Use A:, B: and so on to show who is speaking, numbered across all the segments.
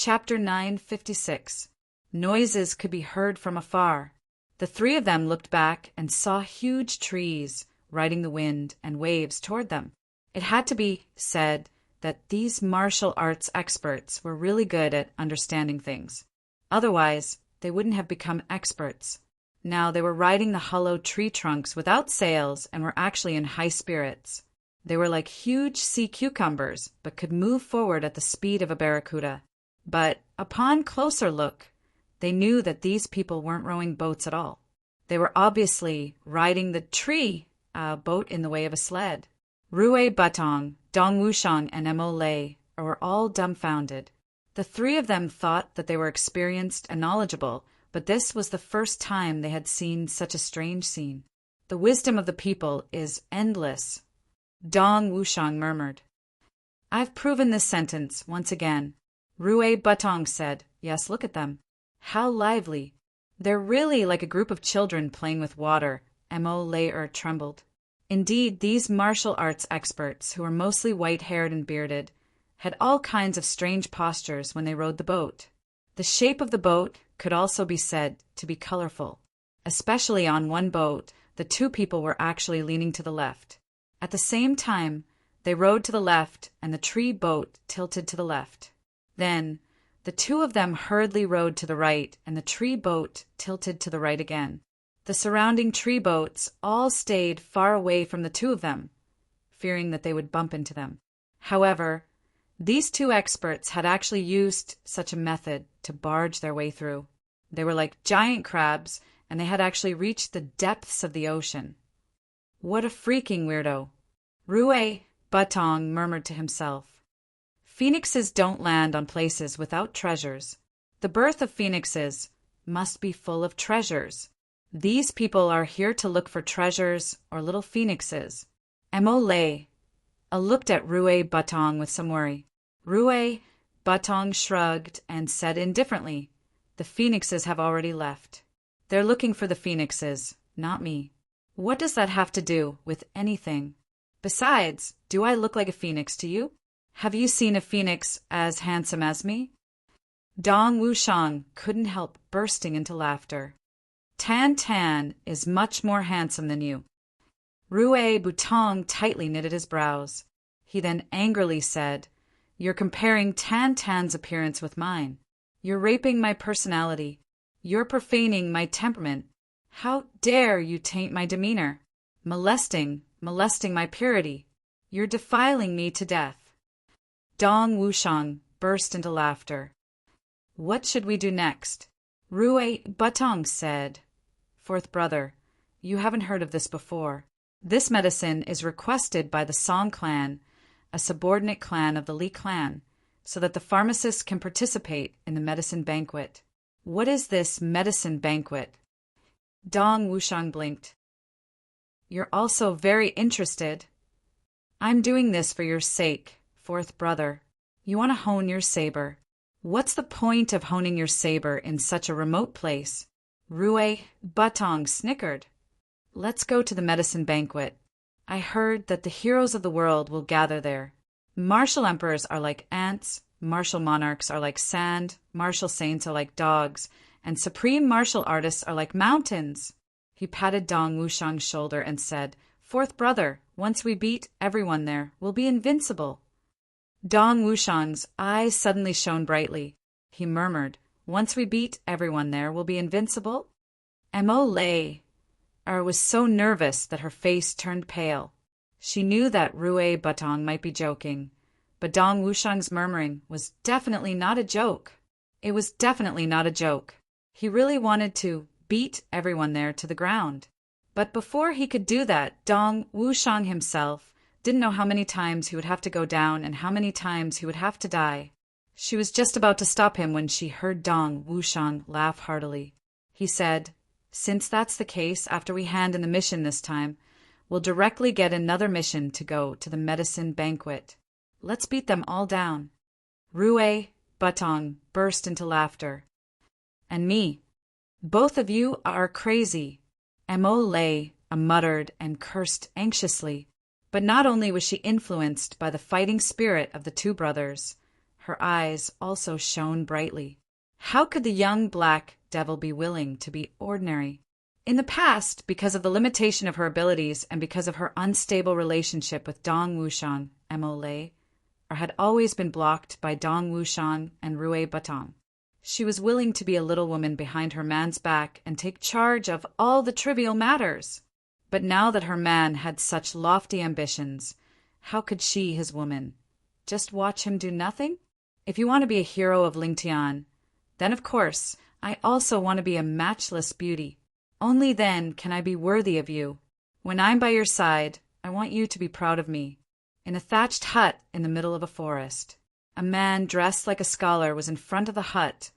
A: Chapter 956. Noises could be heard from afar. The three of them looked back and saw huge trees riding the wind and waves toward them. It had to be said that these martial arts experts were really good at understanding things. Otherwise, they wouldn't have become experts. Now they were riding the hollow tree trunks without sails and were actually in high spirits. They were like huge sea cucumbers, but could move forward at the speed of a barracuda. But upon closer look, they knew that these people weren't rowing boats at all. They were obviously riding the tree boat in the way of a sled. Rue Batong, Dong Wushang, and Mo Lei were all dumbfounded. The three of them thought that they were experienced and knowledgeable, but this was the first time they had seen such a strange scene. The wisdom of the people is endless, Dong Wushang murmured. I've proven this sentence once again. Rue Batong said, Yes, look at them. How lively. They're really like a group of children playing with water. Mo Lei trembled. Indeed, these martial arts experts, who were mostly white-haired and bearded, had all kinds of strange postures when they rowed the boat. The shape of the boat could also be said to be colorful. Especially on one boat, the two people were actually leaning to the left. At the same time, they rowed to the left, and the tree boat tilted to the left. Then, the two of them hurriedly rowed to the right, and the tree boat tilted to the right again. The surrounding tree boats all stayed far away from the two of them, fearing that they would bump into them. However, these two experts had actually used such a method to barge their way through. They were like giant crabs, and they had actually reached the depths of the ocean. What a freaking weirdo! Rue Batong murmured to himself. Phoenixes don't land on places without treasures. The birth of phoenixes must be full of treasures. These people are here to look for treasures or little phoenixes. Mo Lei looked at Rue Batong with some worry. Rue Batong shrugged and said indifferently, The phoenixes have already left. They're looking for the phoenixes, not me. What does that have to do with anything? Besides, do I look like a phoenix to you? Have you seen a phoenix as handsome as me? Dong Wushang couldn't help bursting into laughter. Tan Tan is much more handsome than you. Rue Batong tightly knitted his brows. He then angrily said, You're comparing Tan Tan's appearance with mine. You're raping my personality. You're profaning my temperament. How dare you taint my demeanor? Molesting my purity. You're defiling me to death. Dong Wushang burst into laughter. What should we do next? Rue Batong said, Fourth brother, you haven't heard of this before. This medicine is requested by the Song clan, a subordinate clan of the Li clan, so that the pharmacists can participate in the medicine banquet. What is this medicine banquet? Dong Wushang blinked. You're also very interested. I'm doing this for your sake, fourth brother. You want to hone your saber. What's the point of honing your saber in such a remote place? Rue Batong snickered. Let's go to the medicine banquet. I heard that the heroes of the world will gather there. Martial emperors are like ants, martial monarchs are like sand, martial saints are like dogs, and supreme martial artists are like mountains. He patted Dong Wushang's shoulder and said, Fourth brother, once we beat everyone there, we'll be invincible. Dong Wushang's eyes suddenly shone brightly. He murmured, Once we beat everyone there, we'll be invincible? Mo Lei was so nervous that her face turned pale. She knew that Rue Batong might be joking, but Dong Wushang's murmuring was definitely not a joke. It was definitely not a joke. He really wanted to beat everyone there to the ground. But before he could do that, Dong Wushang himself didn't know how many times he would have to go down and how many times he would have to die. She was just about to stop him when she heard Dong Wushang laugh heartily. He said, Since that's the case, after we hand in the mission this time, we'll directly get another mission to go to the medicine banquet. Let's beat them all down. Rue Batong burst into laughter. And me. Both of you are crazy. Mo Lei muttered and cursed anxiously. But not only was she influenced by the fighting spirit of the two brothers, Her eyes also shone brightly. How could the young black devil be willing to be ordinary? In the past, because of the limitation of her abilities and because of her unstable relationship with Dong Wuxian, Mo Lei, had always been blocked by Dong Wuxian and Rui Batong. She was willing to be a little woman behind her man's back and take charge of all the trivial matters. But now that her man had such lofty ambitions, how could she, his woman, just watch him do nothing? If you want to be a hero of Lingtian, then of course I also want to be a matchless beauty. Only then can I be worthy of you. When I'm by your side, I want you to be proud of me. In a thatched hut in the middle of a forest, a man dressed like a scholar was in front of the hut,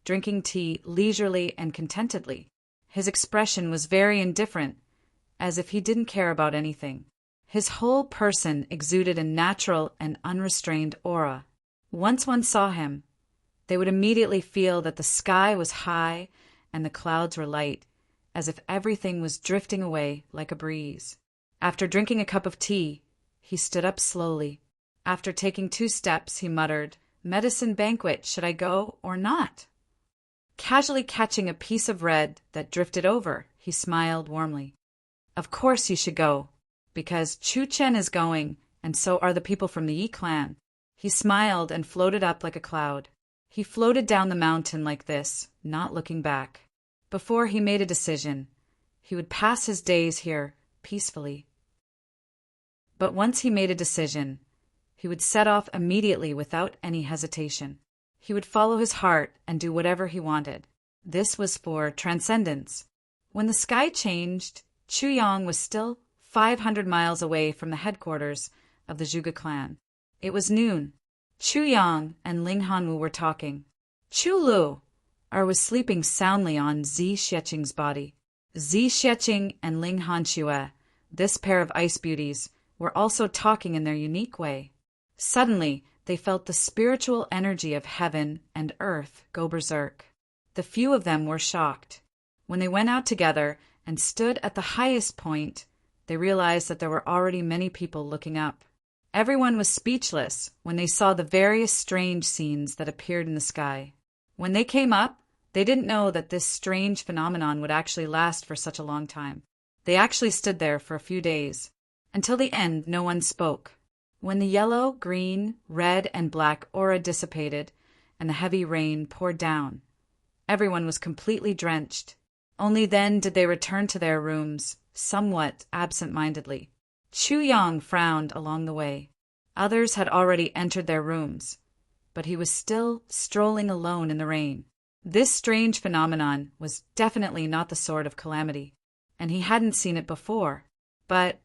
A: drinking tea leisurely and contentedly. His expression was very indifferent, as if he didn't care about anything. His whole person exuded a natural and unrestrained aura. Once one saw him, they would immediately feel that the sky was high and the clouds were light, as if everything was drifting away like a breeze. After drinking a cup of tea, he stood up slowly. After taking 2 steps, he muttered, "Medicine banquet, should I go or not?" Casually catching a piece of bread that drifted over, he smiled warmly. "Of course you should go, because Chu Chen is going, and so are the people from the Yi clan." He smiled and floated up like a cloud. He floated down the mountain like this, not looking back. Before he made a decision, he would pass his days here peacefully. But once he made a decision, he would set off immediately without any hesitation. He would follow his heart and do whatever he wanted. This was for transcendence. When the sky changed, Chu Yang was still 500 miles away from the headquarters of the Zhuge clan. It was noon. Chu Yang and Ling Hanwu were talking. Chu Lu was sleeping soundly on Zi Xieching's body. Zi Xieching and Ling Hanxue, this pair of ice beauties, were also talking in their unique way. Suddenly, they felt the spiritual energy of heaven and earth go berserk. The few of them were shocked. When they went out together and stood at the highest point, they realized that there were already many people looking up. Everyone was speechless when they saw the various strange scenes that appeared in the sky. When they came up, they didn't know that this strange phenomenon would actually last for such a long time. They actually stood there for a few days. Until the end, no one spoke. When the yellow, green, red, and black aura dissipated and the heavy rain poured down, everyone was completely drenched. Only then did they return to their rooms, somewhat absent-mindedly. Chu Yang frowned along the way. Others had already entered their rooms, but he was still strolling alone in the rain. This strange phenomenon was definitely not the sort of calamity, and he hadn't seen it before. But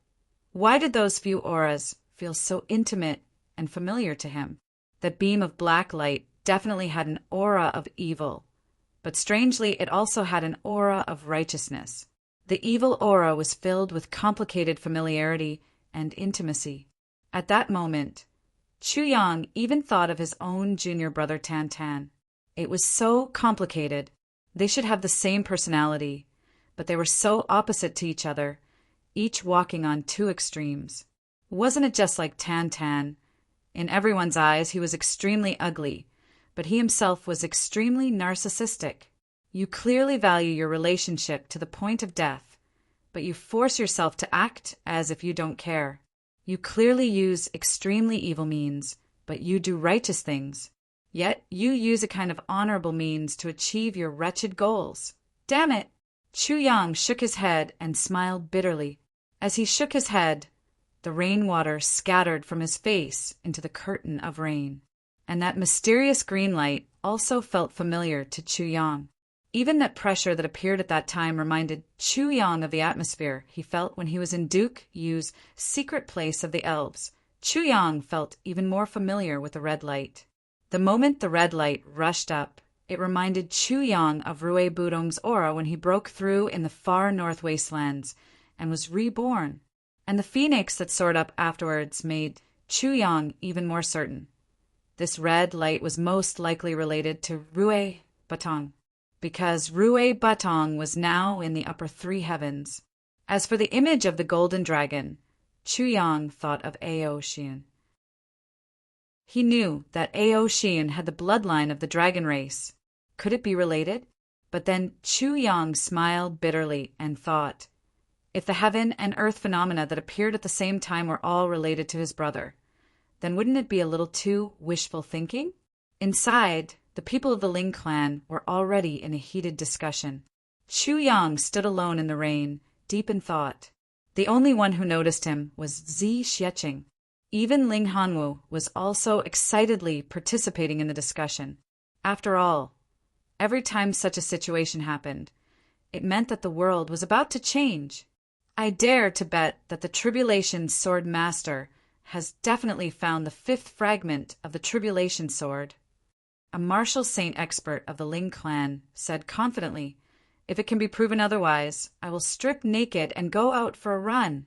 A: why did those few auras feel so intimate and familiar to him? That beam of black light definitely had an aura of evil, but strangely it also had an aura of righteousness. The evil aura was filled with complicated familiarity and intimacy. At that moment, Chu Yang even thought of his own junior brother Tan Tan. It was so complicated. They should have the same personality, but they were so opposite to each other, each walking on 2 extremes. Wasn't it just like Tan Tan? In everyone's eyes, he was extremely ugly, but he himself was extremely narcissistic. You clearly value your relationship to the point of death, but you force yourself to act as if you don't care. You clearly use extremely evil means, but you do righteous things. Yet you use a kind of honorable means to achieve your wretched goals. Damn it! Chu Yang shook his head and smiled bitterly. As he shook his head, the rainwater scattered from his face into the curtain of rain. And that mysterious green light also felt familiar to Chu Yang. Even that pressure that appeared at that time reminded Chu Yang of the atmosphere he felt when he was in Duke Yu's secret place of the elves. Chu Yang felt even more familiar with the red light. The moment the red light rushed up, it reminded Chu Yang of Rui Budong's aura when he broke through in the far north wastelands and was reborn. And the phoenix that soared up afterwards made Chu Yang even more certain. This red light was most likely related to Rui Batong, because Rui Batong was now in the upper 3 heavens. As for the image of the golden dragon, Chu Yang thought of Ao Xian. He knew that Ao Xian had the bloodline of the dragon race. Could it be related? But then Chu Yang smiled bitterly and thought, if the heaven and earth phenomena that appeared at the same time were all related to his brother, then wouldn't it be a little too wishful thinking? Inside, the people of the Ling clan were already in a heated discussion. Chu Yang stood alone in the rain, deep in thought. The only one who noticed him was Zi Xiecheng. Even Ling Hanwu was also excitedly participating in the discussion. After all, every time such a situation happened, it meant that the world was about to change. I dare to bet that the Tribulation Sword Master has definitely found the 5th fragment of the Tribulation Sword. A martial saint expert of the Ling clan said confidently, if it can be proven otherwise, I will strip naked and go out for a run.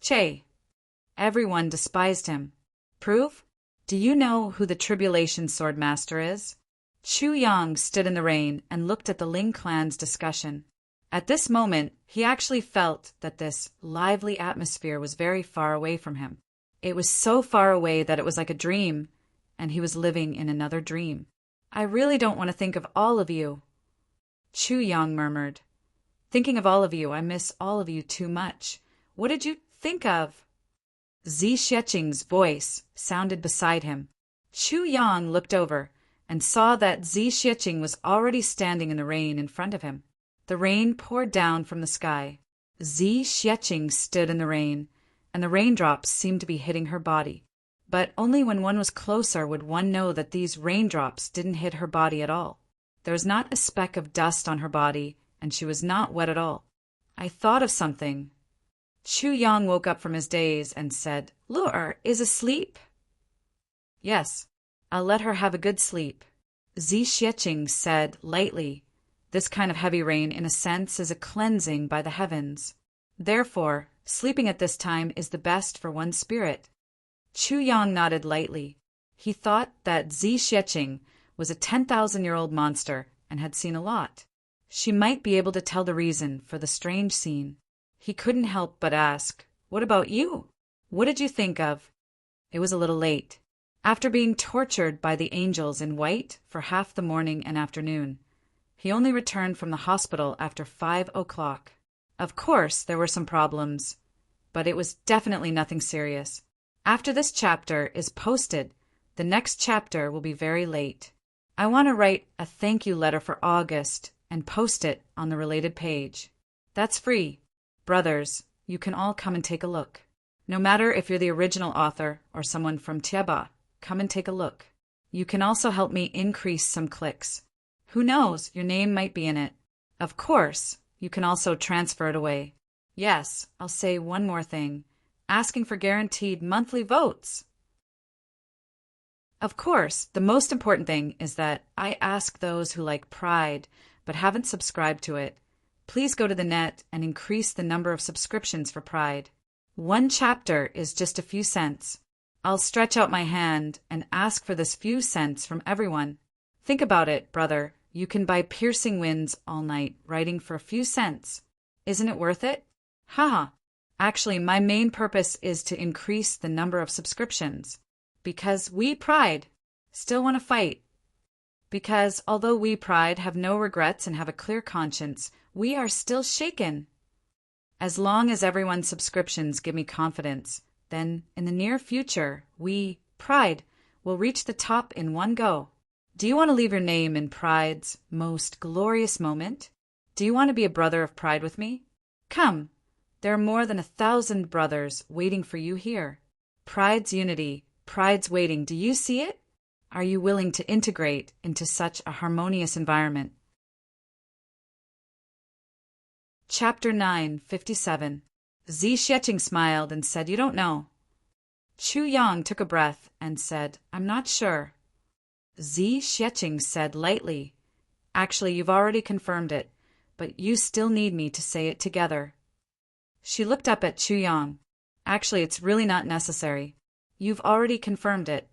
A: Che. Everyone despised him. Prove? Do you know who the Tribulation Sword Master is? Chu Yang stood in the rain and looked at the Ling clan's discussion. At this moment, he actually felt that this lively atmosphere was very far away from him. It was so far away that it was like a dream, and he was living in another dream. I really don't want to think of all of you. Chu Yang murmured. Thinking of all of you, I miss all of you too much. What did you think of? Zi Xiecheng's voice sounded beside him. Chu Yang looked over and saw that Zi Xiecheng was already standing in the rain in front of him. The rain poured down from the sky. Zi Xiecheng stood in the rain, and the raindrops seemed to be hitting her body. But only when one was closer would one know that these raindrops didn't hit her body at all. There was not a speck of dust on her body, and she was not wet at all. I thought of something. Chu Yang woke up from his daze and said, Lure is asleep? Yes, I'll let her have a good sleep. Zi Xiecheng said lightly, this kind of heavy rain, in a sense, is a cleansing by the heavens. Therefore, sleeping at this time is the best for one's spirit. Chu Yang nodded lightly. He thought that Zi Xiecheng was a 10,000-year-old monster and had seen a lot. She might be able to tell the reason for the strange scene. He couldn't help but ask, what about you? What did you think of? It was a little late. After being tortured by the angels in white for half the morning and afternoon, he only returned from the hospital after 5 o'clock. Of course, there were some problems, but it was definitely nothing serious. After this chapter is posted, the next chapter will be very late. I want to write a thank you letter for August and post it on the related page. That's free. Brothers, you can all come and take a look. No matter if you're the original author or someone from Tieba, come and take a look. You can also help me increase some clicks. Who knows, your name might be in it. Of course, you can also transfer it away. Yes, I'll say one more thing. Asking for guaranteed monthly votes. Of course, the most important thing is that I ask those who like Pride but haven't subscribed to it, please go to the net and increase the number of subscriptions for Pride. 1 chapter is just a few cents. I'll stretch out my hand and ask for this few cents from everyone. Think about it, brother. You can buy piercing winds all night writing for a few cents. Isn't it worth it? Haha. Actually, my main purpose is to increase the number of subscriptions. Because we Pride still want to fight. Because although we Pride have no regrets and have a clear conscience, we are still shaken. As long as everyone's subscriptions give me confidence, then in the near future, we Pride will reach the top in one go. Do you want to leave your name in Pride's most glorious moment? Do you want to be a brother of Pride with me? Come, there are more than 1,000 brothers waiting for you here. Pride's unity, Pride's waiting. Do you see it? Are you willing to integrate into such a harmonious environment? Chapter 9:57. Zi Xiecheng smiled and said, You don't know. Chu Yang took a breath and said, I'm not sure. Zi Xiecheng said lightly, Actually, you've already confirmed it, but you still need me to say it together. She looked up at Chu Yang. Actually, it's really not necessary. You've already confirmed it.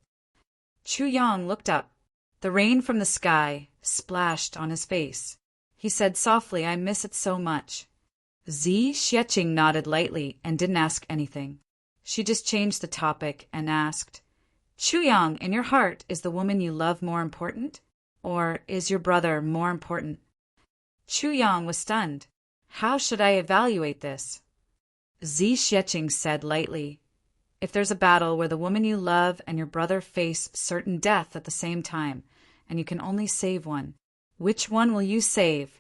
A: Chu Yang looked up. The rain from the sky splashed on his face. He said softly, I miss it so much. Zi Xiecheng nodded lightly and didn't ask anything. She just changed the topic and asked, Chuyang, in your heart, is the woman you love more important? Or is your brother more important? Chuyang was stunned. How should I evaluate this? Zi Xieching said lightly, if there's a battle where the woman you love and your brother face certain death at the same time, and you can only save one, which one will you save?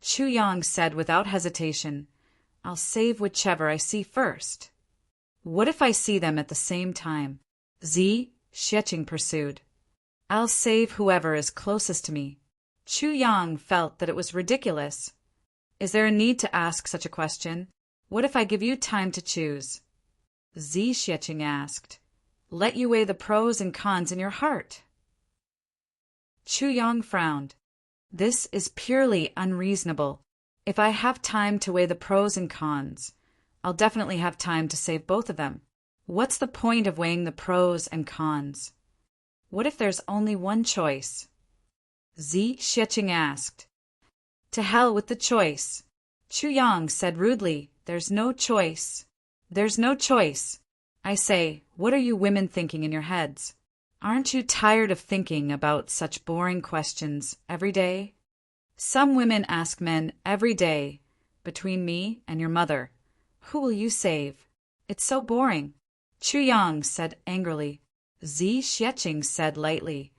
A: Chuyang said without hesitation, I'll save whichever I see first. What if I see them at the same time? Zi Xieching pursued. I'll save whoever is closest to me. Chuyang felt that it was ridiculous. Is there a need to ask such a question? What if I give you time to choose? Zi Xieching asked. Let you weigh the pros and cons in your heart. Chuyang frowned. This is purely unreasonable. If I have time to weigh the pros and cons, I'll definitely have time to save both of them. What's the point of weighing the pros and cons? What if there's only one choice? Zi Xieching asked. To hell with the choice. Chuyang said rudely, There's no choice. There's no choice. I say, what are you women thinking in your heads? Aren't you tired of thinking about such boring questions every day? Some women ask men every day, between me and your mother, who will you save? It's so boring. Chuyang said angrily. Zi Xieching said lightly,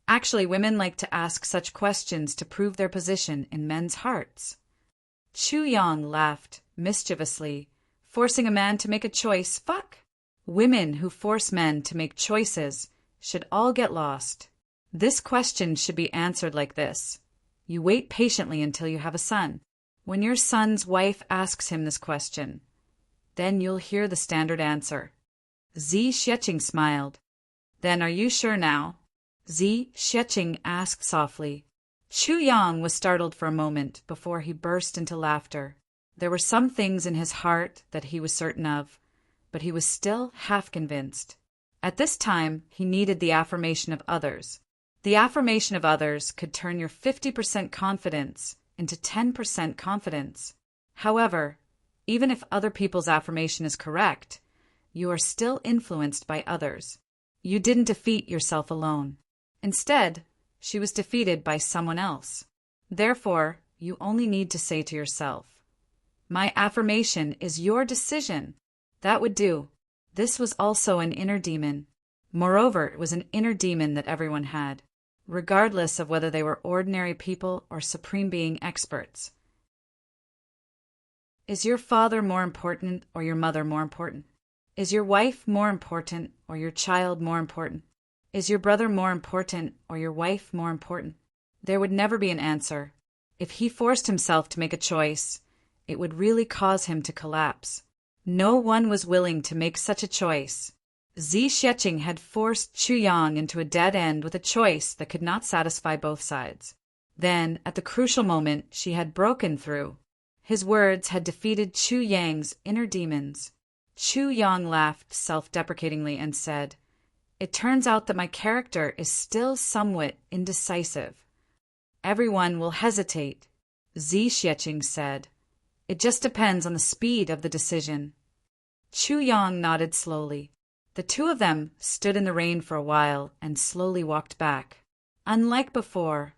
A: actually, women like to ask such questions to prove their position in men's hearts. Chuyang laughed mischievously. Forcing a man to make a choice, fuck. Women who force men to make choices should all get lost. This question should be answered like this. You wait patiently until you have a son. When your son's wife asks him this question, then you'll hear the standard answer. Zi Xieching smiled. Then are you sure now? Zi Xieching asked softly. Chuyang was startled for a moment before he burst into laughter. There were some things in his heart that he was certain of, but he was still half convinced. At this time, he needed the affirmation of others. The affirmation of others could turn your 50% confidence into 10% confidence. However, even if other people's affirmation is correct, you are still influenced by others. You didn't defeat yourself alone. Instead, she was defeated by someone else. Therefore, you only need to say to yourself, my affirmation is your decision. That would do. This was also an inner demon. Moreover, it was an inner demon that everyone had, regardless of whether they were ordinary people or supreme being experts. Is your father more important or your mother more important? Is your wife more important or your child more important? Is your brother more important or your wife more important? There would never be an answer. If he forced himself to make a choice, it would really cause him to collapse. No one was willing to make such a choice. Zi Xieching had forced Chuyang into a dead end with a choice that could not satisfy both sides. Then, at the crucial moment, she had broken through. His words had defeated Chuyang's inner demons. Chuyang laughed self-deprecatingly and said, It turns out that my character is still somewhat indecisive. Everyone will hesitate, Zi Xieching said. It just depends on the speed of the decision. Chuyang nodded slowly. The two of them stood in the rain for a while and slowly walked back. Unlike before,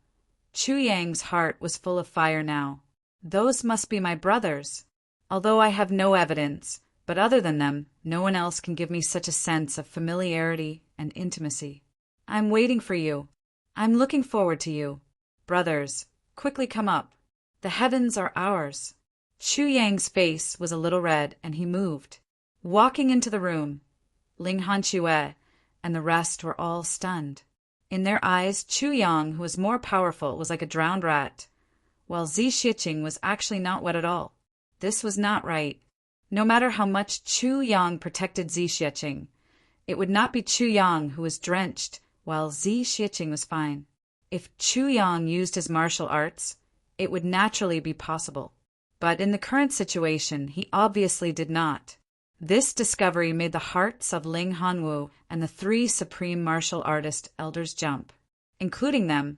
A: Chuyang's heart was full of fire now. Those must be my brothers. Although I have no evidence, but other than them, no one else can give me such a sense of familiarity and intimacy. I'm waiting for you. I'm looking forward to you. Brothers, quickly come up. The heavens are ours. Chuyang's face was a little red, and he moved. Walking into the room, Ling Hanxue and the rest were all stunned. In their eyes, Chuyang, who was more powerful, was like a drowned rat, while Zi Xieching was actually not wet at all. This was not right. No matter how much Chuyang protected Zi Xieching, it would not be Chuyang who was drenched, while Zi Xieching was fine. If Chuyang used his martial arts, it would naturally be possible. But in the current situation, he obviously did not. This discovery made the hearts of Ling Hanwu and the three supreme martial artist elders jump. Including them,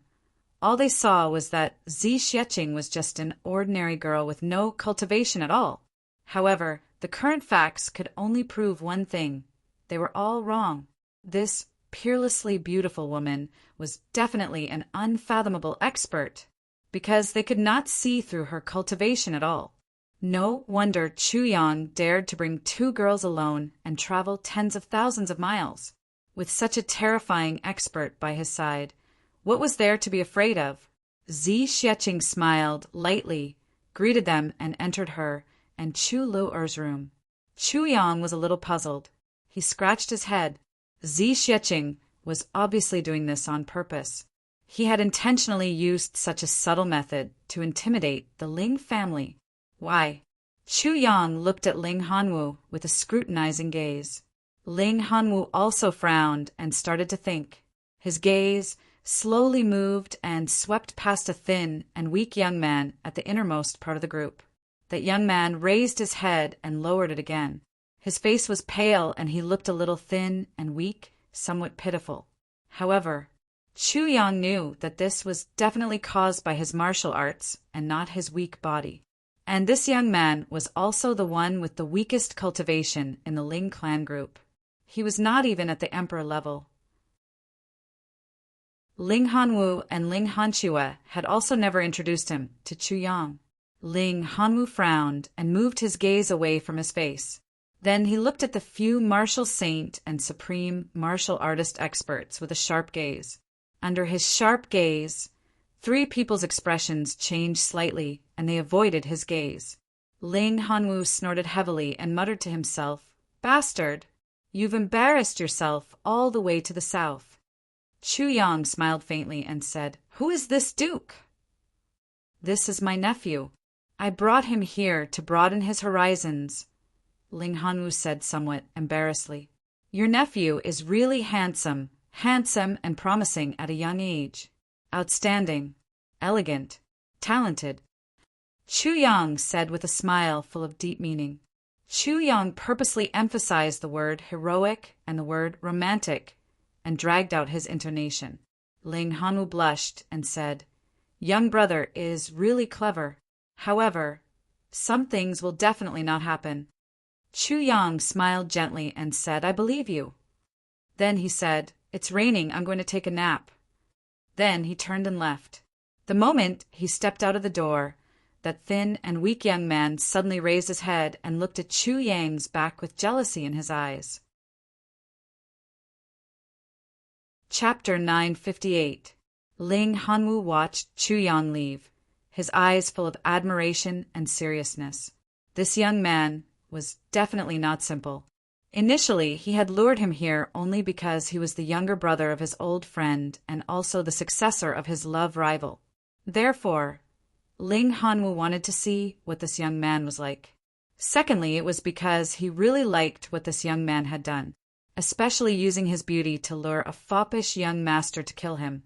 A: all they saw was that Zi Xieching was just an ordinary girl with no cultivation at all. However, the current facts could only prove one thing. They were all wrong. This peerlessly beautiful woman was definitely an unfathomable expert, because they could not see through her cultivation at all. No wonder Chu Yang dared to bring 2 girls alone and travel tens of thousands of miles. With such a terrifying expert by his side, what was there to be afraid of? Zi Xieching smiled lightly, greeted them, and entered her and Chu Luer's room. Chu Yang was a little puzzled. He scratched his head. Zi Xieching was obviously doing this on purpose. He had intentionally used such a subtle method to intimidate the Ling family. Why? Chu Yang looked at Ling Hanwu with a scrutinizing gaze. Ling Hanwu also frowned and started to think. His gaze slowly moved and swept past a thin and weak young man at the innermost part of the group. That young man raised his head and lowered it again. His face was pale and he looked a little thin and weak, somewhat pitiful. However, Chu Yang knew that this was definitely caused by his martial arts and not his weak body. And this young man was also the one with the weakest cultivation in the Ling clan group. He was not even at the emperor level. Ling Hanwu and Ling Hanxue had also never introduced him to Chu Yang. Ling Hanwu frowned and moved his gaze away from his face. Then he looked at the few martial saint and supreme martial artist experts with a sharp gaze. Under his sharp gaze, 3 people's expressions changed slightly, and they avoided his gaze. Ling Hanwu snorted heavily and muttered to himself, "Bastard! You've embarrassed yourself all the way to the south." Chu Yang smiled faintly and said, "Who is this duke?" "This is my nephew. I brought him here to broaden his horizons," Ling Hanwu said somewhat embarrassedly. "Your nephew is really handsome and promising at a young age. Outstanding, elegant, talented," Chu Yang said with a smile full of deep meaning. Chu Yang purposely emphasized the word heroic and the word romantic and dragged out his intonation. Ling Hanwu blushed and said, "Young brother is really clever. However, some things will definitely not happen." Chu Yang smiled gently and said, "I believe you." Then he said, "It's raining, I'm going to take a nap." Then he turned and left. The moment he stepped out of the door, that thin and weak young man suddenly raised his head and looked at Chu Yang's back with jealousy in his eyes. Chapter 958. Ling Hanwu watched Chu Yang leave, his eyes full of admiration and seriousness. This young man was definitely not simple. Initially, he had lured him here only because he was the younger brother of his old friend and also the successor of his love rival. Therefore, Ling Hanwu wanted to see what this young man was like. Secondly, it was because he really liked what this young man had done, especially using his beauty to lure a foppish young master to kill him.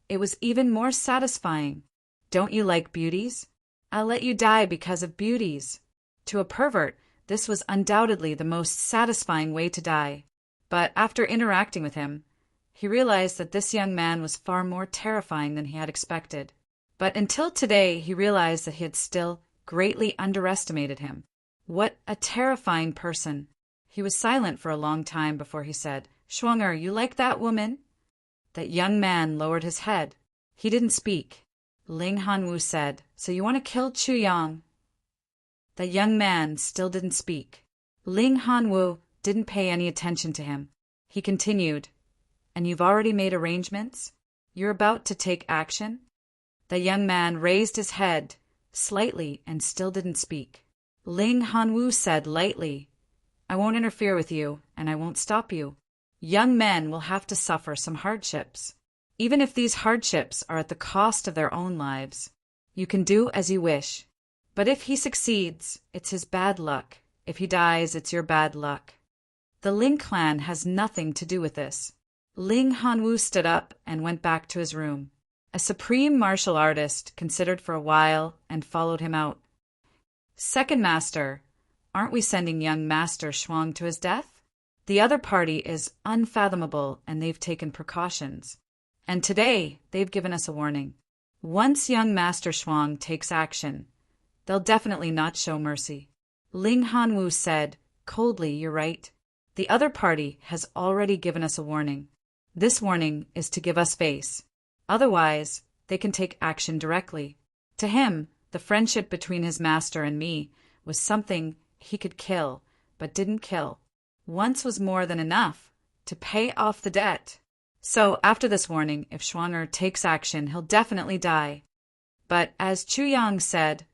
A: It was even more satisfying. Don't you like beauties? I'll let you die because of beauties. To a pervert, this was undoubtedly the most satisfying way to die. But after interacting with him, he realized that this young man was far more terrifying than he had expected. But until today, he realized that he had still greatly underestimated him. What a terrifying person. He was silent for a long time before he said, "Shuang'er, you like that woman?" That young man lowered his head. He didn't speak. Ling Hanwu said, "So you want to kill Chu Yang?" That young man still didn't speak. Ling Hanwu didn't pay any attention to him. He continued, "And you've already made arrangements? You're about to take action?" The young man raised his head slightly and still didn't speak. Ling Hanwu said lightly, "I won't interfere with you, and I won't stop you. Young men will have to suffer some hardships, even if these hardships are at the cost of their own lives. You can do as you wish. But if he succeeds, it's his bad luck. If he dies, it's your bad luck. The Ling clan has nothing to do with this." Ling Hanwu stood up and went back to his room. A supreme martial artist considered for a while and followed him out. "Second master, aren't we sending young Master Shuang to his death? The other party is unfathomable and they've taken precautions. And today, they've given us a warning. Once young Master Shuang takes action, they'll definitely not show mercy." Ling Hanwu said, coldly, "You're right. The other party has already given us a warning. This warning is to give us face. Otherwise, they can take action directly. To him, the friendship between his master and me was something he could kill, but didn't kill. Once was more than enough to pay off the debt. So, after this warning, if Schwanger takes action, he'll definitely die. But, as Chu Yang said,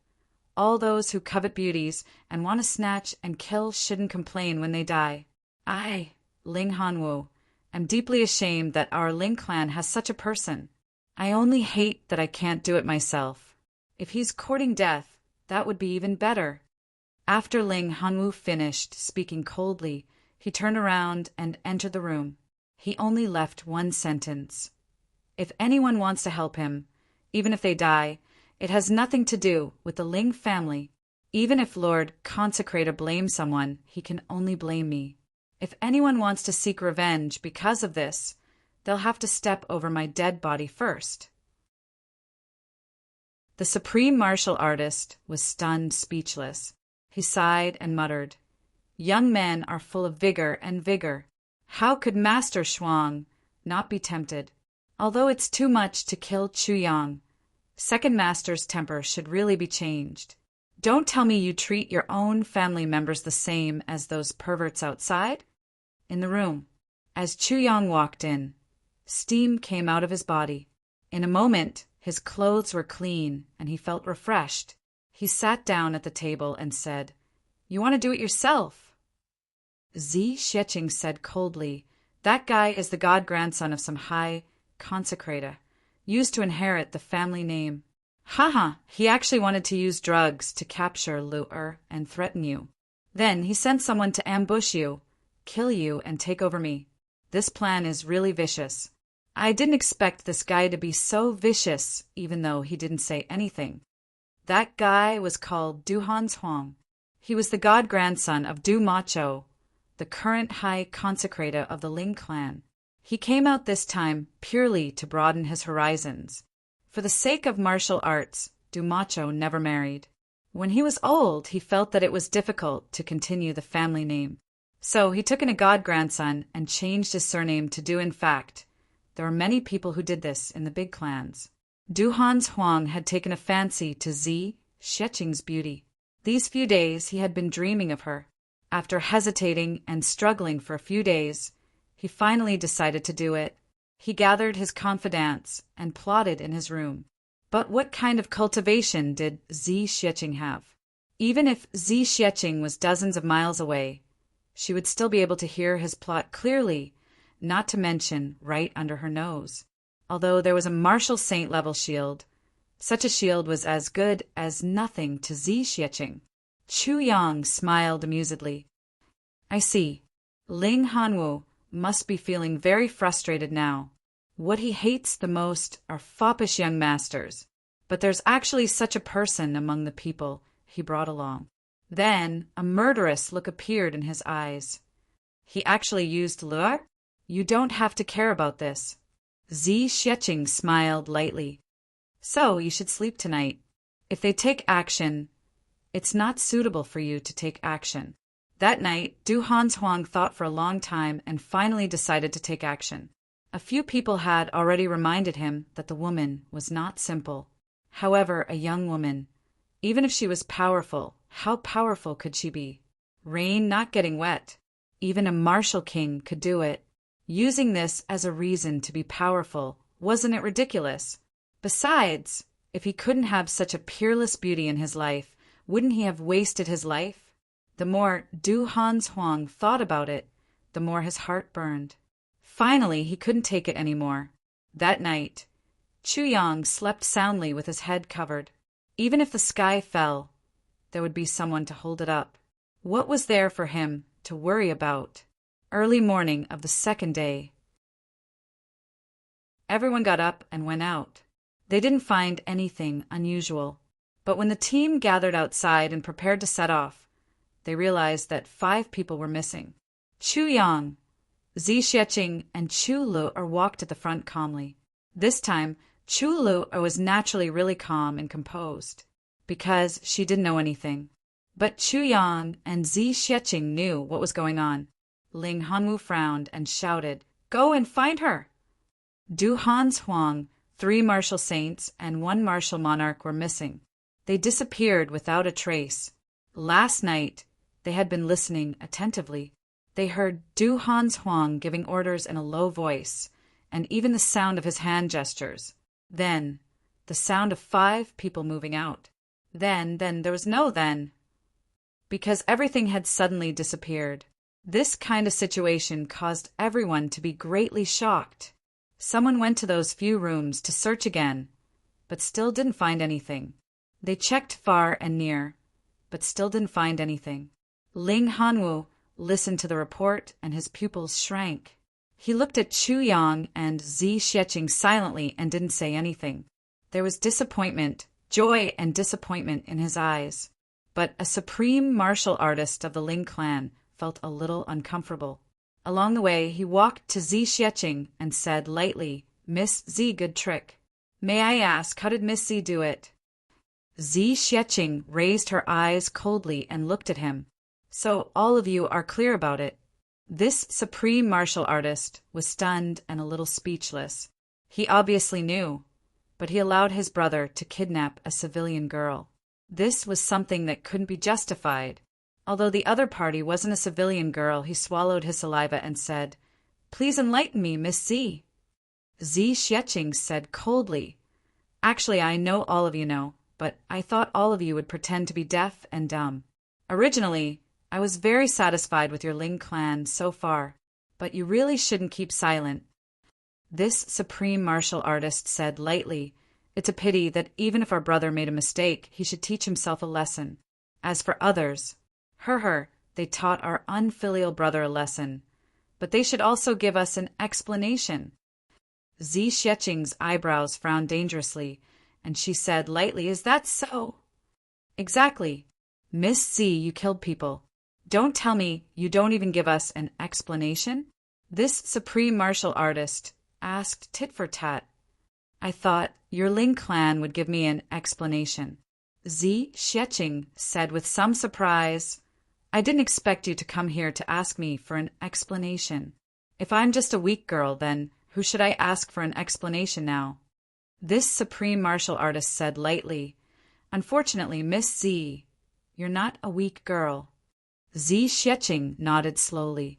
A: all those who covet beauties and want to snatch and kill shouldn't complain when they die. I, Ling Hanwu, am deeply ashamed that our Ling clan has such a person. I only hate that I can't do it myself. If he's courting death, that would be even better. After Ling Hanwu finished speaking coldly, he turned around and entered the room. He only left one sentence. If anyone wants to help him, even if they die, it has nothing to do with the Ling family. Even if Lord Consecrator blames someone, he can only blame me. If anyone wants to seek revenge because of this, they'll have to step over my dead body first. The supreme martial artist was stunned speechless. He sighed and muttered, "Young men are full of vigor and vigor. How could Master Shuang not be tempted? Although it's too much to kill Chu Yang, Second Master's temper should really be changed. Don't tell me you treat your own family members the same as those perverts outside?" In the room, as Chu Yang walked in, steam came out of his body. In a moment, his clothes were clean and he felt refreshed. He sat down at the table and said, "You want to do it yourself?" Zi Xieching said coldly, "That guy is the god-grandson of some high consecrator, used to inherit the family name. Haha, he actually wanted to use drugs to capture Lu'er and threaten you. Then he sent someone to ambush you, kill you, and take over me. This plan is really vicious. I didn't expect this guy to be so vicious, even though he didn't say anything. That guy was called Du Huang. He was the god-grandson of Du Macho, the current high consecrator of the Ling clan. He came out this time purely to broaden his horizons. For the sake of martial arts, Du Macho never married. When he was old, he felt that it was difficult to continue the family name. So he took in a god-grandson and changed his surname to Du. In fact, there were many people who did this in the big clans. Du Huang had taken a fancy to Zi Xieching's beauty. These few days he had been dreaming of her. After hesitating and struggling for a few days, he finally decided to do it. He gathered his confidants and plotted in his room. But what kind of cultivation did Zi Xieching have? Even if Zi Xieching was dozens of miles away, she would still be able to hear his plot clearly, not to mention right under her nose. Although there was a martial saint-level shield, such a shield was as good as nothing to Zi Xieching. Chu Yang smiled amusedly. "I see. Ling Hanwu must be feeling very frustrated now. What he hates the most are foppish young masters. But there's actually such a person among the people he brought along." Then a murderous look appeared in his eyes. "He actually used lure? You don't have to care about this." Zi Xieching smiled lightly. "So you should sleep tonight. If they take action, it's not suitable for you to take action." That night, Du Huang thought for a long time and finally decided to take action. A few people had already reminded him that the woman was not simple. However, a young woman, even if she was powerful, how powerful could she be? Rain not getting wet. Even a martial king could do it. Using this as a reason to be powerful, wasn't it ridiculous? Besides, if he couldn't have such a peerless beauty in his life, wouldn't he have wasted his life? The more Du Huang thought about it, the more his heart burned. Finally, he couldn't take it anymore. That night, Chu Yang slept soundly with his head covered. Even if the sky fell, there would be someone to hold it up. What was there for him to worry about? Early morning of the second day. Everyone got up and went out. They didn't find anything unusual. But when the team gathered outside and prepared to set off, they realized that 5 people were missing. Chu Yang, Zi Xieching, and Chu Lu'er walked at the front calmly. This time, Chu Lu'er was naturally really calm and composed, because she didn't know anything. But Chu Yang and Zi Xieching knew what was going on. Ling Hanwu frowned and shouted, Go and find her! Du Han's Huang, 3 martial saints, and 1 martial monarch were missing. They disappeared without a trace. Last night, they had been listening attentively. They heard Du Han's Huang giving orders in a low voice, and even the sound of his hand gestures. Then, the sound of 5 people moving out. Then there was no then. Because everything had suddenly disappeared. This kind of situation caused everyone to be greatly shocked. Someone went to those few rooms to search again, but still didn't find anything. They checked far and near, but still didn't find anything. Ling Hanwu listened to the report and his pupils shrank. He looked at Chu Yang and Zi Xieching silently and didn't say anything. There was disappointment, joy and disappointment in his eyes. But a supreme martial artist of the Ling clan felt a little uncomfortable. Along the way, he walked to Zi Xieching and said lightly, "Miss Zi, good trick. May I ask, how did Miss Zi do it?" Zi Xieching raised her eyes coldly and looked at him. "So all of you are clear about it." This supreme martial artist was stunned and a little speechless. He obviously knew, but he allowed his brother to kidnap a civilian girl. This was something that couldn't be justified. Although the other party wasn't a civilian girl, he swallowed his saliva and said, "Please enlighten me, Miss Zi." Zi Xieching said coldly, "Actually, I know all of you know, but I thought all of you would pretend to be deaf and dumb. Originally, I was very satisfied with your Ling clan so far, but you really shouldn't keep silent." This supreme martial artist said lightly, "It's a pity that even if our brother made a mistake, he should teach himself a lesson. As for others, they taught our unfilial brother a lesson, but they should also give us an explanation." Zi Xieching's eyebrows frowned dangerously, and she said lightly, "Is that so?" "Exactly. Miss Zi, you killed people. Don't tell me you don't even give us an explanation?" This supreme martial artist asked tit for tat. "I thought your Ling clan would give me an explanation." Zi Xieching said with some surprise, "I didn't expect you to come here to ask me for an explanation. If I'm just a weak girl, then who should I ask for an explanation now?" This supreme martial artist said lightly, "Unfortunately, Miss Zi, you're not a weak girl." Zi Xieching nodded slowly.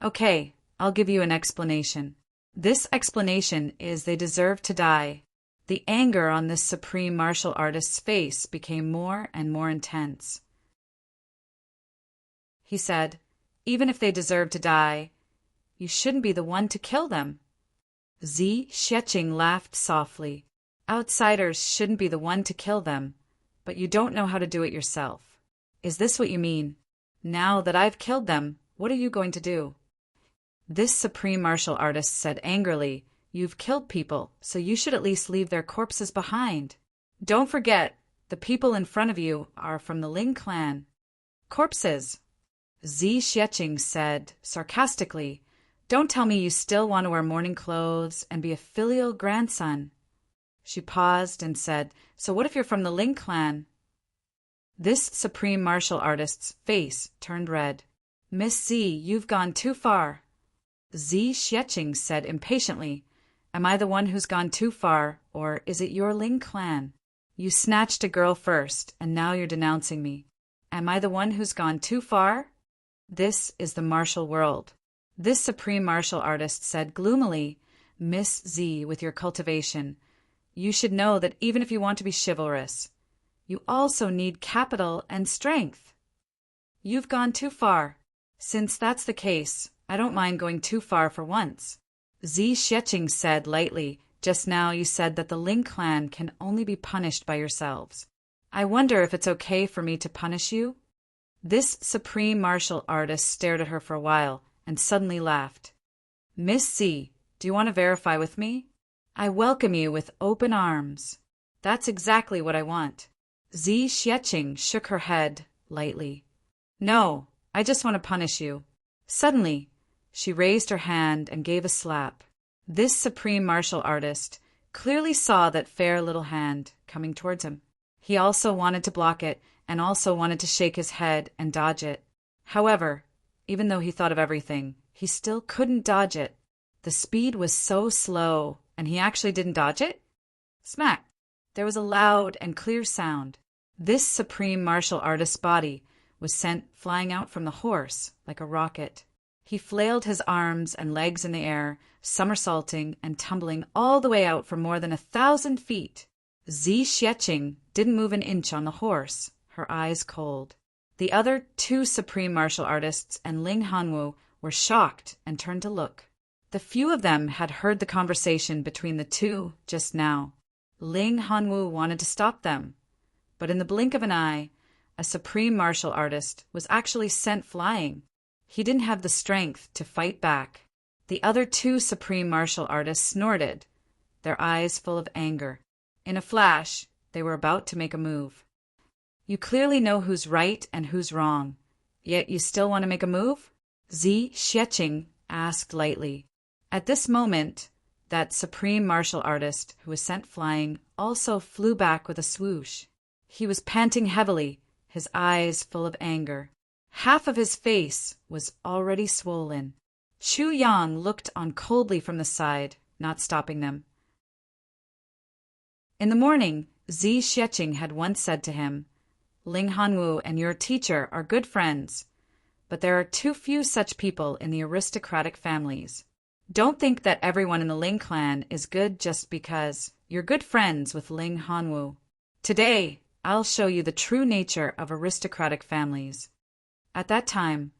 A: "Okay, I'll give you an explanation. This explanation is they deserve to die." The anger on this supreme martial artist's face became more and more intense. He said, "Even if they deserve to die, you shouldn't be the one to kill them." Zi Xieching laughed softly. "Outsiders shouldn't be the one to kill them, but you don't know how to do it yourself. Is this what you mean? Now that I've killed them, what are you going to do?" This supreme martial artist said angrily, "You've killed people, so you should at least leave their corpses behind. Don't forget, the people in front of you are from the Ling clan." "Corpses?" Zi Xieching said sarcastically, "Don't tell me you still want to wear mourning clothes and be a filial grandson." She paused and said, "So what if you're from the Ling clan?" This supreme martial artist's face turned red. "Miss Zi, you've gone too far." Zi Xieching said impatiently, "Am I the one who's gone too far, or is it your Ling clan? You snatched a girl first, and now you're denouncing me. Am I the one who's gone too far? This is the martial world." This supreme martial artist said gloomily, "Miss Zi, with your cultivation, you should know that even if you want to be chivalrous, you also need capital and strength. You've gone too far. Since that's the case, I don't mind going too far for once." Zi Xieching said lightly, "Just now you said that the Ling clan can only be punished by yourselves. I wonder if it's okay for me to punish you?" This supreme martial artist stared at her for a while and suddenly laughed. "Miss Zi, do you want to verify with me? I welcome you with open arms." "That's exactly what I want." Zi Xieching shook her head lightly. "No, I just want to punish you." Suddenly, she raised her hand and gave a slap. This supreme martial artist clearly saw that fair little hand coming towards him. He also wanted to block it and also wanted to shake his head and dodge it. However, even though he thought of everything, he still couldn't dodge it. The speed was so slow, and he actually didn't dodge it. Smack! There was a loud and clear sound. This supreme martial artist's body was sent flying out from the horse like a rocket. He flailed his arms and legs in the air, somersaulting and tumbling all the way out for more than 1,000 feet. Zi Xieching didn't move an inch on the horse, her eyes cold. The other two supreme martial artists and Ling Hanwu were shocked and turned to look. The few of them had heard the conversation between the two just now. Ling Hanwu wanted to stop them, but in the blink of an eye, a supreme martial artist was actually sent flying. He didn't have the strength to fight back. The other two supreme martial artists snorted, their eyes full of anger. In a flash, they were about to make a move. You clearly know who's right and who's wrong, yet you still want to make a move? Zi Xieching asked lightly. At this moment, that supreme martial artist who was sent flying also flew back with a swoosh. He was panting heavily, his eyes full of anger. Half of his face was already swollen. Chu Yang looked on coldly from the side, not stopping them. In the morning, Zi Xieching had once said to him, Ling Hanwu and your teacher are good friends, but there are too few such people in the aristocratic families. Don't think that everyone in the Ling clan is good just because you're good friends with Ling Hanwu. Today, I'll show you the true nature of aristocratic families. At that time,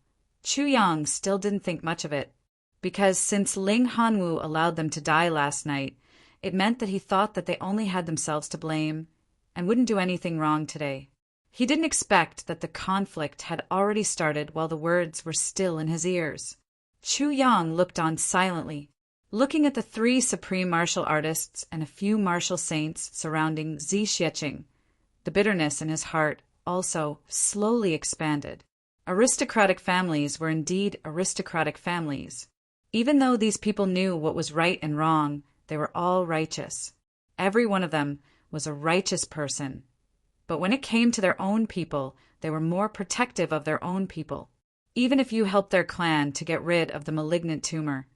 A: Chu Yang still didn't think much of it, because since Ling Hanwu allowed them to die last night, it meant that he thought that they only had themselves to blame and wouldn't do anything wrong today. He didn't expect that the conflict had already started while the words were still in his ears. Chu Yang looked on silently, looking at the three supreme martial artists and a few martial saints surrounding Zi Xieching. The bitterness in his heart also slowly expanded. Aristocratic families were indeed aristocratic families. Even though these people knew what was right and wrong, they were all righteous. Every one of them was a righteous person. But when it came to their own people, they were more protective of their own people. Even if you helped their clan to get rid of the malignant tumor,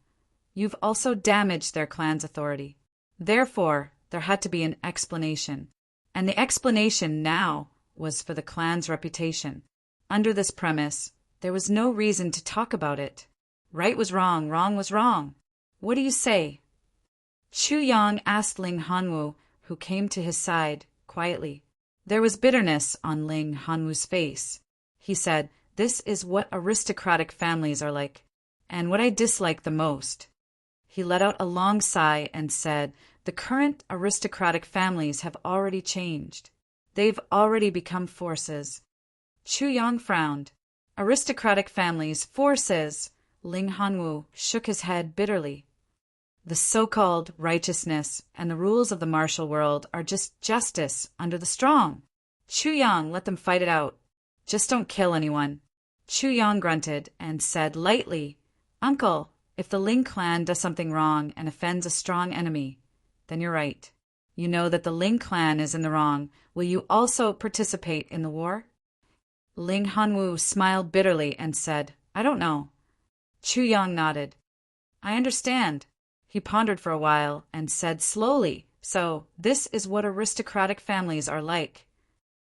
A: you've also damaged their clan's authority. Therefore, there had to be an explanation. And the explanation now was for the clan's reputation. Under this premise, there was no reason to talk about it. Right was wrong was wrong. What do you say? Chu Yang asked Ling Hanwu, who came to his side, quietly. There was bitterness on Ling Hanwu's face. He said, This is what aristocratic families are like, and what I dislike the most. He let out a long sigh and said, The current aristocratic families have already changed. They've already become forces. Chu Yang frowned. Aristocratic families, forces. Ling Hanwu shook his head bitterly. The so-called righteousness and the rules of the martial world are just justice under the strong. Chu Yang, let them fight it out. Just don't kill anyone. Chu Yang grunted and said lightly, Uncle, if the Ling clan does something wrong and offends a strong enemy, then you're right. You know that the Ling clan is in the wrong. Will you also participate in the war? Ling Hanwu smiled bitterly and said, I don't know. Chu Yang nodded. I understand. He pondered for a while and said slowly, So, this is what aristocratic families are like.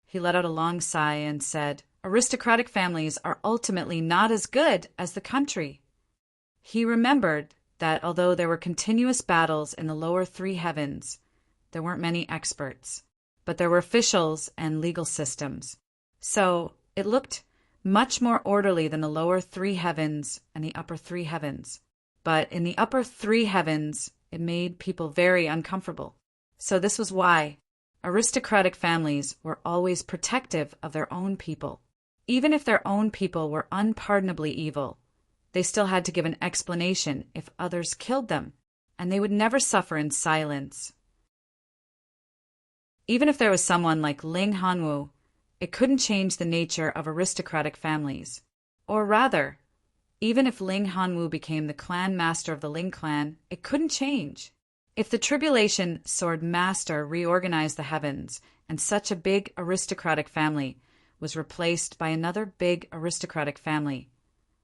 A: He let out a long sigh and said, Aristocratic families are ultimately not as good as the country. He remembered that although there were continuous battles in the lower three heavens, there weren't many experts, but there were officials and legal systems. So, it looked much more orderly than the lower three heavens and the upper three heavens. But in the upper three heavens, it made people very uncomfortable. So this was why aristocratic families were always protective of their own people. Even if their own people were unpardonably evil, they still had to give an explanation if others killed them, and they would never suffer in silence. Even if there was someone like Ling Hanwu, it couldn't change the nature of aristocratic families. Or rather, even if Ling Hanwu became the clan master of the Ling clan, it couldn't change. If the Tribulation Sword Master reorganized the heavens and such a big aristocratic family was replaced by another big aristocratic family,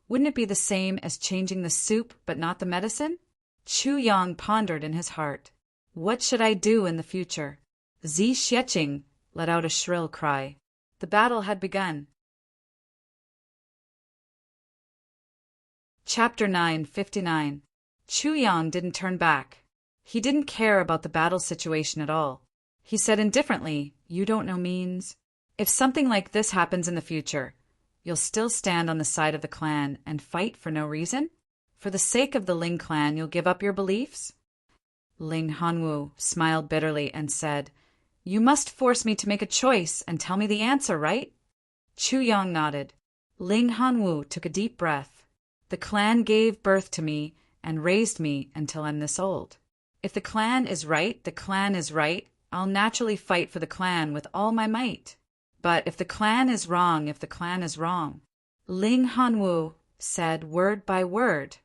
A: wouldn't it be the same as changing the soup but not the medicine? Chu Yang pondered in his heart. What should I do in the future? Zi Xieching let out a shrill cry. The battle had begun. Chapter 959. Chu Yang didn't turn back. He didn't care about the battle situation at all. He said indifferently, "You don't know means. If something like this happens in the future, you'll still stand on the side of the clan and fight for no reason? For the sake of the Ling clan, you'll give up your beliefs?" Ling Hanwu smiled bitterly and said, "You must force me to make a choice and tell me the answer, right?" Chu Yang nodded. Ling Hanwu took a deep breath. "The clan gave birth to me and raised me until I'm this old. If the clan is right, the clan is right. I'll naturally fight for the clan with all my might. But if the clan is wrong, if the clan is wrong," Ling Hanwu said word by word,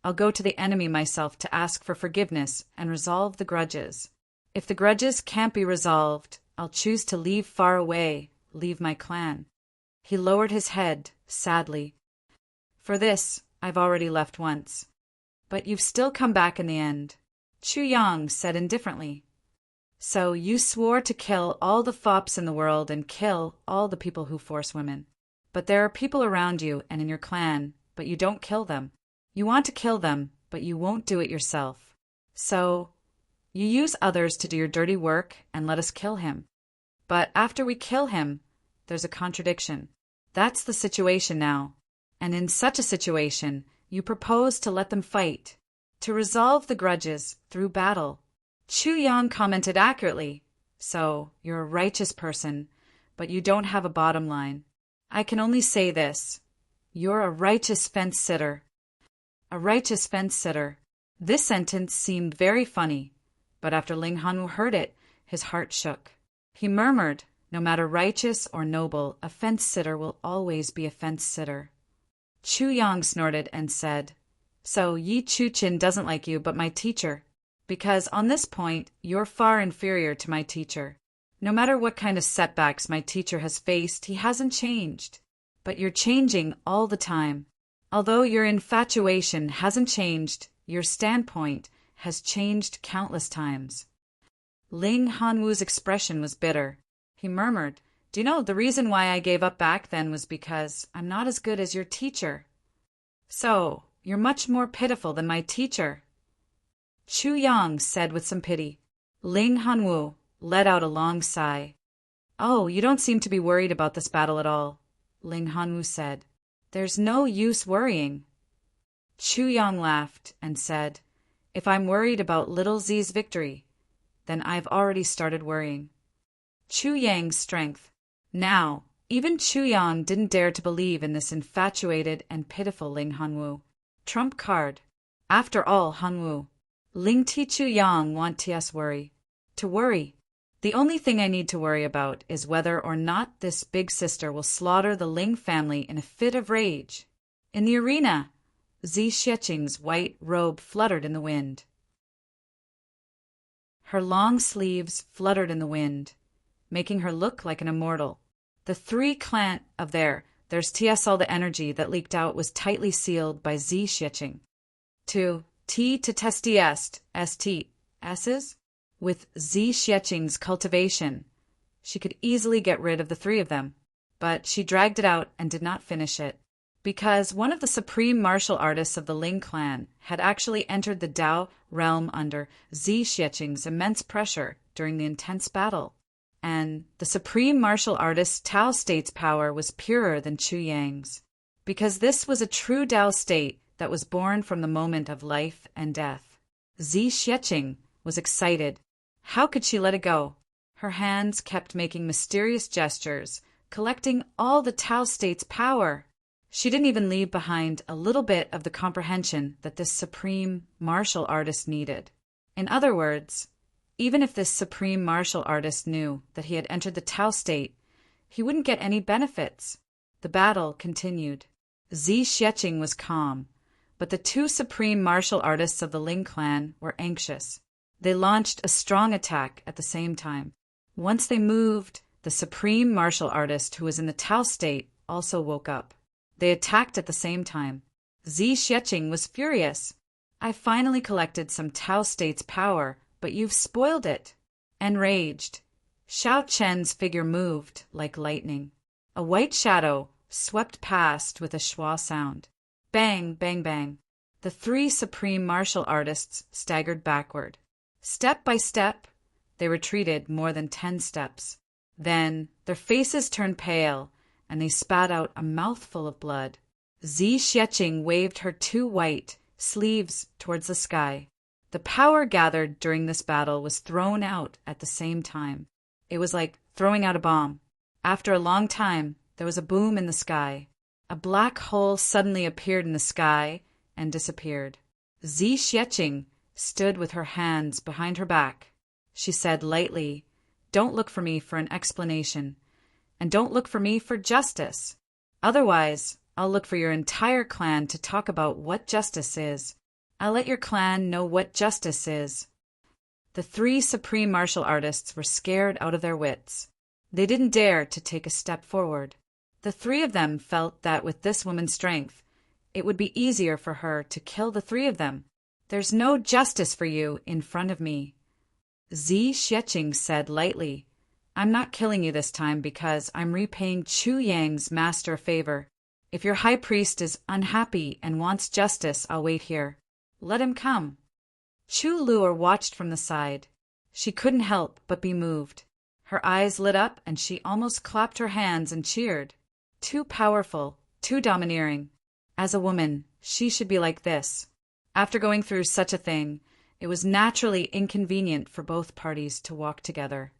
A: "I'll go to the enemy myself to ask for forgiveness and resolve the grudges. If the grudges can't be resolved, I'll choose to leave far away, leave my clan." He lowered his head, sadly. "For this, I've already left once. But you've still come back in the end," Chu Yang said indifferently. "So you swore to kill all the fops in the world and kill all the people who force women. But there are people around you and in your clan, but you don't kill them. You want to kill them, but you won't do it yourself. So you use others to do your dirty work and let us kill him. But after we kill him, there's a contradiction. That's the situation now. And in such a situation, you propose to let them fight, to resolve the grudges through battle." Chu Yang commented accurately, "So you're a righteous person, but you don't have a bottom line. I can only say this. You're a righteous fence-sitter." A righteous fence-sitter. This sentence seemed very funny, but after Ling Hanwu heard it, his heart shook. He murmured, "No matter righteous or noble, a fence-sitter will always be a fence-sitter." Chu Yang snorted and said, "So Yi Chuchin doesn't like you but my teacher, because on this point you're far inferior to my teacher. No matter what kind of setbacks my teacher has faced, he hasn't changed. But you're changing all the time. Although your infatuation hasn't changed, your standpoint has changed countless times." Ling Hanwu's expression was bitter. He murmured, "Do you know, the reason why I gave up back then was because I'm not as good as your teacher." "So, you're much more pitiful than my teacher," Chu Yang said with some pity. Ling Hanwu let out a long sigh. "Oh, you don't seem to be worried about this battle at all," Ling Hanwu said. "There's no use worrying." Chu Yang laughed and said, "If I'm worried about little Zi's victory, then I've already started worrying." Chu Yang's strength. Now, even Chu Yang didn't dare to believe in this infatuated and pitiful Ling Hanwu. Trump card. After all, Hanwu, Ling Ti Chu Yang want us worry. To worry. The only thing I need to worry about is whether or not this big sister will slaughter the Ling family in a fit of rage. In the arena, Zi Xieching's white robe fluttered in the wind. Her long sleeves fluttered in the wind, making her look like an immortal. The three clan of there's TS all the energy that leaked out was tightly sealed by Zi Xieching. To test S's? With Zi Xieching's cultivation, she could easily get rid of the three of them, but she dragged it out and did not finish it, because one of the supreme martial artists of the Ling clan had actually entered the Dao realm under Zi Xieching's immense pressure during the intense battle, and the supreme martial artist's Tao state's power was purer than Chu Yang's, because this was a true Dao state that was born from the moment of life and death. Zi Xieching was excited. How could she let it go? Her hands kept making mysterious gestures, collecting all the Tao state's power. She didn't even leave behind a little bit of the comprehension that this supreme martial artist needed. In other words, even if this supreme martial artist knew that he had entered the Tao state, he wouldn't get any benefits. The battle continued. Zi Xieching was calm, but the two supreme martial artists of the Ling clan were anxious. They launched a strong attack at the same time. Once they moved, the supreme martial artist who was in the Tao state also woke up. They attacked at the same time. Zi Xieching was furious. I finally collected some Tao State's power, but you've spoiled it. Enraged, Xiao Chen's figure moved like lightning. A white shadow swept past with a schwa sound. Bang, bang, bang. The three supreme martial artists staggered backward. Step by step, they retreated more than 10 steps. Then their faces turned pale, and they spat out a mouthful of blood. Zi Xieching waved her two white sleeves towards the sky. The power gathered during this battle was thrown out at the same time. It was like throwing out a bomb. After a long time, there was a boom in the sky. A black hole suddenly appeared in the sky and disappeared. Zi Xieching stood with her hands behind her back. She said lightly, "Don't look for me for an explanation, and don't look for me for justice. Otherwise, I'll look for your entire clan to talk about what justice is. I'll let your clan know what justice is." The three supreme martial artists were scared out of their wits. They didn't dare to take a step forward. The three of them felt that with this woman's strength, it would be easier for her to kill the three of them. "There's no justice for you in front of me." Zi Xieching said lightly, "I'm not killing you this time because I'm repaying Chu Yang's master a favor. If your high priest is unhappy and wants justice, I'll wait here. Let him come." Chu Luo watched from the side. She couldn't help but be moved. Her eyes lit up and she almost clapped her hands and cheered. Too powerful, too domineering. As a woman, she should be like this. After going through such a thing, it was naturally inconvenient for both parties to walk together.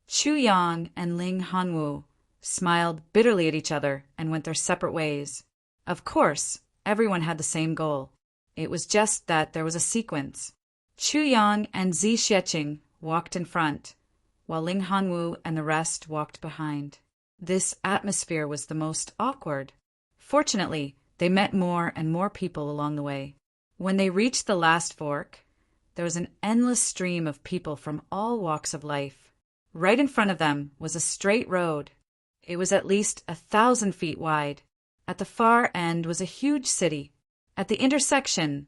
A: Chu Yang and Ling Hanwu smiled bitterly at each other and went their separate ways. Of course, everyone had the same goal. It was just that there was a sequence. Chu Yang and Zi Xieching walked in front, while Ling Hanwu and the rest walked behind. This atmosphere was the most awkward. Fortunately, they met more and more people along the way. When they reached the last fork, there was an endless stream of people from all walks of life. Right in front of them was a straight road. It was at least 1,000 feet wide. At the far end was a huge city. At the intersection,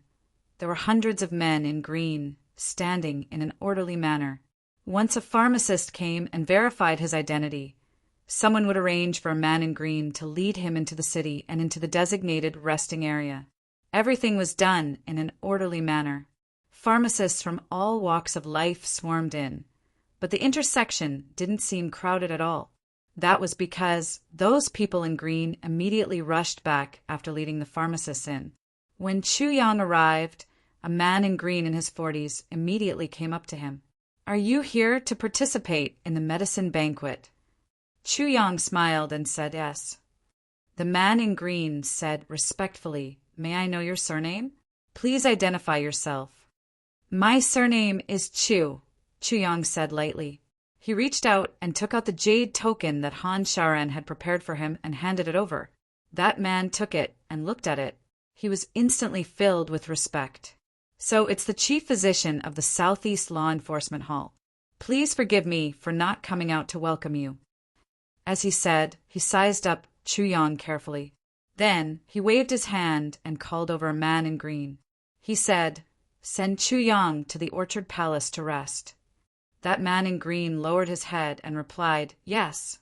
A: there were hundreds of men in green, standing in an orderly manner. Once a pharmacist came and verified his identity, someone would arrange for a man in green to lead him into the city and into the designated resting area. Everything was done in an orderly manner. Pharmacists from all walks of life swarmed in, but the intersection didn't seem crowded at all. That was because those people in green immediately rushed back after leading the pharmacists in. When Chu Yang arrived, a man in green in his 40s immediately came up to him. "Are you here to participate in the medicine banquet?" Chu Yang smiled and said yes. The man in green said respectfully, "May I know your surname? Please identify yourself." "My surname is Chu," Chu Yang said lightly. He reached out and took out the jade token that Han Shaoran had prepared for him and handed it over. That man took it and looked at it. He was instantly filled with respect. "So it's the chief physician of the Southeast Law Enforcement Hall. Please forgive me for not coming out to welcome you." As he said, he sized up Chu Yang carefully. Then he waved his hand and called over a man in green. He said, "Send Chu Yang to the Orchard Palace to rest." That man in green lowered his head and replied, "Yes."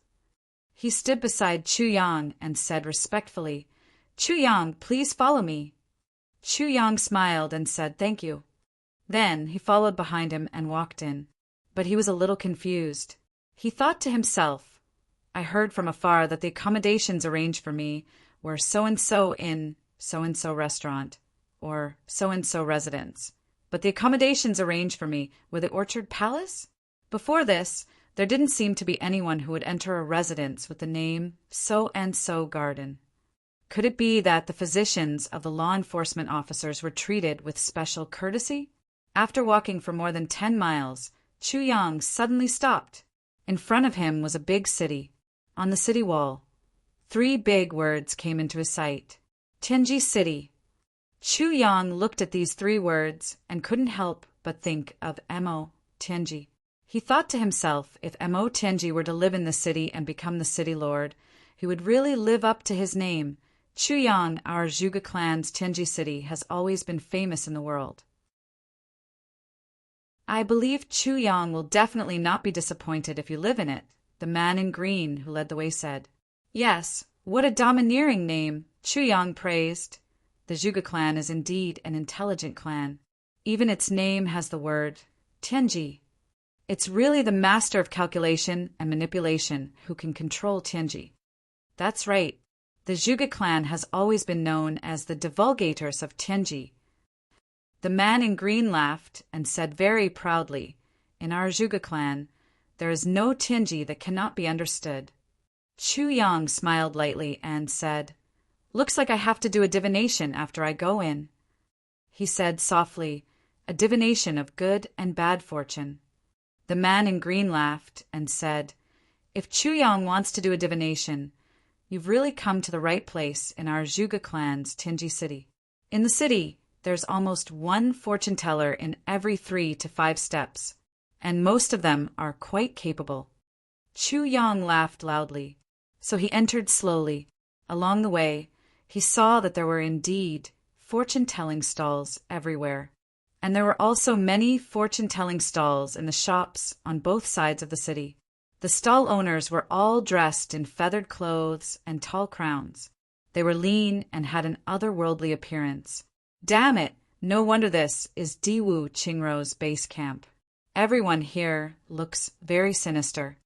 A: He stood beside Chu Yang and said respectfully, "Chu Yang, please follow me." Chu Yang smiled and said thank you. Then he followed behind him and walked in. But he was a little confused. He thought to himself, "I heard from afar that the accommodations arranged for me were so-and-so in so-and-so restaurant, or so-and-so residence. But the accommodations arranged for me were the Orchard Palace? Before this, there didn't seem to be anyone who would enter a residence with the name so-and-so garden. Could it be that the physicians of the law enforcement officers were treated with special courtesy? After walking for more than 10 miles, Chu Yang suddenly stopped. In front of him was a big city. On the city wall, 3 big words came into his sight. Tianji City. Chu Yang looked at these 3 words and couldn't help but think of Mo Tianji. He thought to himself, if Mo Tianji were to live in the city and become the city lord, he would really live up to his name, Chuyang, our Zhuge clan's Tianji city, has always been famous in the world. I believe Chuyang will definitely not be disappointed if you live in it, the man in green who led the way said. Yes, what a domineering name, Chuyang praised. The Zhuge clan is indeed an intelligent clan. Even its name has the word Tianji. It's really the master of calculation and manipulation who can control Tianji. That's right. The Zhuge clan has always been known as the divulgators of Tianji. The man in green laughed and said very proudly, in our Zhuge clan, there is no Tianji that cannot be understood. Chuyang smiled lightly and said, Looks like I have to do a divination after I go in. He said softly, a divination of good and bad fortune. The man in green laughed and said, If Chuyang wants to do a divination, you've really come to the right place in our Zhuge clan's Tianji city. In the city, there's almost one fortune teller in every 3 to 5 steps, and most of them are quite capable. Chuyang laughed loudly, so he entered slowly. Along the way, he saw that there were indeed fortune-telling stalls everywhere, and there were also many fortune-telling stalls in the shops on both sides of the city. The stall owners were all dressed in feathered clothes and tall crowns. They were lean and had an otherworldly appearance. Damn it! No wonder this is Diwu Qingrou's base camp. Everyone here looks very sinister.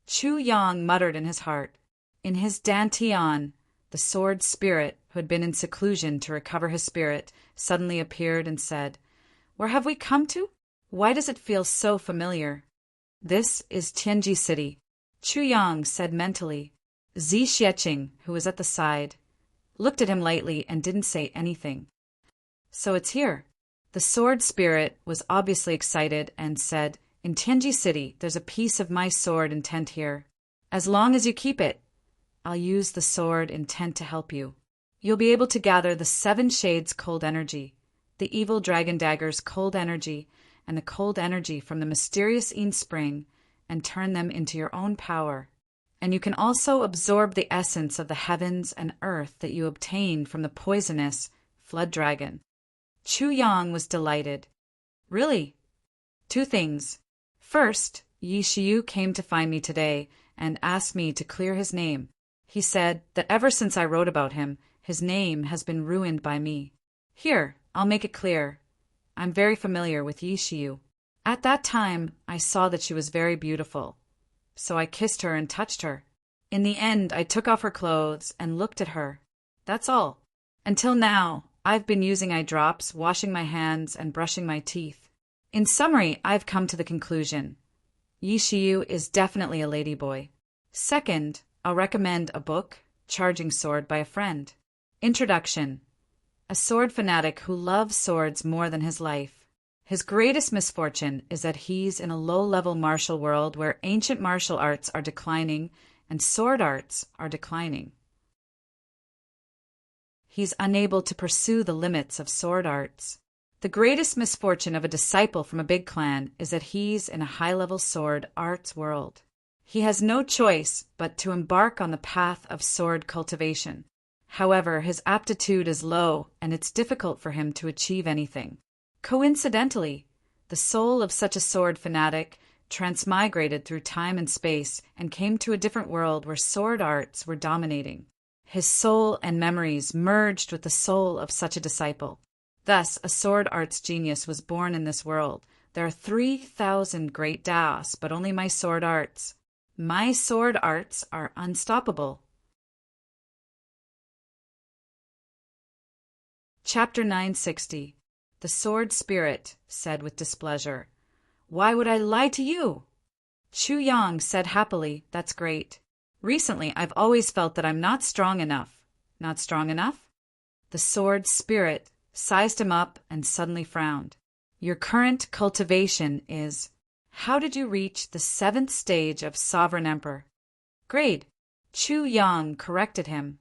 A: Chuyang muttered in his heart. In his dantian, the sword spirit, who had been in seclusion to recover his spirit, suddenly appeared and said, Where have we come to? Why does it feel so familiar? This is Tianji City, Chuyang said mentally. Zi Xieching, who was at the side, looked at him lightly and didn't say anything. So it's here. The sword spirit was obviously excited and said, In Tianji City, there's a piece of my sword intent here. As long as you keep it, I'll use the sword intent to help you. You'll be able to gather the 7 shades cold energy, the evil dragon dagger's cold energy, and the cold energy from the mysterious Yin Spring, and turn them into your own power. And you can also absorb the essence of the heavens and earth that you obtain from the poisonous flood dragon. Chuyang was delighted. Really? 2 things. First, Yi Shiyu came to find me today and asked me to clear his name. He said that ever since I wrote about him, his name has been ruined by me. Here, I'll make it clear. I'm very familiar with Yi Shiyu. At that time, I saw that she was very beautiful, so I kissed her and touched her. In the end, I took off her clothes and looked at her. That's all. Until now, I've been using eye drops, washing my hands, and brushing my teeth. In summary, I've come to the conclusion. Yi Shiyu is definitely a ladyboy. Second, I'll recommend a book, Charging Sword by a friend. Introduction. A sword fanatic who loves swords more than his life. His greatest misfortune is that he's in a low-level martial world where ancient martial arts are declining and sword arts are declining. He's unable to pursue the limits of sword arts. The greatest misfortune of a disciple from a big clan is that he's in a high-level sword arts world. He has no choice but to embark on the path of sword cultivation. However, his aptitude is low and it's difficult for him to achieve anything. Coincidentally, the soul of such a sword fanatic transmigrated through time and space and came to a different world where sword arts were dominating. His soul and memories merged with the soul of such a disciple. Thus, a sword arts genius was born in this world. There are 3,000 great Daos, but only my sword arts. My sword arts are unstoppable. Chapter 960. The Sword Spirit said with displeasure, Why would I lie to you? Chuyang said happily, That's great. Recently, I've always felt that I'm not strong enough. Not strong enough? The Sword Spirit sized him up and suddenly frowned. Your current cultivation is... How did you reach the 7th stage of Sovereign Emperor? Grade. Chuyang corrected him.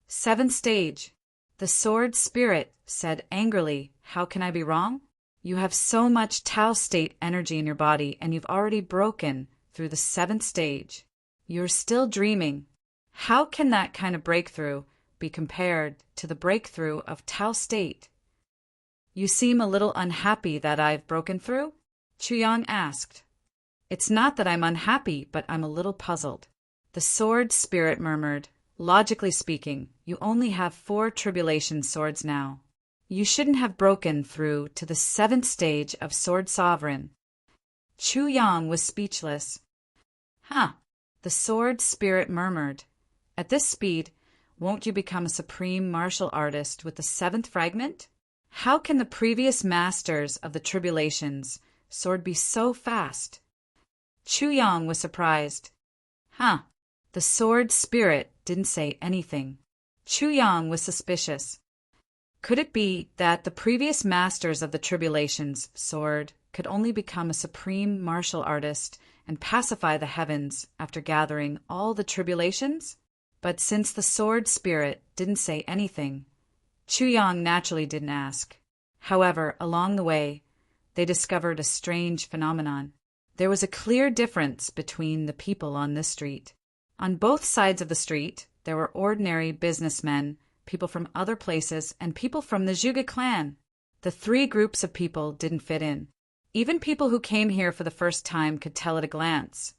A: 7th stage. The Sword Spirit said angrily, How can I be wrong? You have so much Tao state energy in your body and you've already broken through the 7th stage. You're still dreaming. How can that kind of breakthrough be compared to the breakthrough of Tao state. You seem a little unhappy that I've broken through? Chuyang asked. It's not that I'm unhappy, but I'm a little puzzled. The sword spirit murmured. Logically speaking, you only have 4 tribulation swords now. You shouldn't have broken through to the 7th stage of Sword Sovereign. Chuyang was speechless. Huh, the sword spirit murmured. At this speed, won't you become a supreme martial artist with the 7th fragment? How can the previous masters of the tribulations sword be so fast? Chuyang was surprised. Huh, the sword spirit didn't say anything. Chuyang was suspicious. Could it be that the previous masters of the tribulations sword could only become a supreme martial artist and pacify the heavens after gathering all the tribulations? But since the sword spirit didn't say anything, Chuyang naturally didn't ask. However, along the way, they discovered a strange phenomenon. There was a clear difference between the people on this street. On both sides of the street, there were ordinary businessmen, people from other places, and people from the Zhuge clan. The 3 groups of people didn't fit in. Even people who came here for the first time could tell at a glance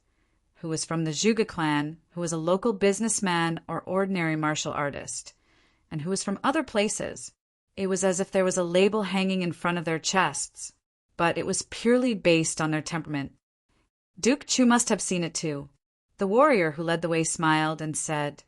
A: who was from the Zhuge clan, who was a local businessman or ordinary martial artist, and who was from other places. It was as if there was a label hanging in front of their chests, but it was purely based on their temperament. Duke Chu must have seen it too. The warrior who led the way smiled and said,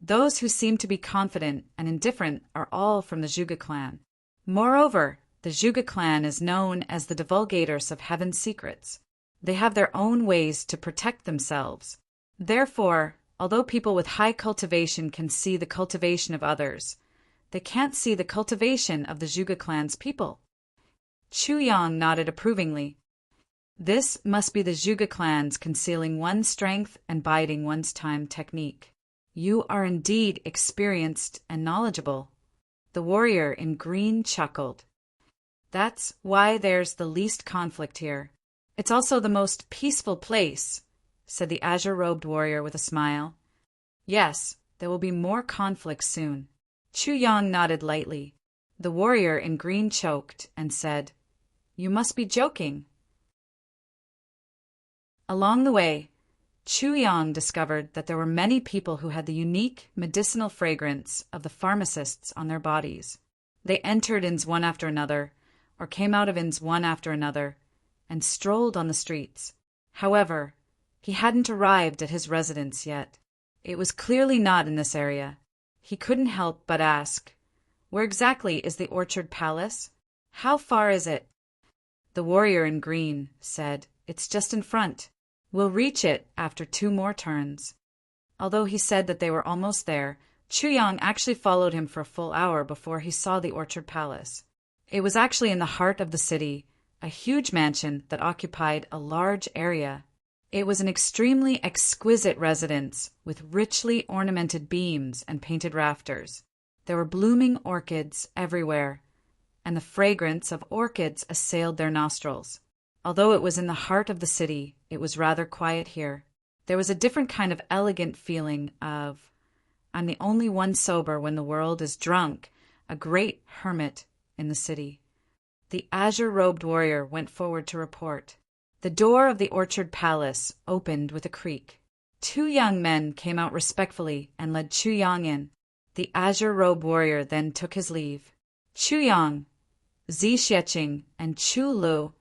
A: Those who seem to be confident and indifferent are all from the Zhuge clan. Moreover, the Zhuge clan is known as the divulgators of heaven's secrets. They have their own ways to protect themselves. Therefore, although people with high cultivation can see the cultivation of others, they can't see the cultivation of the Zhuge clan's people. Chuyang nodded approvingly. This must be the Zhuge clans concealing one's strength and biding one's time technique. You are indeed experienced and knowledgeable. The warrior in green chuckled. That's why there's the least conflict here. It's also the most peaceful place, said the azure-robed warrior with a smile. Yes, there will be more conflicts soon. Chuyang nodded lightly. The warrior in green choked and said, You must be joking. Along the way, Chuyang discovered that there were many people who had the unique medicinal fragrance of the pharmacists on their bodies. They entered inns one after another, or came out of inns one after another, and strolled on the streets. However, he hadn't arrived at his residence yet. It was clearly not in this area. He couldn't help but ask, Where exactly is the Orchard Palace? How far is it? The warrior in green said, It's just in front. We'll reach it after 2 more turns. Although he said that they were almost there, Chuyang actually followed him for a full hour before he saw the Orchard Palace. It was actually in the heart of the city, a huge mansion that occupied a large area. It was an extremely exquisite residence with richly ornamented beams and painted rafters. There were blooming orchids everywhere, and the fragrance of orchids assailed their nostrils. Although it was in the heart of the city, it was rather quiet here. There was a different kind of elegant feeling of, I'm the only one sober when the world is drunk, a great hermit in the city. The azure-robed warrior went forward to report. The door of the Orchard Palace opened with a creak. 2 young men came out respectfully and led Chuyang in. The azure-robed warrior then took his leave. Chuyang, Zi Xieching, and Chu Lu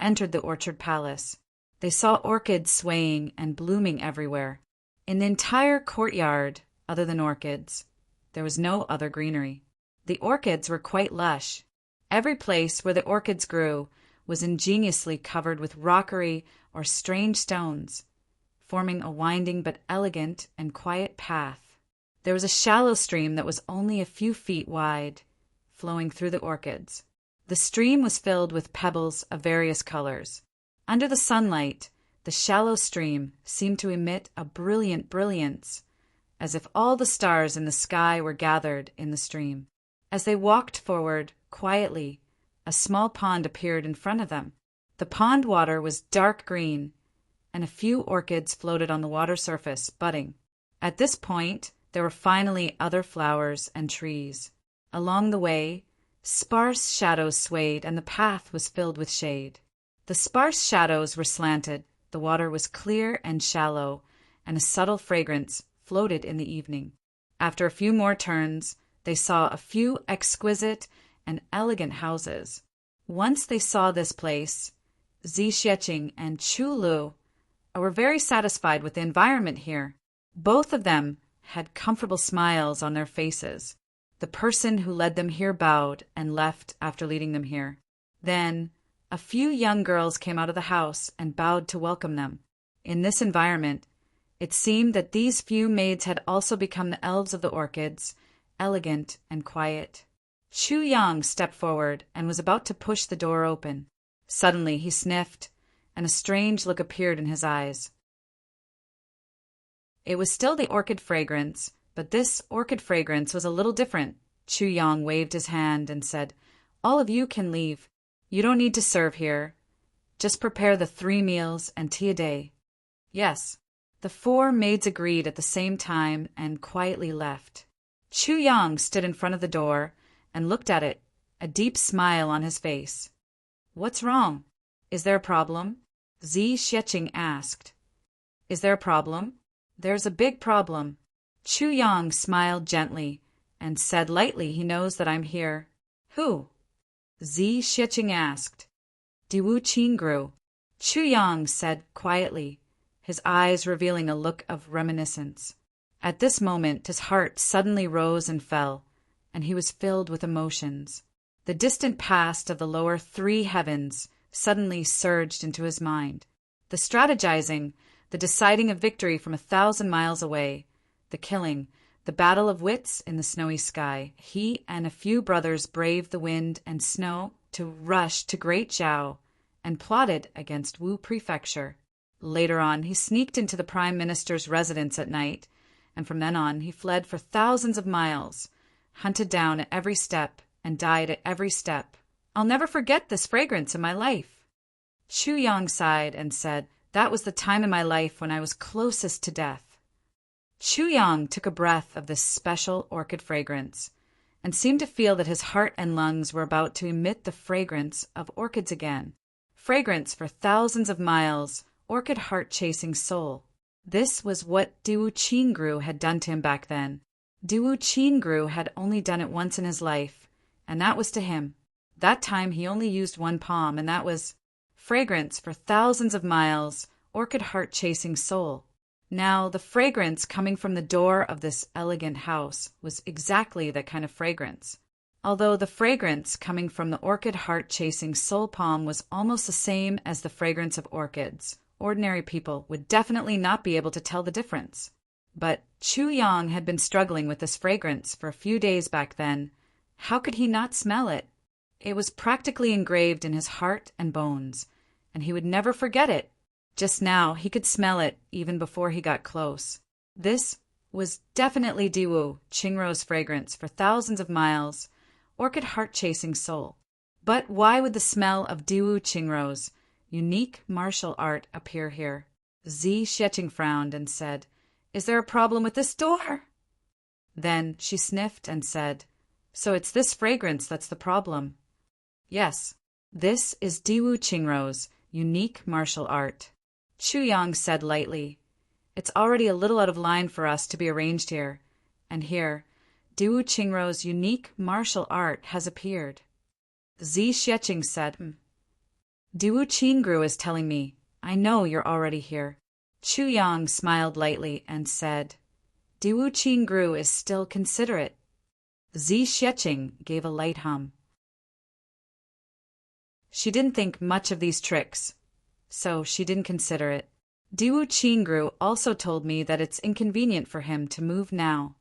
A: entered the Orchard Palace. They saw orchids swaying and blooming everywhere. In the entire courtyard, other than orchids, there was no other greenery. The orchids were quite lush. Every place where the orchids grew was ingeniously covered with rockery or strange stones, forming a winding but elegant and quiet path. There was a shallow stream that was only a few feet wide, flowing through the orchids. The stream was filled with pebbles of various colors. Under the sunlight, the shallow stream seemed to emit a brilliant brilliance, as if all the stars in the sky were gathered in the stream. As they walked forward quietly, a small pond appeared in front of them. The pond water was dark green, and a few orchids floated on the water surface, budding. At this point, there were finally other flowers and trees. Along the way, sparse shadows swayed, and the path was filled with shade. The sparse shadows were slanted, the water was clear and shallow, and a subtle fragrance floated in the evening. After a few more turns, they saw a few exquisite and elegant houses. Once they saw this place, Zi Xieching and Chu Lu were very satisfied with the environment here. Both of them had comfortable smiles on their faces. The person who led them here bowed and left after leading them here. Then, a few young girls came out of the house and bowed to welcome them. In this environment, it seemed that these few maids had also become the elves of the orchids, elegant and quiet. Chu Yang stepped forward and was about to push the door open. Suddenly he sniffed, and a strange look appeared in his eyes. It was still the orchid fragrance, but this orchid fragrance was a little different. Chu Yang waved his hand and said, "All of you can leave. You don't need to serve here. Just prepare the 3 meals and tea a day." Yes, the 4 maids agreed at the same time and quietly left. Chu Yang stood in front of the door and looked at it, a deep smile on his face. "What's wrong? Is there a problem?" Zi Xieching asked. "Is there a problem?" "There's a big problem." Chu Yang smiled gently and said lightly, "He knows that I'm here." "Who?" Zi Xieching asked. "Diwu Qingru," Chu Yang said quietly, his eyes revealing a look of reminiscence. At this moment his heart suddenly rose and fell, and he was filled with emotions. The distant past of the lower 3 heavens suddenly surged into his mind. The strategizing, the deciding of victory from 1,000 miles away, the killing, the battle of wits in the snowy sky. He and a few brothers braved the wind and snow to rush to Great Zhao and plotted against Wu Prefecture. Later on, he sneaked into the Prime Minister's residence at night, and from then on he fled for thousands of miles, hunted down at every step, and died at every step. I'll never forget this fragrance in my life. Chu Yang sighed and said, "That was the time in my life when I was closest to death." Chu Yang took a breath of this special orchid fragrance and seemed to feel that his heart and lungs were about to emit the fragrance of orchids again. Fragrance for thousands of miles, orchid heart-chasing soul. This was what Diwu Qingru had done to him back then. Diwu Qingru had only done it once in his life, and that was to him. That time he only used 1 palm, and that was fragrance for thousands of miles, orchid heart-chasing soul. Now, the fragrance coming from the door of this elegant house was exactly that kind of fragrance. Although the fragrance coming from the orchid heart-chasing soul palm was almost the same as the fragrance of orchids, ordinary people would definitely not be able to tell the difference. But Chu Yang had been struggling with this fragrance for a few days back then. How could he not smell it? It was practically engraved in his heart and bones, and he would never forget it. Just now, he could smell it even before he got close. This was definitely Diwu Qingru's fragrance for thousands of miles, orchid heart-chasing soul. But why would the smell of Diwu Qingru's unique martial art appear here? Zi Xieching frowned and said, "Is there a problem with this door?" Then she sniffed and said, "So it's this fragrance that's the problem." "Yes, this is Diwu Qingru's unique martial art," Chu Yang said lightly. "It's already a little out of line for us to be arranged here, and here, Diwu Qingru's unique martial art has appeared." Zi Xieching said, "Diwu Qingru is telling me. I know you're already here." Chu Yang smiled lightly and said, "Diwu Qingru is still considerate." Zi Xieching gave a light hum. She didn't think much of these tricks, so she didn't consider it. Diwu Qingru also told me that it's inconvenient for him to move now.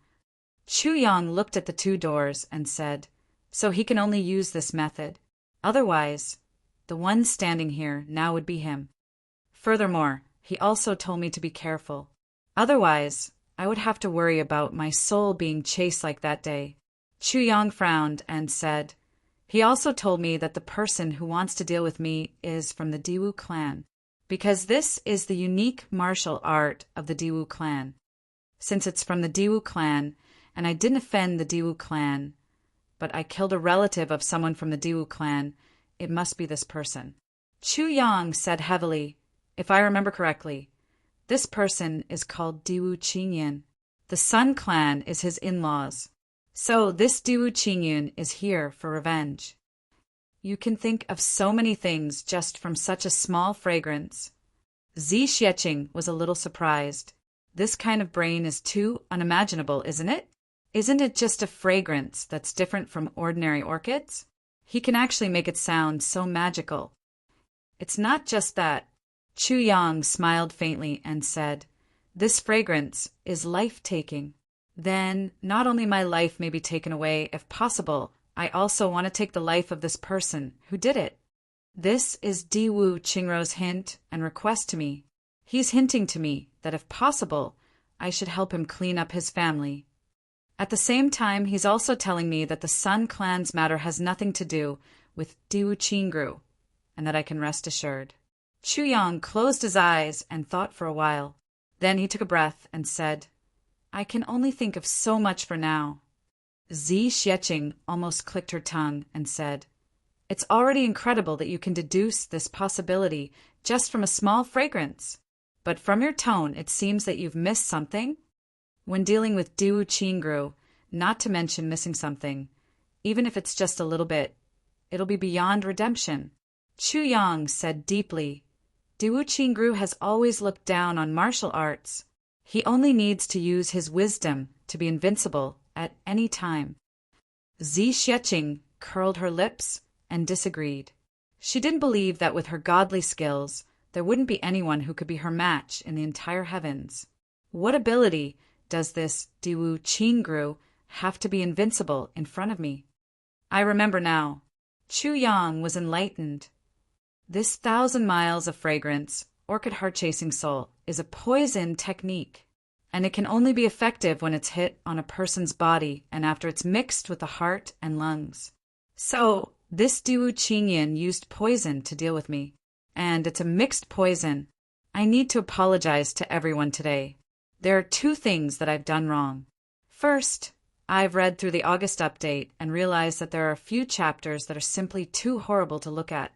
A: Chu Yang looked at the 2 doors and said, "So he can only use this method. Otherwise, the one standing here now would be him. Furthermore, he also told me to be careful. Otherwise, I would have to worry about my soul being chased like that day." Chu Yang frowned and said, "He also told me that the person who wants to deal with me is from the Diwu clan, because this is the unique martial art of the Diwu clan. since it's from the Diwu clan, and I didn't offend the Diwu clan, but I killed a relative of someone from the Diwu clan. It must be this person. Chu Yang said heavily, if I remember correctly, this person is called Diwu Qingyun. The Sun clan is his in-laws. So this Diwu Qingyun is here for revenge. You can think of so many things just from such a small fragrance. Zi Xieching was a little surprised. This kind of brain is too unimaginable, isn't it? Isn't it just a fragrance that's different from ordinary orchids? He can actually make it sound so magical. It's not just that. Chu Yang smiled faintly and said, this fragrance is life-taking. Then not only my life may be taken away, if possible, I also want to take the life of this person who did it. This is Diwu Qingrou's hint and request to me. He's hinting to me that if possible, I should help him clean up his family. At the same time, he's also telling me that the Sun clan's matter has nothing to do with Diwu Qingrou, and that I can rest assured. Chu Yang closed his eyes and thought for a while. Then he took a breath and said, I can only think of so much for now. Zi Xieching almost clicked her tongue and said, it's already incredible that you can deduce this possibility just from a small fragrance. But from your tone, it seems that you've missed something. When dealing with Diwu Qingrou, not to mention missing something, even if it's just a little bit, it'll be beyond redemption. Chu Yang said deeply, Diwu Qingrou has always looked down on martial arts. He only needs to use his wisdom to be invincible at any time. Zi Xieching curled her lips and disagreed. She didn't believe that with her godly skills, there wouldn't be anyone who could be her match in the entire heavens. What ability does this Diwu Qingrou have to be invincible in front of me? I remember now. Chu Yang was enlightened. This 1,000 miles of fragrance, orchid heart-chasing soul, is a poison technique, and it can only be effective when it's hit on a person's body and after it's mixed with the heart and lungs. So, this Diwu Qingyun used poison to deal with me, and it's a mixed poison. I need to apologize to everyone today. There are 2 things that I've done wrong. First, I've read through the August update and realized that there are a few chapters that are simply too horrible to look at.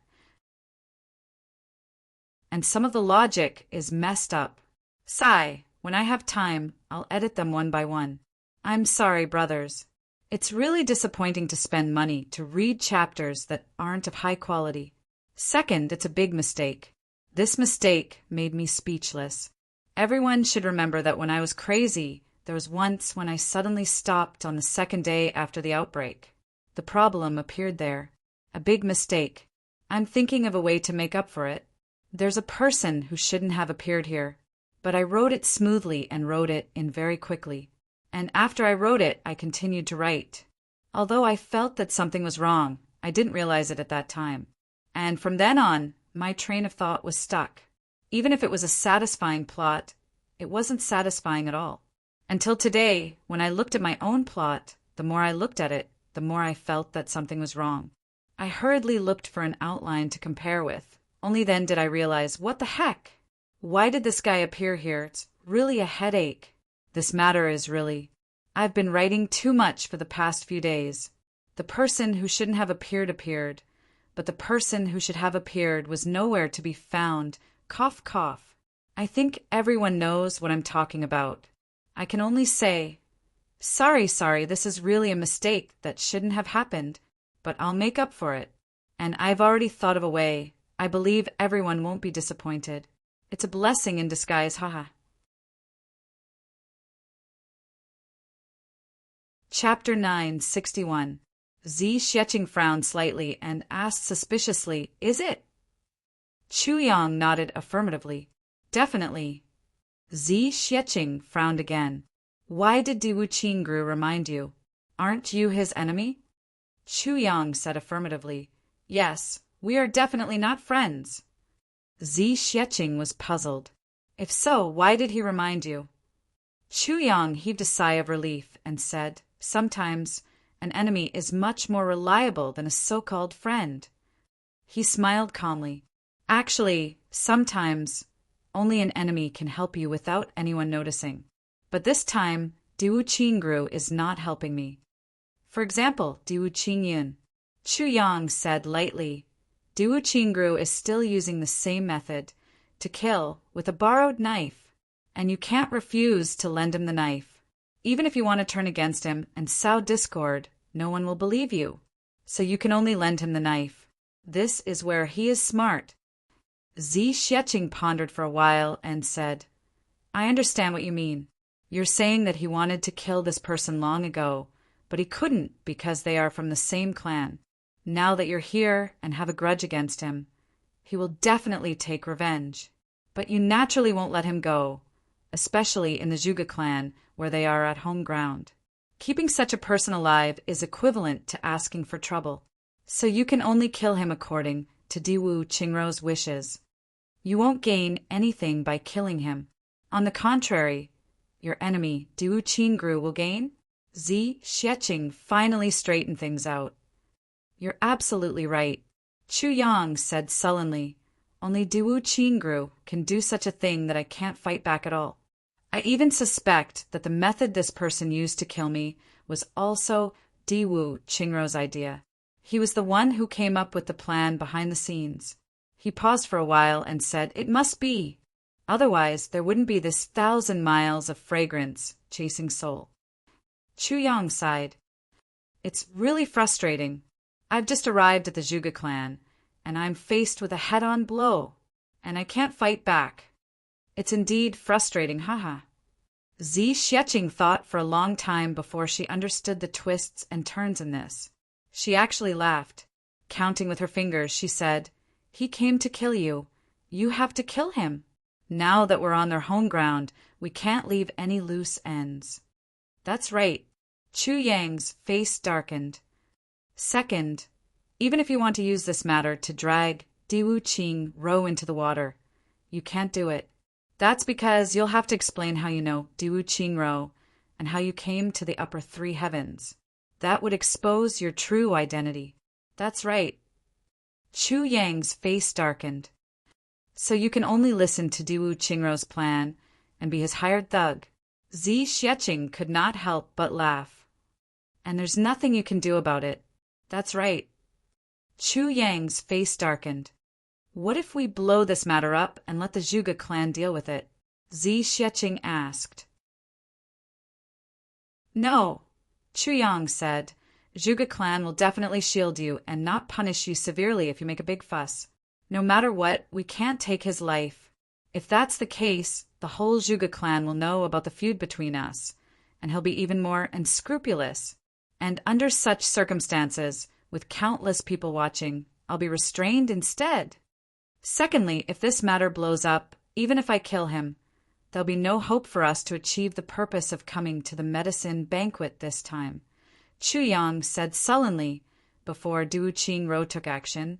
A: And some of the logic is messed up. Sigh, when I have time, I'll edit them one by one. I'm sorry, brothers. It's really disappointing to spend money to read chapters that aren't of high quality. Second, it's a big mistake. This mistake made me speechless. Everyone should remember that when I was crazy, there was once when I suddenly stopped on the 2nd day after the outbreak. The problem appeared there. A big mistake. I'm thinking of a way to make up for it. There's a person who shouldn't have appeared here, but I wrote it smoothly and wrote it in very quickly. And after I wrote it, I continued to write. Although I felt that something was wrong, I didn't realize it at that time. And from then on, my train of thought was stuck. Even if it was a satisfying plot, it wasn't satisfying at all. Until today, when I looked at my own plot, the more I looked at it, the more I felt that something was wrong. I hurriedly looked for an outline to compare with. Only then did I realize, what the heck? Why did this guy appear here? It's really a headache. This matter is really... I've been writing too much for the past few days. The person who shouldn't have appeared, but the person who should have appeared was nowhere to be found. Cough, cough. I think everyone knows what I'm talking about. I can only say, sorry, this is really a mistake that shouldn't have happened, but I'll make up for it. And I've already thought of a way. I believe everyone won't be disappointed. It's a blessing in disguise, haha. Chapter 961. Zi Xieching frowned slightly and asked suspiciously, is it? Chu Yang nodded affirmatively. Definitely. Zi Xieching frowned again. Why did Diwu Qingrou remind you? Aren't you his enemy? Chu Yang said affirmatively. Yes, we are definitely not friends. Zi Xieching was puzzled. If so, why did he remind you? Chu Yang heaved a sigh of relief and said, sometimes an enemy is much more reliable than a so-called friend. He smiled calmly. Actually, sometimes only an enemy can help you without anyone noticing. But this time, Diwu Qingru is not helping me. For example, Diwu Qingyun. Chu Yang said lightly, Diwu Qingru is still using the same method, to kill with a borrowed knife, and you can't refuse to lend him the knife. Even if you want to turn against him and sow discord, no one will believe you. So you can only lend him the knife. This is where he is smart. Zi Xieching pondered for a while and said, I understand what you mean. You're saying that he wanted to kill this person long ago, but he couldn't because they are from the same clan. Now that you're here and have a grudge against him, he will definitely take revenge. But you naturally won't let him go, especially in the Zhuge clan where they are at home ground. Keeping such a person alive is equivalent to asking for trouble. So you can only kill him according to Diwu Qingru's wishes. You won't gain anything by killing him. On the contrary, your enemy, Diwu Qingru, will gain? Zi Xieching finally straightened things out. You're absolutely right. Chu Yang said sullenly, only Diwu Qingru can do such a thing that I can't fight back at all. I even suspect that the method this person used to kill me was also Diwu Qingru's idea. He was the one who came up with the plan behind the scenes. He paused for a while and said, It must be. Otherwise, there wouldn't be this 1,000 miles of fragrance chasing soul. Chu Yang sighed. It's really frustrating. I've just arrived at the Zhuge clan, and I'm faced with a head-on blow, and I can't fight back. It's indeed frustrating, haha. Zi Xieching thought for a long time before she understood the twists and turns in this. She actually laughed. Counting with her fingers, she said, He came to kill you. You have to kill him. Now that we're on their home ground, we can't leave any loose ends. That's right. Chu Yang's face darkened. Second, even if you want to use this matter to drag Diwu Qingru into the water, you can't do it. That's because you'll have to explain how you know Diwu Qingru and how you came to the upper three heavens. That would expose your true identity. That's right. Chu Yang's face darkened. So you can only listen to Diwu Qingru's plan and be his hired thug. Zi Xieching could not help but laugh. And there's nothing you can do about it. That's right. Chu Yang's face darkened. What if we blow this matter up and let the Zhuge clan deal with it? Zi Xieching asked. No, Chu Yang said. Zhuge clan will definitely shield you and not punish you severely if you make a big fuss. No matter what, we can't take his life. If that's the case, the whole Zhuge clan will know about the feud between us, and he'll be even more unscrupulous. And under such circumstances, with countless people watching, I'll be restrained instead. Secondly, if this matter blows up, even if I kill him, there'll be no hope for us to achieve the purpose of coming to the medicine banquet this time. Chu Yang said sullenly before Diwu Qingru took action.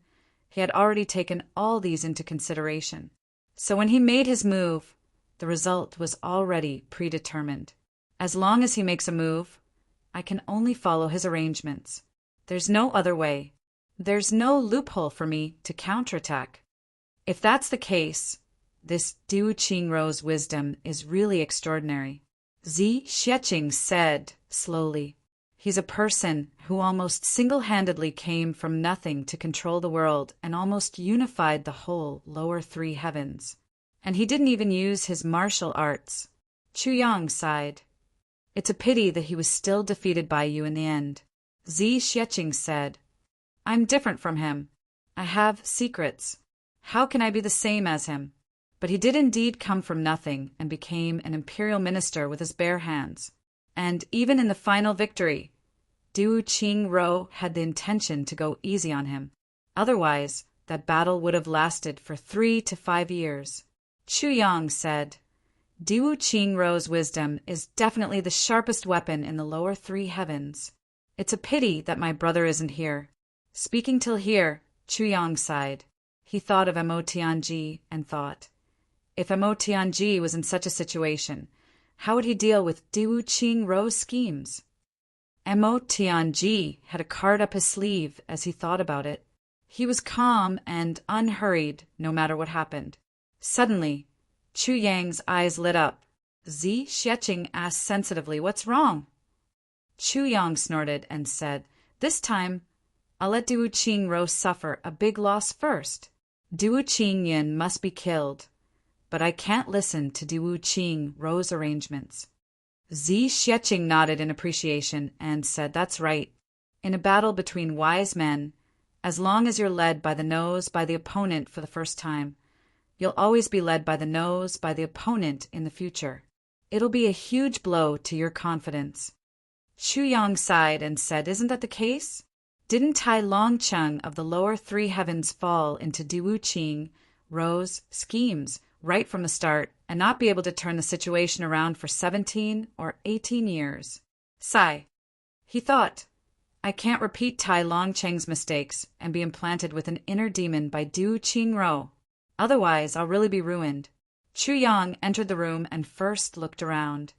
A: He had already taken all these into consideration. So when he made his move, the result was already predetermined. As long as he makes a move, I can only follow his arrangements. There's no other way. There's no loophole for me to counterattack. If that's the case, this Diwu Qingru's wisdom is really extraordinary. Zi Xieching said slowly, He's a person who almost single-handedly came from nothing to control the world and almost unified the whole lower three heavens. And he didn't even use his martial arts. Chu Yang sighed. It's a pity that he was still defeated by you in the end. Zi Xieching said, I'm different from him. I have secrets. How can I be the same as him? But he did indeed come from nothing and became an imperial minister with his bare hands. And even in the final victory, Diwu Qingru had the intention to go easy on him. Otherwise, that battle would have lasted for 3 to 5 years. Chu Yang said, Diwu Qingru's wisdom is definitely the sharpest weapon in the lower three heavens. It's a pity that my brother isn't here. Speaking till here, Chu Yang sighed. He thought of Mo Tianji and thought, if Mo Tianji was in such a situation, how would he deal with Diwu Qingru's schemes? Mo Tianji had a card up his sleeve as he thought about it. He was calm and unhurried no matter what happened. Suddenly, Chu Yang's eyes lit up. Zi Xieching asked sensitively, "What's wrong?" Chu Yang snorted and said, "This time, I'll let Diwu Qing Ro suffer a big loss first. Diwu Qing Yin must be killed, but I can't listen to Diwu Qing Ro's arrangements." Zi Xieching nodded in appreciation and said, "That's right. In a battle between wise men, as long as you're led by the nose by the opponent for the first time, you'll always be led by the nose by the opponent in the future. It'll be a huge blow to your confidence." Chu Yang sighed and said, "Isn't that the case? Didn't Tai Longcheng of the lower three heavens fall into Diwu Qing Ro's schemes right from the start and not be able to turn the situation around for 17 or 18 years? Sigh. He thought, I can't repeat Tai Longcheng's mistakes and be implanted with an inner demon by Diwu Qing Ro. Otherwise, I'll really be ruined." Chu Yang entered the room and first looked around.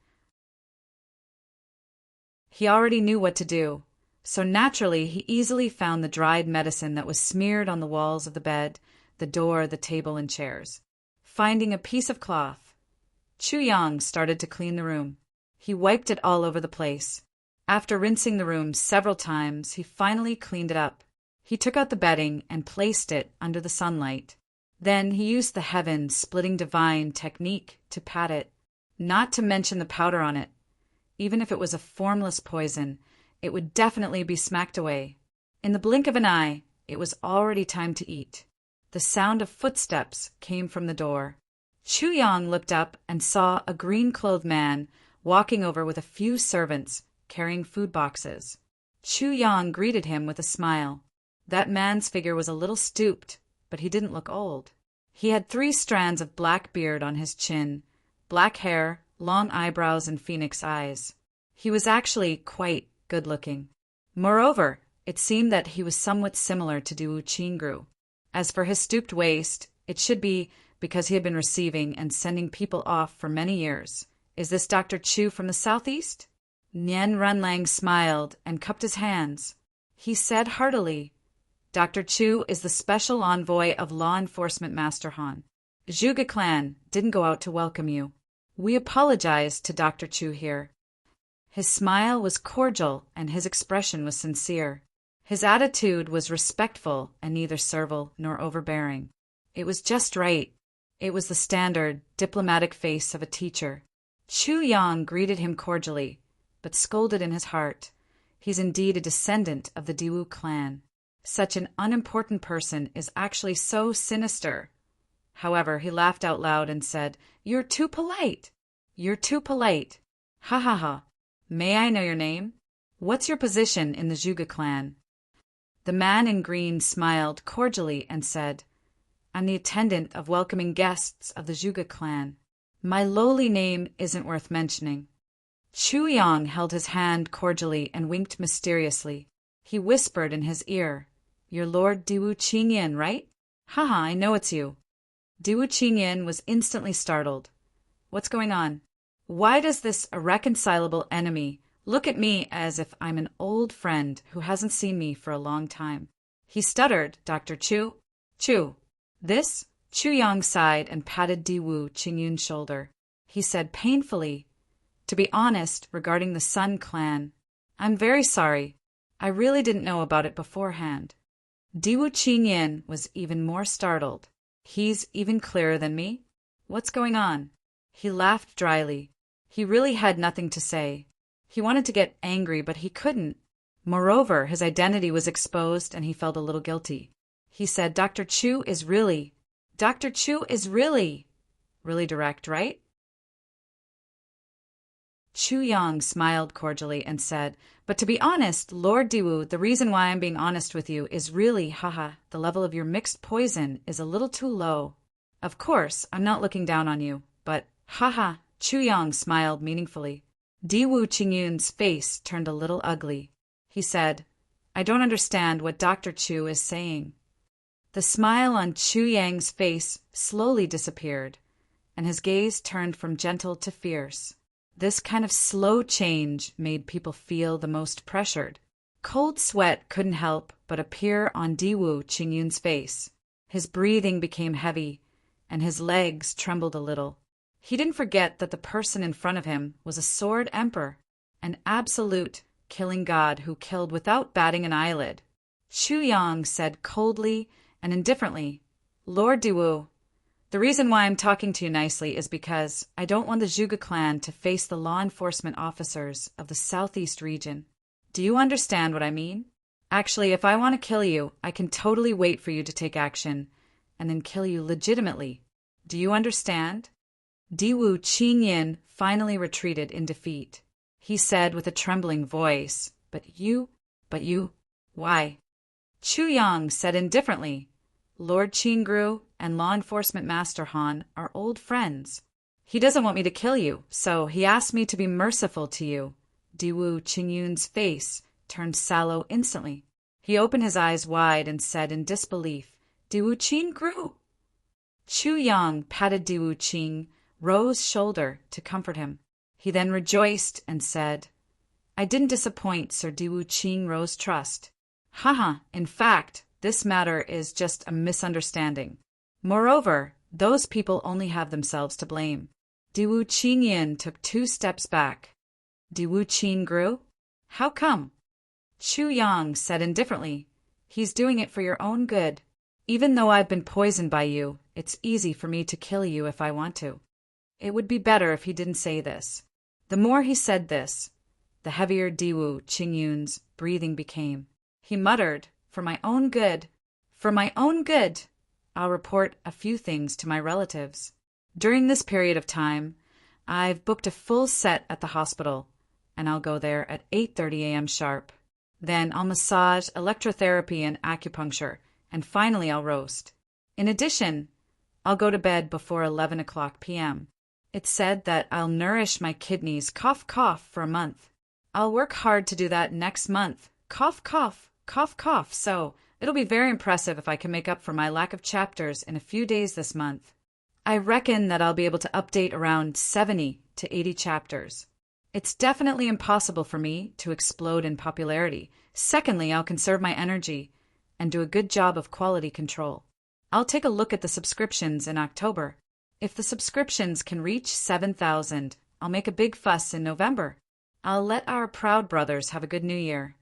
A: He already knew what to do, so naturally he easily found the dried medicine that was smeared on the walls of the bed, the door, the table, and chairs. Finding a piece of cloth, Chu Yang started to clean the room. He wiped it all over the place. After rinsing the room several times, he finally cleaned it up. He took out the bedding and placed it under the sunlight. Then he used the heaven-splitting divine technique to pat it, not to mention the powder on it. Even if it was a formless poison, it would definitely be smacked away. In the blink of an eye, it was already time to eat. The sound of footsteps came from the door. Chu Yang looked up and saw a green-clothed man walking over with a few servants carrying food boxes. Chu Yang greeted him with a smile. That man's figure was a little stooped, but he didn't look old. He had 3 strands of black beard on his chin, black hair, long eyebrows, and phoenix eyes. He was actually quite good-looking. Moreover, it seemed that he was somewhat similar to Diwu Qingru. As for his stooped waist, it should be because he had been receiving and sending people off for many years. Is this Dr. Chu from the southeast? Nian Runlang smiled and cupped his hands. He said heartily, "Dr. Chu is the special envoy of Law Enforcement Master Han. Zhuge clan didn't go out to welcome you. We apologize to Dr. Chu here." His smile was cordial and his expression was sincere. His attitude was respectful and neither servile nor overbearing. It was just right. It was the standard, diplomatic face of a teacher. Chu Yang greeted him cordially, but scolded in his heart. He's indeed a descendant of the Diwu clan. Such an unimportant person is actually so sinister. However, he laughed out loud and said, "You're too polite. You're too polite. Ha ha ha. May I know your name? What's your position in the Zhuge clan?" The man in green smiled cordially and said, "I'm the attendant of welcoming guests of the Zhuge clan. My lowly name isn't worth mentioning." Chu Yang held his hand cordially and winked mysteriously. He whispered in his ear, "You're Lord Diwu Qingyin, right? Haha, I know it's you." Diwu Qingyin was instantly startled. "What's going on? Why does this irreconcilable enemy look at me as if I'm an old friend who hasn't seen me for a long time?" He stuttered, "Dr. Chu? Chu." This? Chu Yang sighed and patted Diwu Qingyun's shoulder. He said painfully, "To be honest, regarding the Sun clan, I'm very sorry. I really didn't know about it beforehand." Diwu Qingyin was even more startled. "He's even clearer than me? What's going on?" He laughed dryly. He really had nothing to say. He wanted to get angry, but he couldn't. Moreover, his identity was exposed and he felt a little guilty. He said, Dr. Chu is really direct, right?" Chu Yang smiled cordially and said, "But to be honest, Lord Diwu, the reason why I'm being honest with you is really, the level of your mixed poison is a little too low. Of course, I'm not looking down on you, but, Chu Yang smiled meaningfully. Diwu Qingyun's face turned a little ugly. He said, "I don't understand what Dr. Chu is saying." The smile on Chu Yang's face slowly disappeared, and his gaze turned from gentle to fierce. This kind of slow change made people feel the most pressured. Cold sweat couldn't help but appear on Diwu Qingyun's face. His breathing became heavy, and his legs trembled a little. He didn't forget that the person in front of him was a sword emperor, an absolute killing god who killed without batting an eyelid. Chu Yang said coldly and indifferently, "Lord Diwu, the reason why I'm talking to you nicely is because I don't want the Zhuge clan to face the law enforcement officers of the southeast region. Do you understand what I mean? Actually, if I want to kill you, I can totally wait for you to take action and then kill you legitimately. Do you understand?" Diwu Qingyin finally retreated in defeat. He said with a trembling voice, But you, why? Chu Yang said indifferently, "Lord Qingru and Law Enforcement Master Han are old friends. He doesn't want me to kill you, so he asked me to be merciful to you." Diwu Qingyun's face turned sallow instantly. He opened his eyes wide and said in disbelief, "Diwu Qingru?" Chu Yang patted Diwu Qing Ro's shoulder to comfort him. He then rejoiced and said, "I didn't disappoint Sir Diwu Qing Ro's trust. Haha, in fact, this matter is just a misunderstanding. Moreover, those people only have themselves to blame." Diwu Qingyin took 2 steps back. "Diwu Qingru? How come?" Chu Yang said indifferently, "He's doing it for your own good. Even though I've been poisoned by you, it's easy for me to kill you if I want to." It would be better if he didn't say this. The more he said this, the heavier Diwu Qingyun's breathing became. He muttered, "For my own good, for my own good, I'll report a few things to my relatives. During this period of time, I've booked a full set at the hospital, and I'll go there at 8:30 a.m. sharp. Then I'll massage, electrotherapy, and acupuncture, and finally I'll roast. In addition, I'll go to bed before 11 o'clock p.m. It's said that I'll nourish my kidneys, cough, cough, for a month. I'll work hard to do that next month, cough, cough, cough, cough, so it'll be very impressive if I can make up for my lack of chapters in a few days this month. I reckon that I'll be able to update around 70 to 80 chapters. It's definitely impossible for me to explode in popularity. Secondly, I'll conserve my energy and do a good job of quality control. I'll take a look at the subscriptions in October. If the subscriptions can reach 7,000, I'll make a big fuss in November. I'll let our proud brothers have a good new year."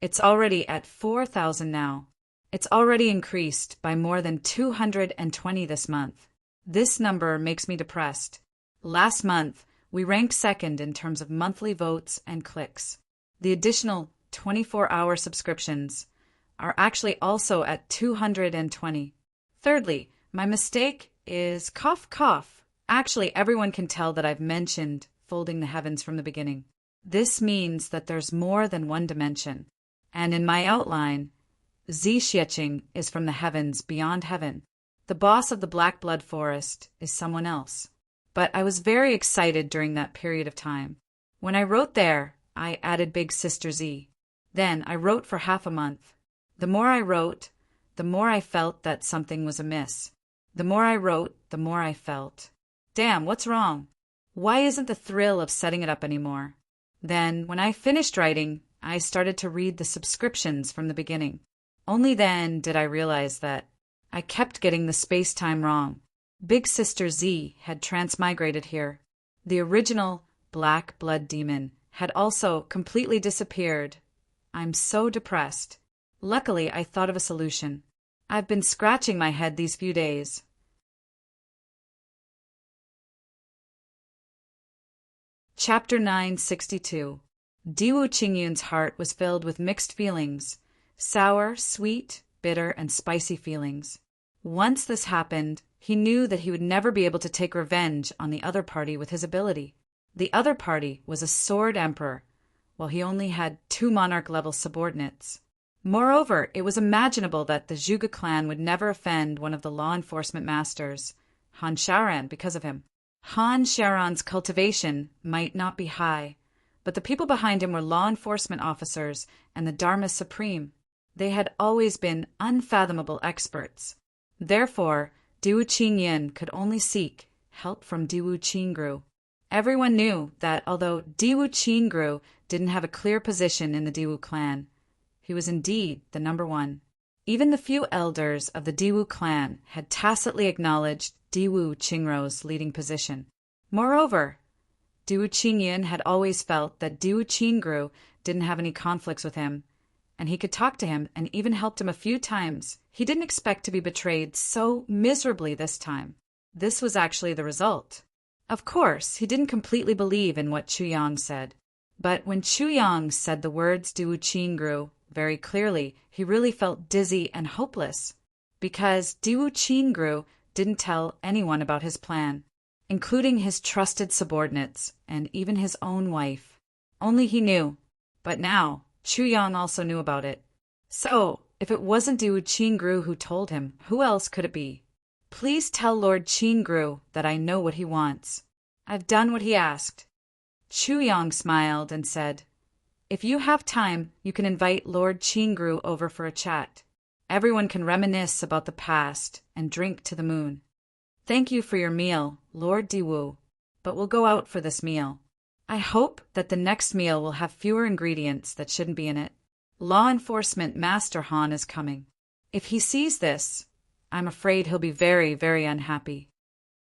A: It's already at 4,000 now. It's already increased by more than 220 this month. This number makes me depressed. Last month, we ranked second in terms of monthly votes and clicks. The additional 24-hour subscriptions are actually also at 220. Thirdly, my mistake is cough, cough. Actually, everyone can tell that I've mentioned folding the heavens from the beginning. This means that there's more than one dimension. And in my outline, Zixieqing is from the heavens beyond heaven. The boss of the Black Blood Forest is someone else. But I was very excited during that period of time. When I wrote there, I added Big Sister Z. Then I wrote for half a month. The more I wrote, the more I felt that something was amiss. The more I wrote, the more I felt. Damn, what's wrong? Why isn't the thrill of setting it up anymore? Then, when I finished writing, I started to read the subscriptions from the beginning. Only then did I realize that I kept getting the space-time wrong. Big Sister Z had transmigrated here. The original Black Blood Demon had also completely disappeared. I'm so depressed. Luckily, I thought of a solution. I've been scratching my head these few days. Chapter 962. Diwu Qingyun's heart was filled with mixed feelings. Sour, sweet, bitter, and spicy feelings. Once this happened, he knew that he would never be able to take revenge on the other party with his ability. The other party was a sword emperor, while he only had 2 monarch-level subordinates. Moreover, it was imaginable that the Zhuge clan would never offend one of the law enforcement masters, Han Shaoran, because of him. Han Shaoran's cultivation might not be high, but the people behind him were law enforcement officers and the Dharma Supreme. They had always been unfathomable experts. Therefore, Diwu Qingyin could only seek help from Diwu Qingru. Everyone knew that although Diwu Qingru didn't have a clear position in the Diwu clan, he was indeed the number one. Even the few elders of the Diwu clan had tacitly acknowledged Diwu Qingrou's leading position. Moreover, Diwu Qingyin had always felt that Diwu Qingrou didn't have any conflicts with him, and he could talk to him and even helped him a few times. He didn't expect to be betrayed so miserably this time. This was actually the result. Of course, he didn't completely believe in what Chu Yang said. But when Chu Yang said the words Diwu Qingrou very clearly, he really felt dizzy and hopeless, because Diwu Qingrou didn't tell anyone about his plan, including his trusted subordinates and even his own wife. Only he knew. But now, Chu Yang also knew about it. So, if it wasn't Diwu Qingrou who told him, who else could it be? Please tell Lord Qingrou that I know what he wants. I've done what he asked. Chu Yang smiled and said, if you have time, you can invite Lord Qingrou over for a chat. Everyone can reminisce about the past and drink to the moon. Thank you for your meal, Lord Diwu, but we'll go out for this meal. I hope that the next meal will have fewer ingredients that shouldn't be in it. Law Enforcement Master Han is coming. If he sees this, I'm afraid he'll be very, very unhappy.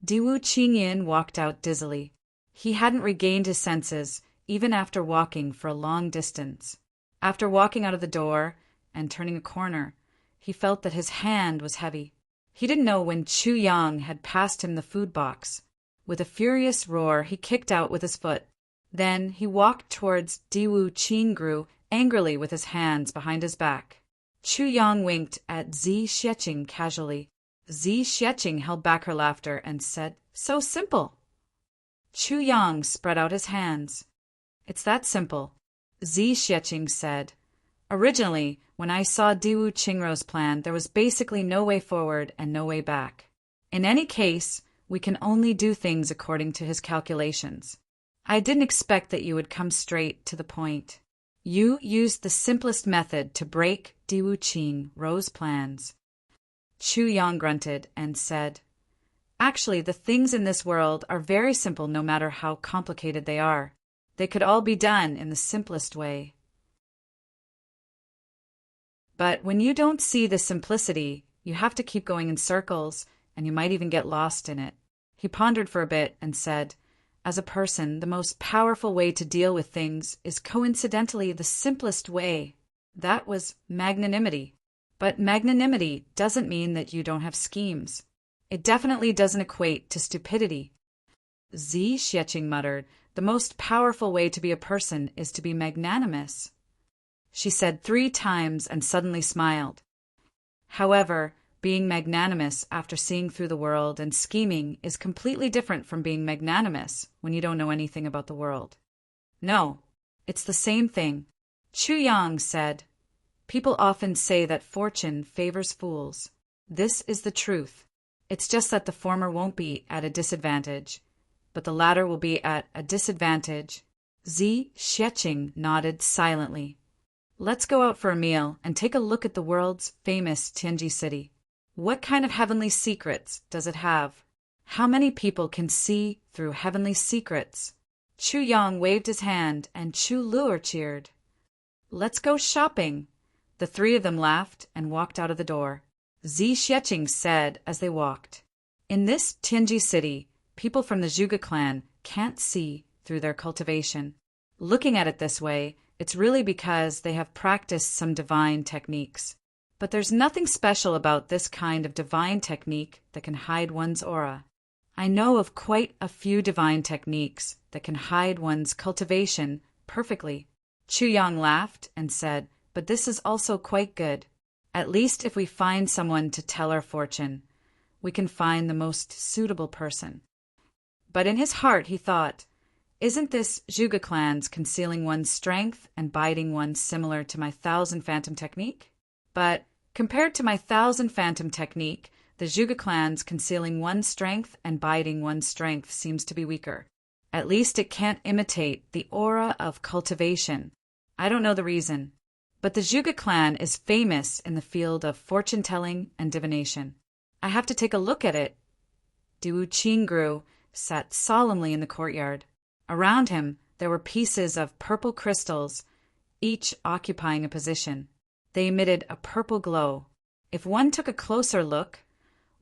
A: Diwu Qingyin walked out dizzily. He hadn't regained his senses, even after walking for a long distance. After walking out of the door and turning a corner, he felt that his hand was heavy. He didn't know when Chu Yang had passed him the food box. With a furious roar, he kicked out with his foot. Then he walked towards Diwu Qingrou angrily with his hands behind his back. Chu Yang winked at Zi Xueqing casually. Zi Xueqing held back her laughter and said, so simple. Chu Yang spread out his hands. It's that simple, Zi Xueqing said. Originally, when I saw Diwu Qingrou's plan, there was basically no way forward and no way back. In any case, we can only do things according to his calculations. I didn't expect that you would come straight to the point. You used the simplest method to break Diwu Qingrou's plans. Chu Yang grunted and said, actually, the things in this world are very simple no matter how complicated they are. They could all be done in the simplest way. But when you don't see the simplicity, you have to keep going in circles, and you might even get lost in it. He pondered for a bit and said, as a person, the most powerful way to deal with things is coincidentally the simplest way. That was magnanimity. But magnanimity doesn't mean that you don't have schemes. It definitely doesn't equate to stupidity. Zi Xueqing muttered, the most powerful way to be a person is to be magnanimous. She said 3 times and suddenly smiled. However, being magnanimous after seeing through the world and scheming is completely different from being magnanimous when you don't know anything about the world. No, it's the same thing. Chu Yang said, people often say that fortune favors fools. This is the truth. It's just that the former won't be at a disadvantage, but the latter will be at a disadvantage. Zi Xueqing nodded silently. Let's go out for a meal and take a look at the world's famous Tianji city. What kind of heavenly secrets does it have? How many people can see through heavenly secrets? Chu Yang waved his hand and Chu Luer cheered. Let's go shopping. The 3 of them laughed and walked out of the door. Zi Xueqing said as they walked, in this Tianji city, people from the Zhuge clan can't see through their cultivation. Looking at it this way, it's really because they have practiced some divine techniques. But there's nothing special about this kind of divine technique that can hide one's aura. I know of quite a few divine techniques that can hide one's cultivation perfectly. Chu Yang laughed and said, but this is also quite good. At least if we find someone to tell our fortune, we can find the most suitable person. But in his heart he thought, isn't this Zhuge clan's concealing one's strength and biding one similar to my 1,000 phantom technique? But compared to my 1,000 phantom technique, the Zhuge clan's concealing one's strength and biding one's strength seems to be weaker. At least it can't imitate the aura of cultivation. I don't know the reason, but the Zhuge clan is famous in the field of fortune-telling and divination. I have to take a look at it. Diwu Qingrou sat solemnly in the courtyard. Around him, there were pieces of purple crystals, each occupying a position. They emitted a purple glow. If one took a closer look,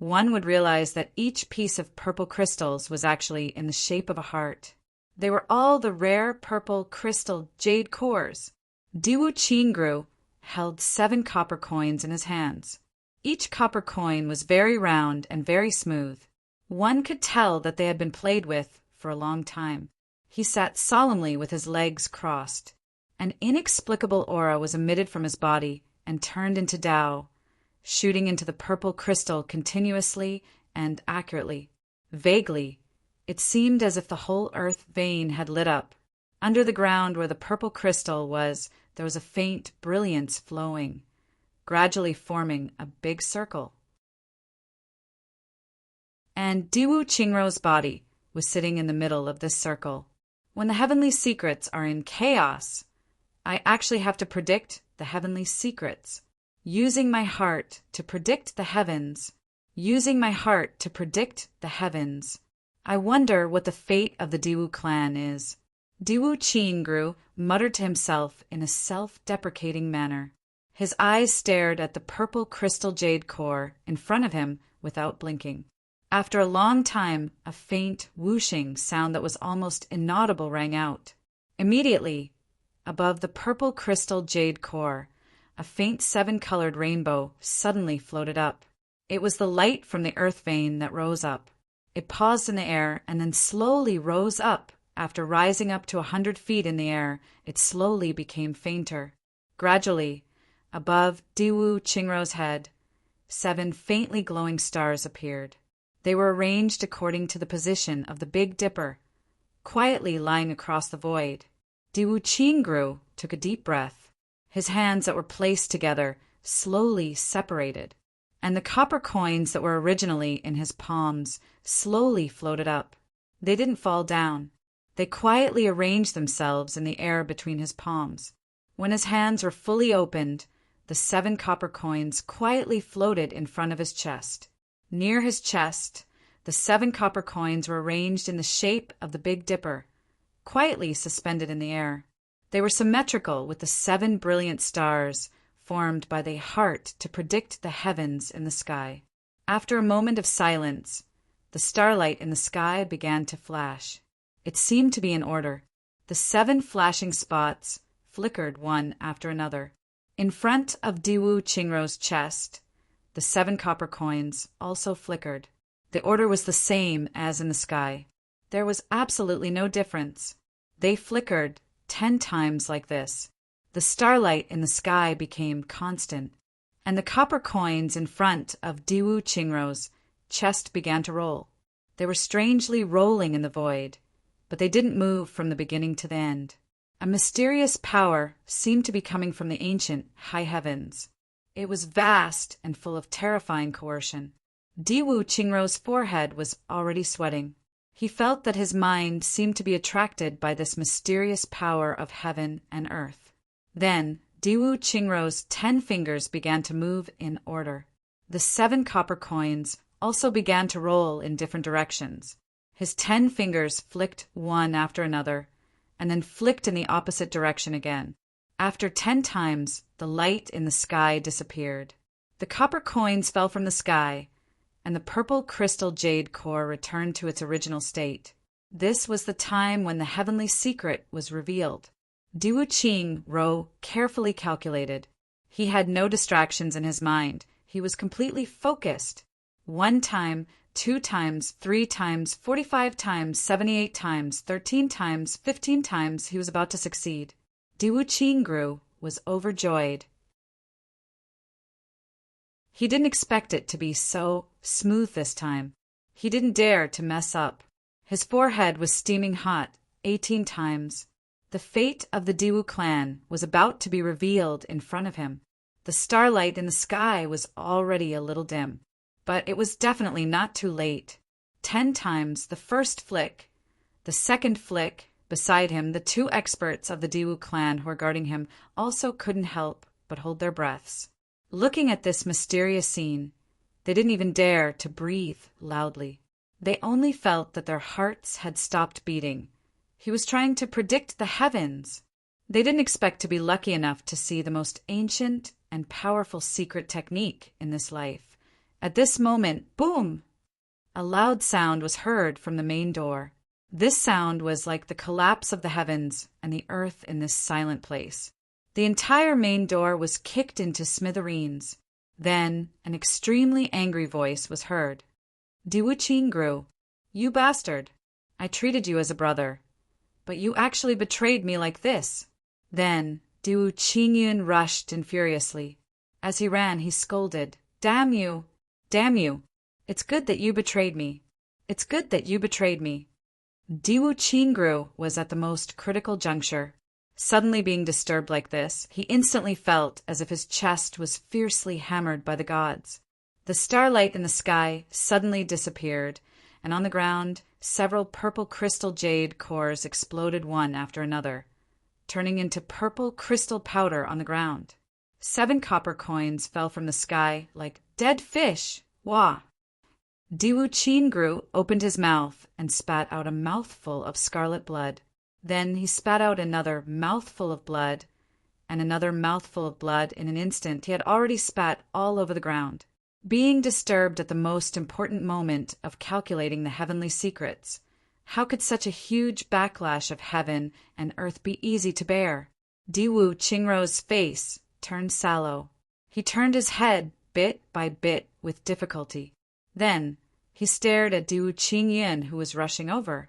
A: one would realize that each piece of purple crystals was actually in the shape of a heart. They were all the rare purple crystal jade cores. Diwu Chingru held 7 copper coins in his hands. Each copper coin was very round and very smooth. One could tell that they had been played with for a long time. He sat solemnly with his legs crossed. An inexplicable aura was emitted from his body and turned into Tao, shooting into the purple crystal continuously and accurately. Vaguely, it seemed as if the whole earth vein had lit up. Under the ground where the purple crystal was, there was a faint brilliance flowing, gradually forming a big circle. And Diwu Qingrou's body was sitting in the middle of this circle. When the heavenly secrets are in chaos, I actually have to predict the heavenly secrets. Using my heart to predict the heavens. Using my heart to predict the heavens. I wonder what the fate of the Diwu clan is. Diwu Qingru muttered to himself in a self-deprecating manner. His eyes stared at the purple crystal jade core in front of him without blinking. After a long time, a faint whooshing sound that was almost inaudible rang out. Immediately, above the purple crystal jade core, a faint 7-colored rainbow suddenly floated up. It was the light from the earth vein that rose up. It paused in the air and then slowly rose up. After rising up to 100 feet in the air, it slowly became fainter. Gradually, above Diwu Qingrou's head, 7 faintly glowing stars appeared. They were arranged according to the position of the Big Dipper, quietly lying across the void. Diwu Qingru took a deep breath. His hands that were placed together slowly separated, and the copper coins that were originally in his palms slowly floated up. They didn't fall down. They quietly arranged themselves in the air between his palms. When his hands were fully opened, the 7 copper coins quietly floated in front of his chest. Near his chest, the 7 copper coins were arranged in the shape of the Big Dipper, quietly suspended in the air. They were symmetrical with the 7 brilliant stars formed by the heart to predict the heavens in the sky. After a moment of silence, the starlight in the sky began to flash. It seemed to be in order. The 7 flashing spots flickered one after another. In front of Diwu Qingrou's chest, the 7 copper coins also flickered. The order was the same as in the sky. There was absolutely no difference. They flickered 10 times like this. The starlight in the sky became constant, and the copper coins in front of Diwu Qingrou's chest began to roll. They were strangely rolling in the void, but they didn't move from the beginning to the end. A mysterious power seemed to be coming from the ancient high heavens. It was vast and full of terrifying coercion. Diwu Qingrou's forehead was already sweating. He felt that his mind seemed to be attracted by this mysterious power of heaven and earth. Then, Diwu Qingrou's 10 fingers began to move in order. The 7 copper coins also began to roll in different directions. His 10 fingers flicked one after another, and then flicked in the opposite direction again. After 10 times, the light in the sky disappeared. The copper coins fell from the sky, and the purple crystal jade core returned to its original state. This was the time when the heavenly secret was revealed. Diwu Qingru carefully calculated. He had no distractions in his mind. He was completely focused. 1 time, 2 times, 3 times, 45 times, 78 times, 13 times, 15 times he was about to succeed. Diwu Qingru was overjoyed. He didn't expect it to be so smooth this time. He didn't dare to mess up. His forehead was steaming hot 18 times. The fate of the Diwu clan was about to be revealed in front of him. The starlight in the sky was already a little dim, but it was definitely not too late. 10 times the first flick, the second flick. Beside him, the 2 experts of the Diwu clan who were guarding him also couldn't help but hold their breaths. Looking at this mysterious scene, they didn't even dare to breathe loudly. They only felt that their hearts had stopped beating. He was trying to predict the heavens. They didn't expect to be lucky enough to see the most ancient and powerful secret technique in this life, At this moment, boom! A loud sound was heard from the main door. This sound was like the collapse of the heavens and the earth in this silent place. The entire main door was kicked into smithereens. Then an extremely angry voice was heard. Diwu Qingru, you bastard! I treated you as a brother, but you actually betrayed me like this. Then Diwu Qingyun rushed in furiously. As he ran, he scolded, Damn you! Damn you! It's good that you betrayed me. It's good that you betrayed me. Diwu Qingru was at the most critical juncture. Suddenly being disturbed like this, he instantly felt as if his chest was fiercely hammered by the gods. The starlight in the sky suddenly disappeared, and on the ground, several purple crystal jade cores exploded one after another, turning into purple crystal powder on the ground. 7 copper coins fell from the sky like dead fish. Wah! Diwu Qingru opened his mouth and spat out a mouthful of scarlet blood. Then he spat out another mouthful of blood, and another mouthful of blood. In an instant he had already spat all over the ground. Being disturbed at the most important moment of calculating the heavenly secrets, how could such a huge backlash of heaven and earth be easy to bear? Diwu Qingru's face turned sallow. He turned his head bit by bit with difficulty. Then he stared at Diwu Qingyun, who was rushing over.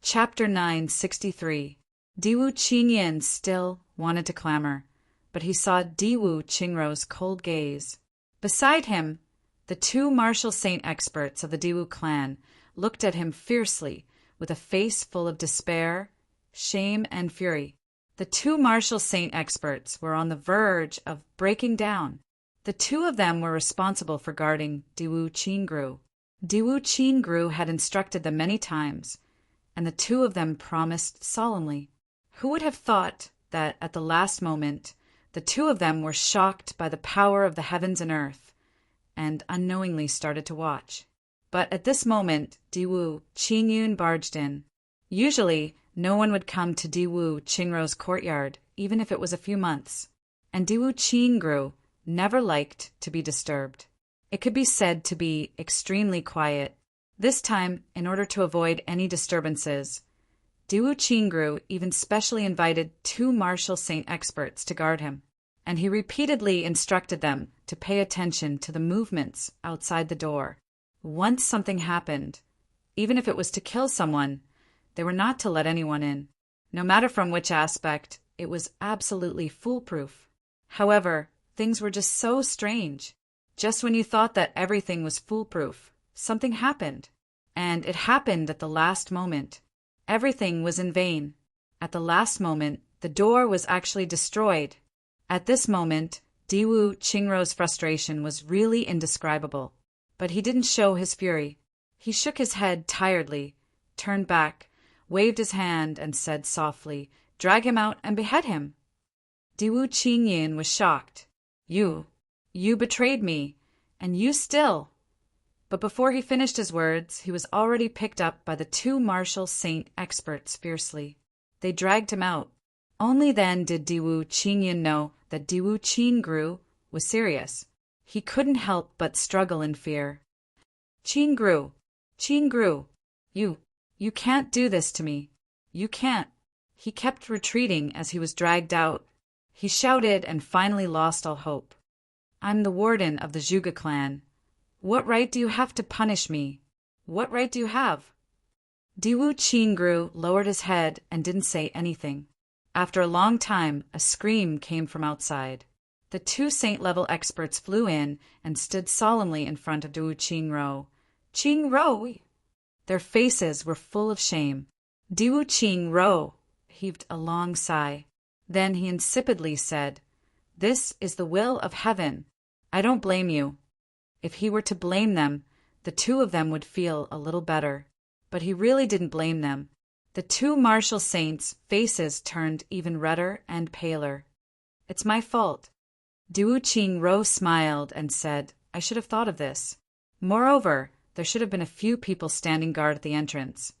A: Chapter 963. Diwu Qingyun still wanted to clamor, but he saw Diwu Qingru's cold gaze. Beside him, the 2 martial saint experts of the Diwu clan looked at him fiercely, with a face full of despair, shame, and fury. The 2 martial saint experts were on the verge of breaking down. The 2 of them were responsible for guarding Diwu Qingru. Diwu Qingru had instructed them many times, and the 2 of them promised solemnly. Who would have thought that at the last moment the 2 of them were shocked by the power of the heavens and earth, and unknowingly started to watch? But at this moment Diwu Qingyun barged in. Usually no one would come to Diwu Qingru's courtyard, even if it was a few months, and Diwu Qingru never liked to be disturbed. It could be said to be extremely quiet. This time, in order to avoid any disturbances, Diwu Qingru even specially invited 2 martial saint experts to guard him, and he repeatedly instructed them to pay attention to the movements outside the door. Once something happened, even if it was to kill someone, they were not to let anyone in. No matter from which aspect, it was absolutely foolproof. However, things were just so strange. Just when you thought that everything was foolproof, something happened. And it happened at the last moment. Everything was in vain. At the last moment, the door was actually destroyed. At this moment, Diwu Qingru's frustration was really indescribable. But he didn't show his fury. He shook his head tiredly, turned back, waved his hand, and said softly, Drag him out and behead him. Diwu Qingyun was shocked. You betrayed me, and you still. But before he finished his words, he was already picked up by the 2 martial saint experts fiercely. They dragged him out. Only then did Diwu Qingyun know that Diwu Qingru was serious. He couldn't help but struggle in fear. Qingru, you can't do this to me. You can't. He kept retreating as he was dragged out. He shouted and finally lost all hope. I'm the warden of the Zhuge clan. What right do you have to punish me? What right do you have? Diwu Qingru lowered his head and didn't say anything. After a long time, a scream came from outside. The 2 saint-level experts flew in and stood solemnly in front of Diwu Qingru. Qingru! Their faces were full of shame. Diwu Qingru heaved a long sigh. Then he insipidly said, This is the will of heaven. I don't blame you. If he were to blame them, the 2 of them would feel a little better. But he really didn't blame them. The 2 martial saints' faces turned even redder and paler. It's my fault. Diwu Qingru smiled and said, I should have thought of this. Moreover, there should have been a few people standing guard at the entrance.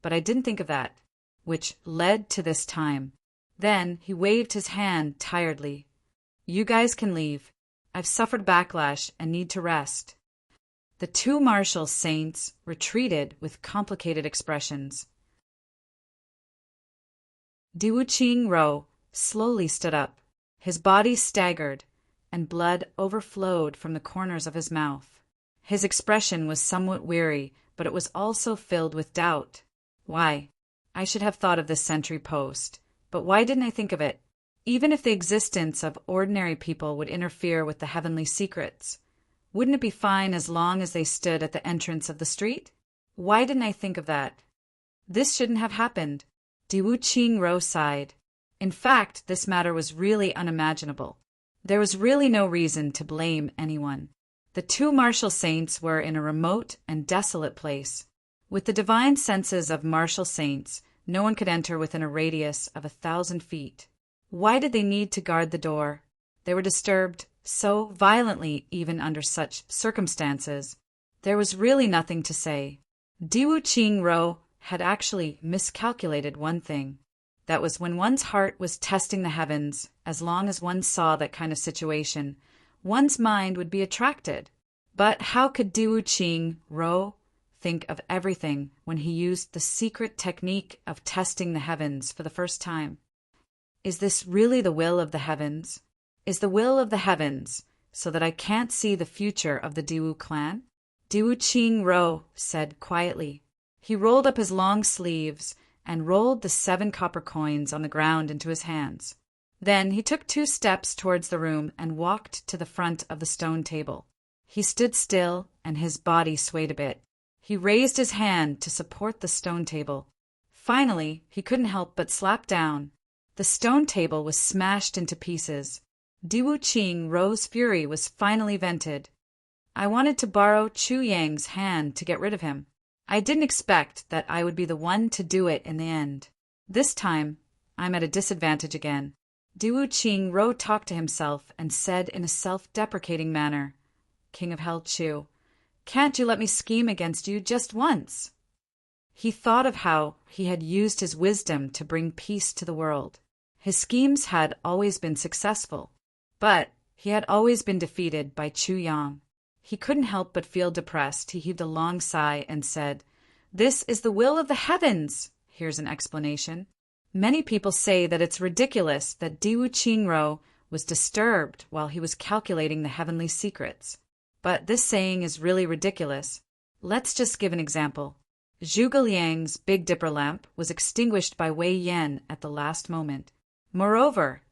A: But I didn't think of that, which led to this time. Then he waved his hand tiredly. You guys can leave. I've suffered backlash and need to rest." The two martial saints retreated with complicated expressions. Diwu Ro slowly stood up. His body staggered, and blood overflowed from the corners of his mouth. His expression was somewhat weary, but it was also filled with doubt. Why? I should have thought of this sentry post, but why didn't I think of it? Even if the existence of ordinary people would interfere with the heavenly secrets, wouldn't it be fine as long as they stood at the entrance of the street? Why didn't I think of that? This shouldn't have happened. Diwu Ro sighed. In fact, this matter was really unimaginable. There was really no reason to blame anyone. The two martial saints were in a remote and desolate place. With the divine senses of martial saints, no one could enter within a radius of 1,000 feet. Why did they need to guard the door? They were disturbed so violently even under such circumstances. There was really nothing to say. Diwu Ro had actually miscalculated one thing. That was when one's heart was testing the heavens, as long as one saw that kind of situation, one's mind would be attracted. But how could Diwu Ro think of everything when he used the secret technique of testing the heavens for the first time? Is this really the will of the heavens? Is the will of the heavens so that I can't see the future of the Diwu clan? Diwu Ro said quietly. He rolled up his long sleeves and rolled the 7 copper coins on the ground into his hands. Then he took 2 steps towards the room and walked to the front of the stone table. He stood still and his body swayed a bit. He raised his hand to support the stone table. Finally, he couldn't help but slap down. The stone table was smashed into pieces. Diwu Ro's fury was finally vented. I wanted to borrow Chu Yang's hand to get rid of him. I didn't expect that I would be the one to do it in the end. This time, I'm at a disadvantage again. Diwu Ro talked to himself and said in a self-deprecating manner, "King of Hell Chu, can't you let me scheme against you just once?" He thought of how he had used his wisdom to bring peace to the world. His schemes had always been successful, but he had always been defeated by Chu Yang. He couldn't help but feel depressed. He heaved a long sigh and said, "This is the will of the heavens." Here's an explanation. Many people say that it's ridiculous that Diwu Ro was disturbed while he was calculating the heavenly secrets. But this saying is really ridiculous. Let's just give an example. Zhuge Liang's Big Dipper lamp was extinguished by Wei Yan at the last moment. Moreover,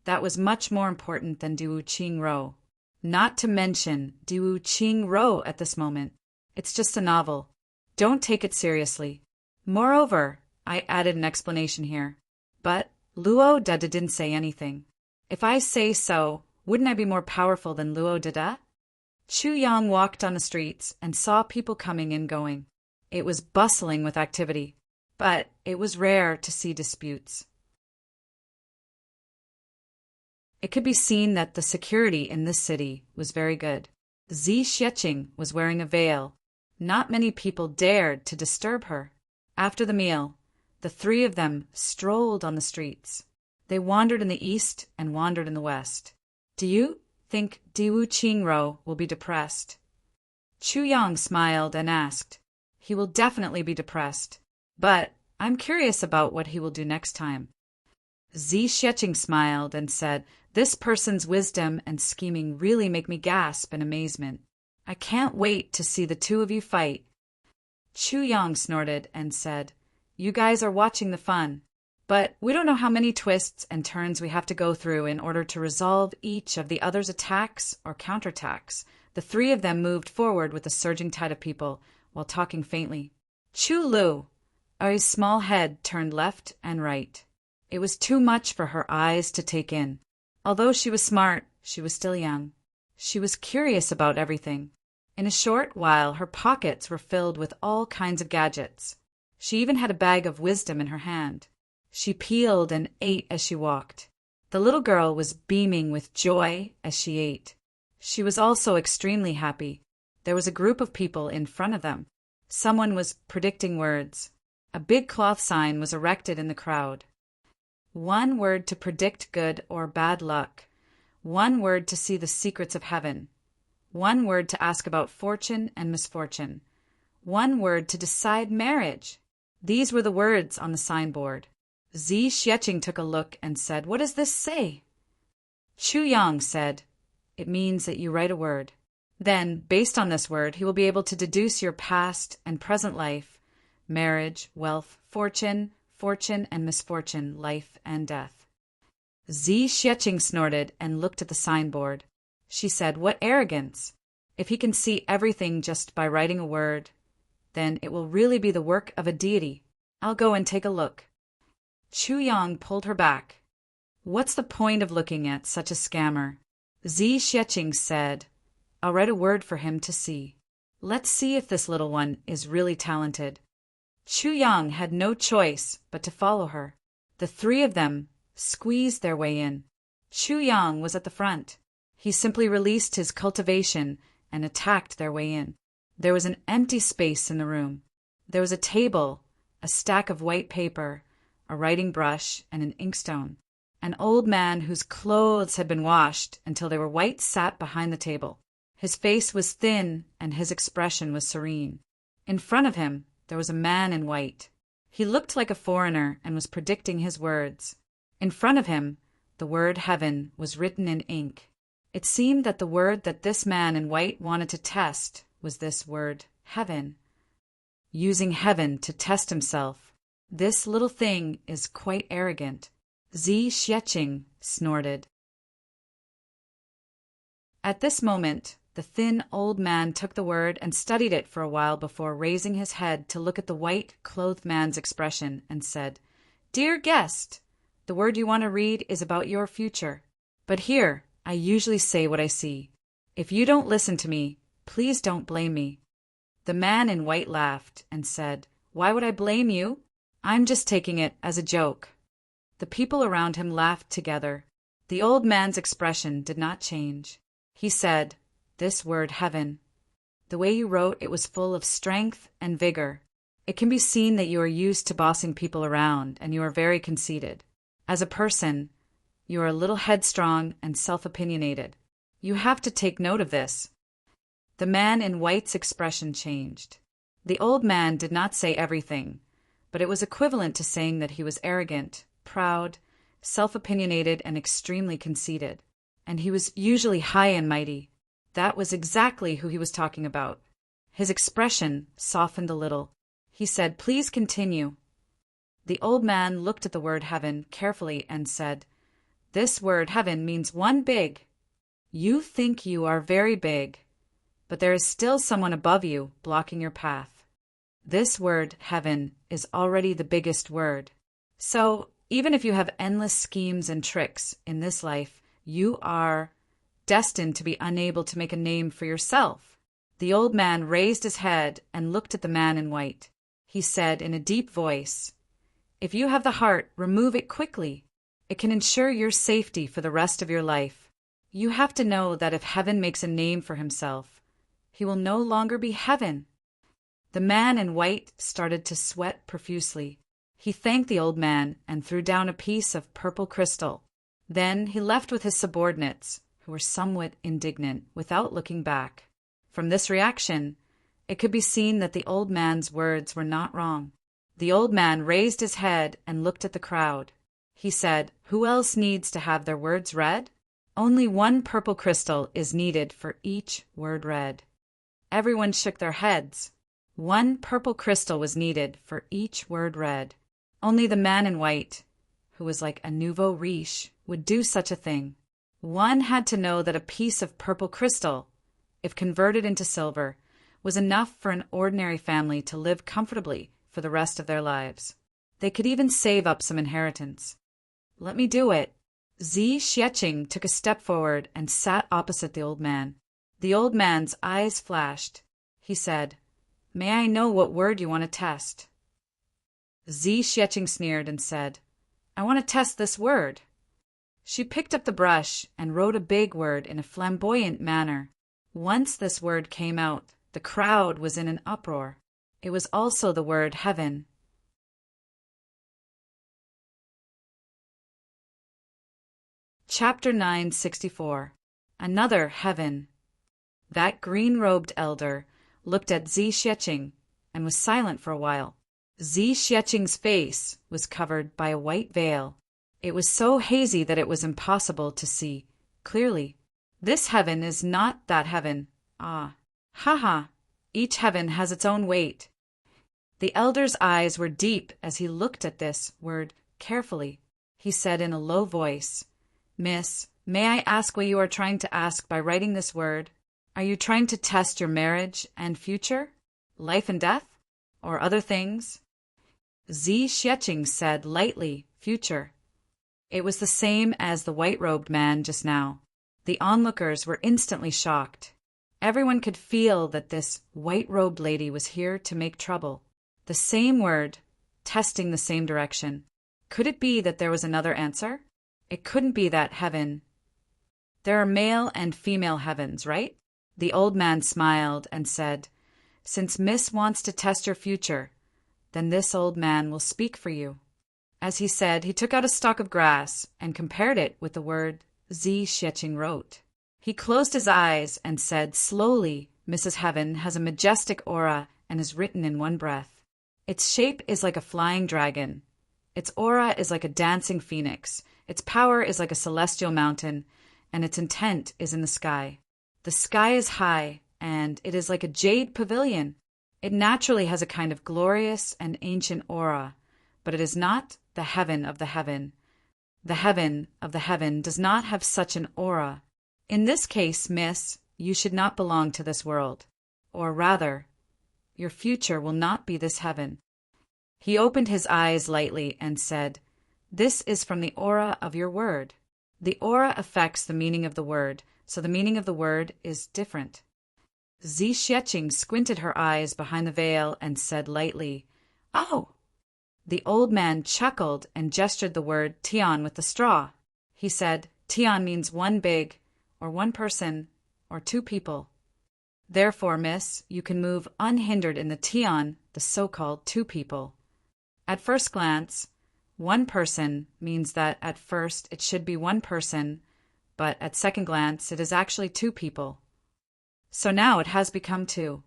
A: that was much more important than Diwu Ro. Not to mention Diwu Ro at this moment. It's just a novel. Don't take it seriously. Moreover, I added an explanation here. But Luo Dada didn't say anything. If I say so, wouldn't I be more powerful than Luo Dada? Chu Yang walked on the streets and saw people coming and going. It was bustling with activity, but it was rare to see disputes. It could be seen that the security in this city was very good. Zi Xieching was wearing a veil. Not many people dared to disturb her. After the meal, the 3 of them strolled on the streets. They wandered in the east and wandered in the west. Do you think Diwu Ro will be depressed? Chu Yang smiled and asked. He will definitely be depressed, but I'm curious about what he will do next time. Zi Xieching smiled and said, "This person's wisdom and scheming really make me gasp in amazement. I can't wait to see the 2 of you fight." Chu Yang snorted and said, "You guys are watching the fun, but we don't know how many twists and turns we have to go through in order to resolve each of the other's attacks or counterattacks." The 3 of them moved forward with a surging tide of people, while talking faintly. Chu Lu, Ari's small head turned left and right. It was too much for her eyes to take in. Although she was smart, she was still young. She was curious about everything. In a short while, her pockets were filled with all kinds of gadgets. She even had a bag of wisdom in her hand. She peeled and ate as she walked. The little girl was beaming with joy as she ate. She was also extremely happy. There was a group of people in front of them. Someone was predicting words. A big cloth sign was erected in the crowd. 1 word to predict good or bad luck. one word to see the secrets of heaven, one word to ask about fortune and misfortune, one word to decide marriage. These were the words on the signboard. Zi Xieching took a look and said, "What does this say?" Chu Yang said, "It means that you write a word. Then, based on this word, he will be able to deduce your past and present life, marriage, wealth, fortune, and misfortune, life and death." Zi Xieching snorted and looked at the signboard. She said, "What arrogance! If he can see everything just by writing a word, then it will really be the work of a deity. I'll go and take a look." Chu Yang pulled her back. "What's the point of looking at such a scammer?" Zi Xieching said, "I'll write a word for him to see. Let's see if this little one is really talented." Chu Yang had no choice but to follow her. The three of them squeezed their way in. Chu Yang was at the front. He simply released his cultivation and attacked their way in. There was an empty space in the room. There was a table, a stack of white paper, a writing brush, and an inkstone. An old man whose clothes had been washed until they were white sat behind the table. His face was thin and his expression was serene. In front of him, there was a man in white. He looked like a foreigner and was predicting his words. In front of him, the word heaven was written in ink. It seemed that the word that this man in white wanted to test was this word, heaven. Using heaven to test himself. This little thing is quite arrogant. Zi Xieching snorted. At this moment, the thin old man took the word and studied it for a while before raising his head to look at the white-clothed man's expression and said, "Dear guest, the word you want to read is about your future. But here, I usually say what I see. If you don't listen to me, please don't blame me." The man in white laughed and said, "Why would I blame you? I'm just taking it as a joke." The people around him laughed together. The old man's expression did not change. He said, "This word heaven. The way you wrote it was full of strength and vigor. It can be seen that you are used to bossing people around and you are very conceited. As a person, you are a little headstrong and self-opinionated. You have to take note of this." The man in white's expression changed. The old man did not say everything, but it was equivalent to saying that he was arrogant, proud, self-opinionated, and extremely conceited. And he was usually high and mighty. That was exactly who he was talking about. His expression softened a little. He said, "Please continue." The old man looked at the word heaven carefully and said, "This word heaven means one big. You think you are very big, but there is still someone above you blocking your path. This word heaven is already the biggest word. So, even if you have endless schemes and tricks in this life, you are destined to be unable to make a name for yourself." The old man raised his head and looked at the man in white. He said in a deep voice, "If you have the heart, remove it quickly. It can ensure your safety for the rest of your life. You have to know that if heaven makes a name for himself, he will no longer be heaven." The man in white started to sweat profusely. He thanked the old man and threw down a piece of purple crystal. Then he left with his subordinates, who were somewhat indignant, without looking back. From this reaction, it could be seen that the old man's words were not wrong. The old man raised his head and looked at the crowd. He said, "Who else needs to have their words read? Only one purple crystal is needed for each word read." Everyone shook their heads. One purple crystal was needed for each word read. Only the man in white, who was like a nouveau riche, would do such a thing. One had to know that a piece of purple crystal, if converted into silver, was enough for an ordinary family to live comfortably for the rest of their lives. They could even save up some inheritance. "Let me do it." Zi Xieching took a step forward and sat opposite the old man. The old man's eyes flashed. He said, "May I know what word you want to test?" Zi Xieching sneered and said, "I want to test this word." She picked up the brush and wrote a big word in a flamboyant manner. Once this word came out, the crowd was in an uproar. It was also the word heaven. Chapter 964. Another Heaven. That green-robed elder looked at Zi Xieching and was silent for a while. Zi Xieching's face was covered by a white veil. It was so hazy that it was impossible to see clearly. This heaven is not that heaven. Ah. Ha. Each heaven has its own weight. The elder's eyes were deep as he looked at this word carefully. He said in a low voice, "Miss, may I ask what you are trying to ask by writing this word? Are you trying to test your marriage and future? Life and death? Or other things?" Zi Xieching said lightly, "Future." It was the same as the white-robed man just now. The onlookers were instantly shocked. Everyone could feel that this white-robed lady was here to make trouble. The same word, testing the same direction. Could it be that there was another answer? It couldn't be that heaven. There are male and female heavens, right? The old man smiled and said, "Since Miss wants to test your future, then this old man will speak for you." As he said, he took out a stalk of grass and compared it with the word Zi Xieching wrote. He closed his eyes and said slowly, "Mrs. Heaven has a majestic aura and is written in one breath. Its shape is like a flying dragon. Its aura is like a dancing phoenix. Its power is like a celestial mountain, and its intent is in the sky. The sky is high, and it is like a jade pavilion. It naturally has a kind of glorious and ancient aura, but it is not the heaven of the heaven. The heaven of the heaven does not have such an aura. In this case, miss, you should not belong to this world. Or rather, your future will not be this heaven." He opened his eyes lightly and said, "This is from the aura of your word. The aura affects the meaning of the word, so the meaning of the word is different." Zi Xieching squinted her eyes behind the veil and said lightly, "Oh!" The old man chuckled and gestured the word Tian with the straw. He said, "Tian means one big, or one person, or two people. Therefore, miss, you can move unhindered in the Tian, the so-called two people. At first glance, one person means that at first it should be one person, but at second glance it is actually two people. So now it has become two."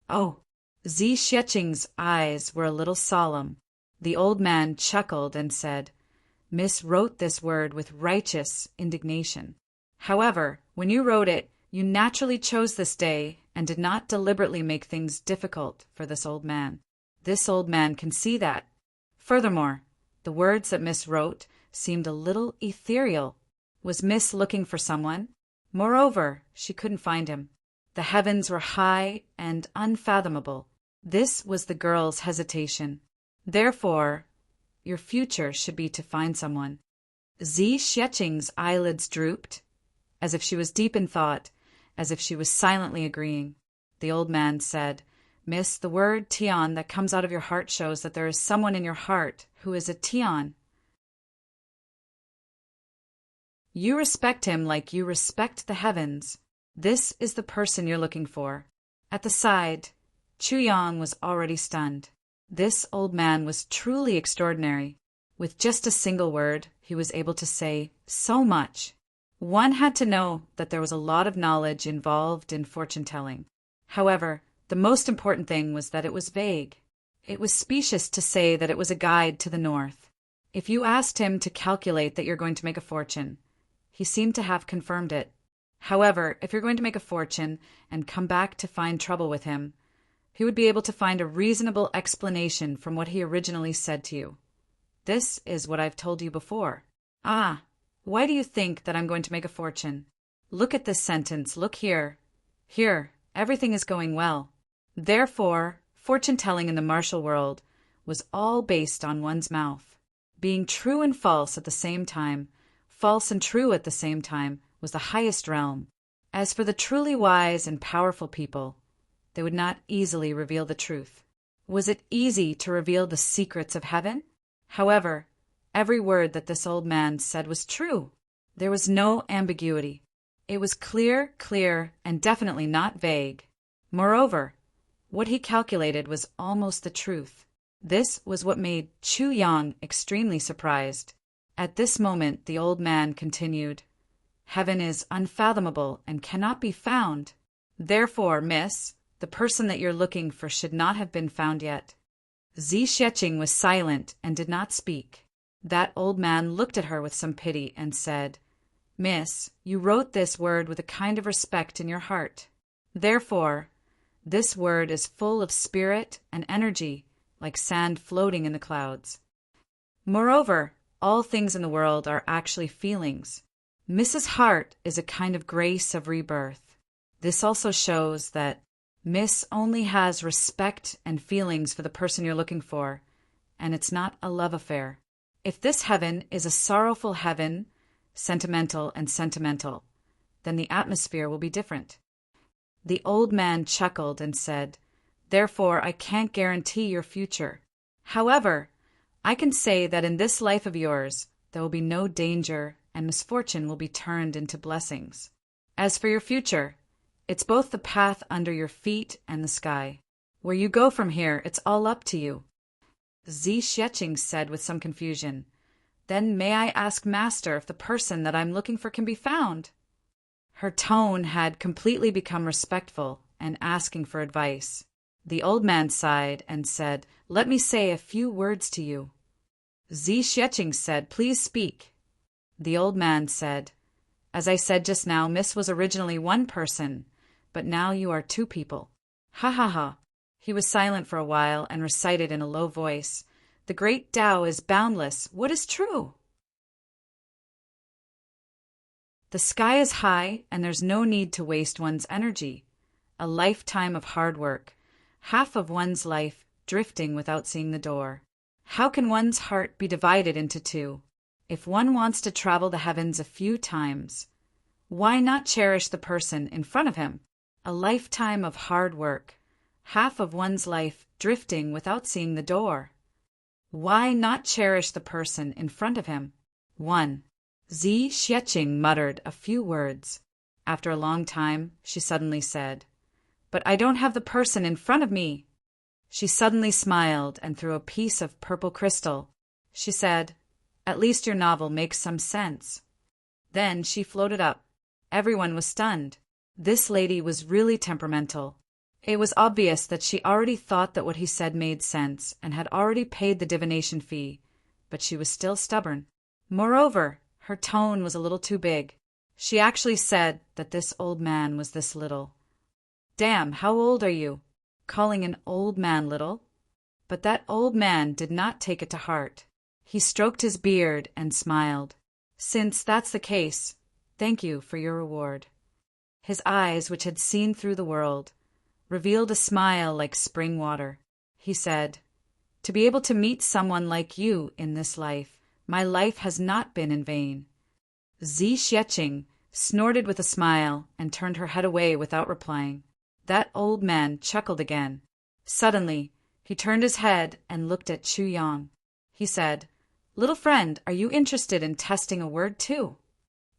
A: Oh! Zi Xieching's eyes were a little solemn. The old man chuckled and said, "Miss wrote this word with righteous indignation. However, when you wrote it, you naturally chose this day and did not deliberately make things difficult for this old man. This old man can see that. Furthermore, the words that Miss wrote seemed a little ethereal. Was Miss looking for someone? Moreover, she couldn't find him. The heavens were high and unfathomable. This was the girl's hesitation. Therefore, your future should be to find someone." Zi Xieching's eyelids drooped, as if she was deep in thought, as if she was silently agreeing. The old man said, "Miss, the word Tian that comes out of your heart shows that there is someone in your heart who is a Tian. You respect him like you respect the heavens. This is the person you're looking for." At the side, Chu Yang was already stunned. This old man was truly extraordinary. With just a single word, he was able to say so much. One had to know that there was a lot of knowledge involved in fortune-telling. However, the most important thing was that it was vague. It was specious to say that it was a guide to the north. If you asked him to calculate that you're going to make a fortune, he seemed to have confirmed it. However, if you're going to make a fortune and come back to find trouble with him, he would be able to find a reasonable explanation from what he originally said to you. This is what I've told you before. Ah, why do you think that I'm going to make a fortune? Look at this sentence. Look here. Here, everything is going well. Therefore, fortune-telling in the martial world was all based on one's mouth. Being true and false at the same time, false and true at the same time, was the highest realm. As for the truly wise and powerful people, they would not easily reveal the truth. Was it easy to reveal the secrets of heaven? However, every word that this old man said was true. There was no ambiguity. It was clear, and definitely not vague. Moreover, what he calculated was almost the truth. This was what made Chu Yang extremely surprised. At this moment, the old man continued, Heaven is unfathomable and cannot be found. Therefore, miss, the person that you're looking for should not have been found yet." Zi Xieching was silent and did not speak. That old man looked at her with some pity and said, "Miss, you wrote this word with a kind of respect in your heart. Therefore, this word is full of spirit and energy, like sand floating in the clouds. Moreover, all things in the world are actually feelings. Mrs. Hart is a kind of grace of rebirth. This also shows that Miss only has respect and feelings for the person you're looking for, and it's not a love affair. If this heaven is a sorrowful heaven, sentimental, then the atmosphere will be different." The old man chuckled and said, "Therefore, I can't guarantee your future. However, I can say that in this life of yours, there will be no danger and misfortune will be turned into blessings. As for your future, it's both the path under your feet and the sky. Where you go from here, it's all up to you." Zi Xieching said with some confusion, "Then may I ask Master if the person that I'm looking for can be found?" Her tone had completely become respectful and asking for advice. The old man sighed and said, "Let me say a few words to you." Zi Xieching said, "Please speak." The old man said, "As I said just now, Miss was originally one person, but now you are two people. Ha ha ha." He was silent for a while and recited in a low voice, "The great Tao is boundless. What is true? The sky is high and there's no need to waste one's energy. A lifetime of hard work, half of one's life drifting without seeing the door. How can one's heart be divided into two? If one wants to travel the heavens a few times, why not cherish the person in front of him? A lifetime of hard work, half of one's life drifting without seeing the door. Why not cherish the person in front of him?" 1. Zi Xieching muttered a few words. After a long time, she suddenly said, "But I don't have the person in front of me." She suddenly smiled and threw a piece of purple crystal. She said, "At least your novel makes some sense." Then she floated up. Everyone was stunned. This lady was really temperamental. It was obvious that she already thought that what he said made sense and had already paid the divination fee, but she was still stubborn. Moreover, her tone was a little too big. She actually said that this old man was this little. "Damn, how old are you? Calling an old man little?" But that old man did not take it to heart. He stroked his beard and smiled. "Since that's the case, thank you for your reward." His eyes, which had seen through the world, revealed a smile like spring water. He said, "To be able to meet someone like you in this life, my life has not been in vain." Zi Xieching snorted with a smile and turned her head away without replying. That old man chuckled again. Suddenly, he turned his head and looked at Chu Yang. He said, "Little friend, are you interested in testing a word too?"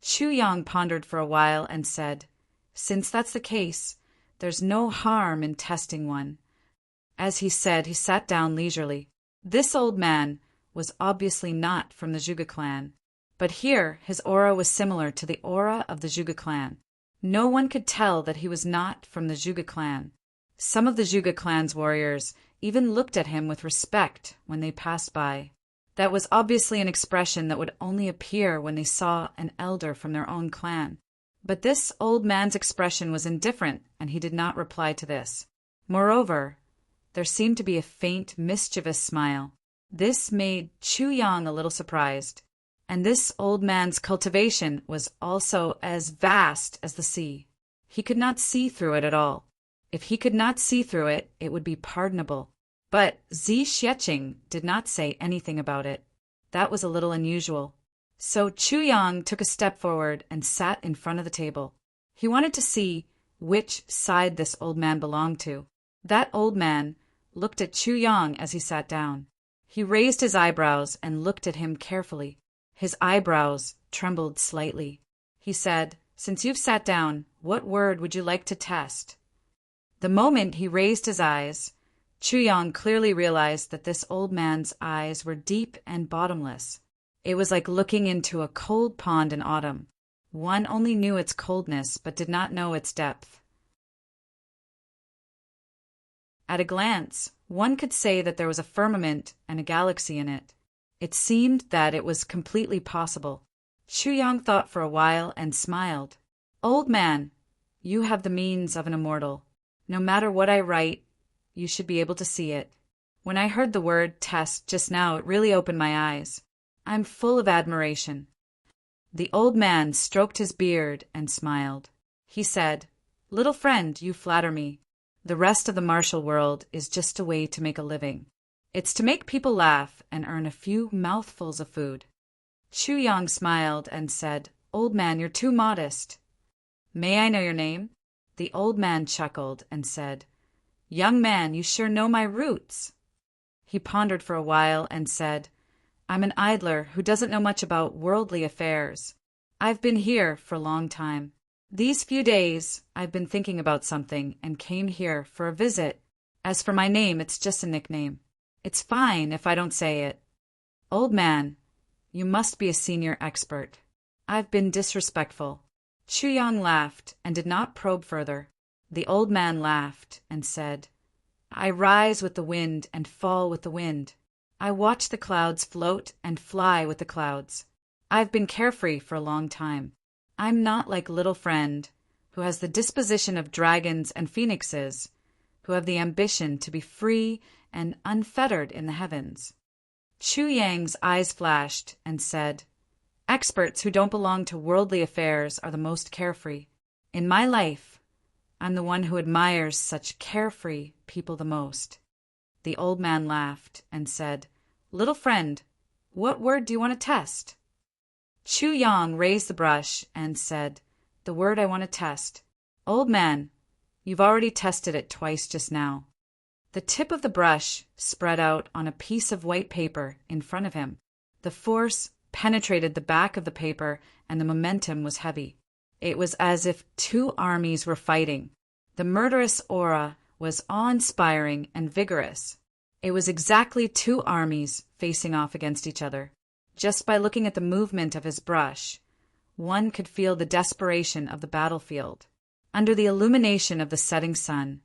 A: Chu Yang pondered for a while and said, "Since that's the case, there's no harm in testing one." As he said, he sat down leisurely. This old man was obviously not from the Zhuge clan, but here his aura was similar to the aura of the Zhuge clan. No one could tell that he was not from the Zhuge clan. Some of the Zhuge clan's warriors even looked at him with respect when they passed by. That was obviously an expression that would only appear when they saw an elder from their own clan. But this old man's expression was indifferent, and he did not reply to this. Moreover, there seemed to be a faint, mischievous smile. This made Chu Yang a little surprised. And this old man's cultivation was also as vast as the sea. He could not see through it at all. If he could not see through it, it would be pardonable. But Zi Xieching did not say anything about it. That was a little unusual. So Chu Yang took a step forward and sat in front of the table. He wanted to see which side this old man belonged to. That old man looked at Chu Yang as he sat down. He raised his eyebrows and looked at him carefully. His eyebrows trembled slightly. He said, "Since you've sat down, what word would you like to test?" The moment he raised his eyes, Chu Yang clearly realized that this old man's eyes were deep and bottomless. It was like looking into a cold pond in autumn. One only knew its coldness but did not know its depth. At a glance, one could say that there was a firmament and a galaxy in it. It seemed that it was completely possible. Chu Yang thought for a while and smiled. Old man, you have the means of an immortal. No matter what I write, you should be able to see it. When I heard the word test just now, it really opened my eyes. I'm full of admiration. The old man stroked his beard and smiled. He said, Little friend, you flatter me. The rest of the martial world is just a way to make a living. It's to make people laugh and earn a few mouthfuls of food. Chu Yang smiled and said, Old man, you're too modest. May I know your name? The old man chuckled and said, Young man, you sure know my roots. He pondered for a while and said, I'm an idler who doesn't know much about worldly affairs. I've been here for a long time. These few days, I've been thinking about something and came here for a visit. As for my name, it's just a nickname. It's fine if I don't say it. Old man, you must be a senior expert. I've been disrespectful. Chu Yang laughed and did not probe further. The old man laughed and said, I rise with the wind and fall with the wind. I watch the clouds float and fly with the clouds. I've been carefree for a long time. I'm not like little friend, who has the disposition of dragons and phoenixes, who have the ambition to be free and unfettered in the heavens. Chu Yang's eyes flashed and said, Experts who don't belong to worldly affairs are the most carefree. In my life, I'm the one who admires such carefree people the most. The old man laughed and said, Little friend, what word do you want to test? Chu Yang raised the brush and said, The word I want to test. Old man, you've already tested it twice just now. The tip of the brush spread out on a piece of white paper in front of him. The force penetrated the back of the paper and the momentum was heavy. It was as if two armies were fighting. The murderous aura was awe-inspiring and vigorous. It was exactly two armies facing off against each other. Just by looking at the movement of his brush, one could feel the desperation of the battlefield. Under the illumination of the setting sun,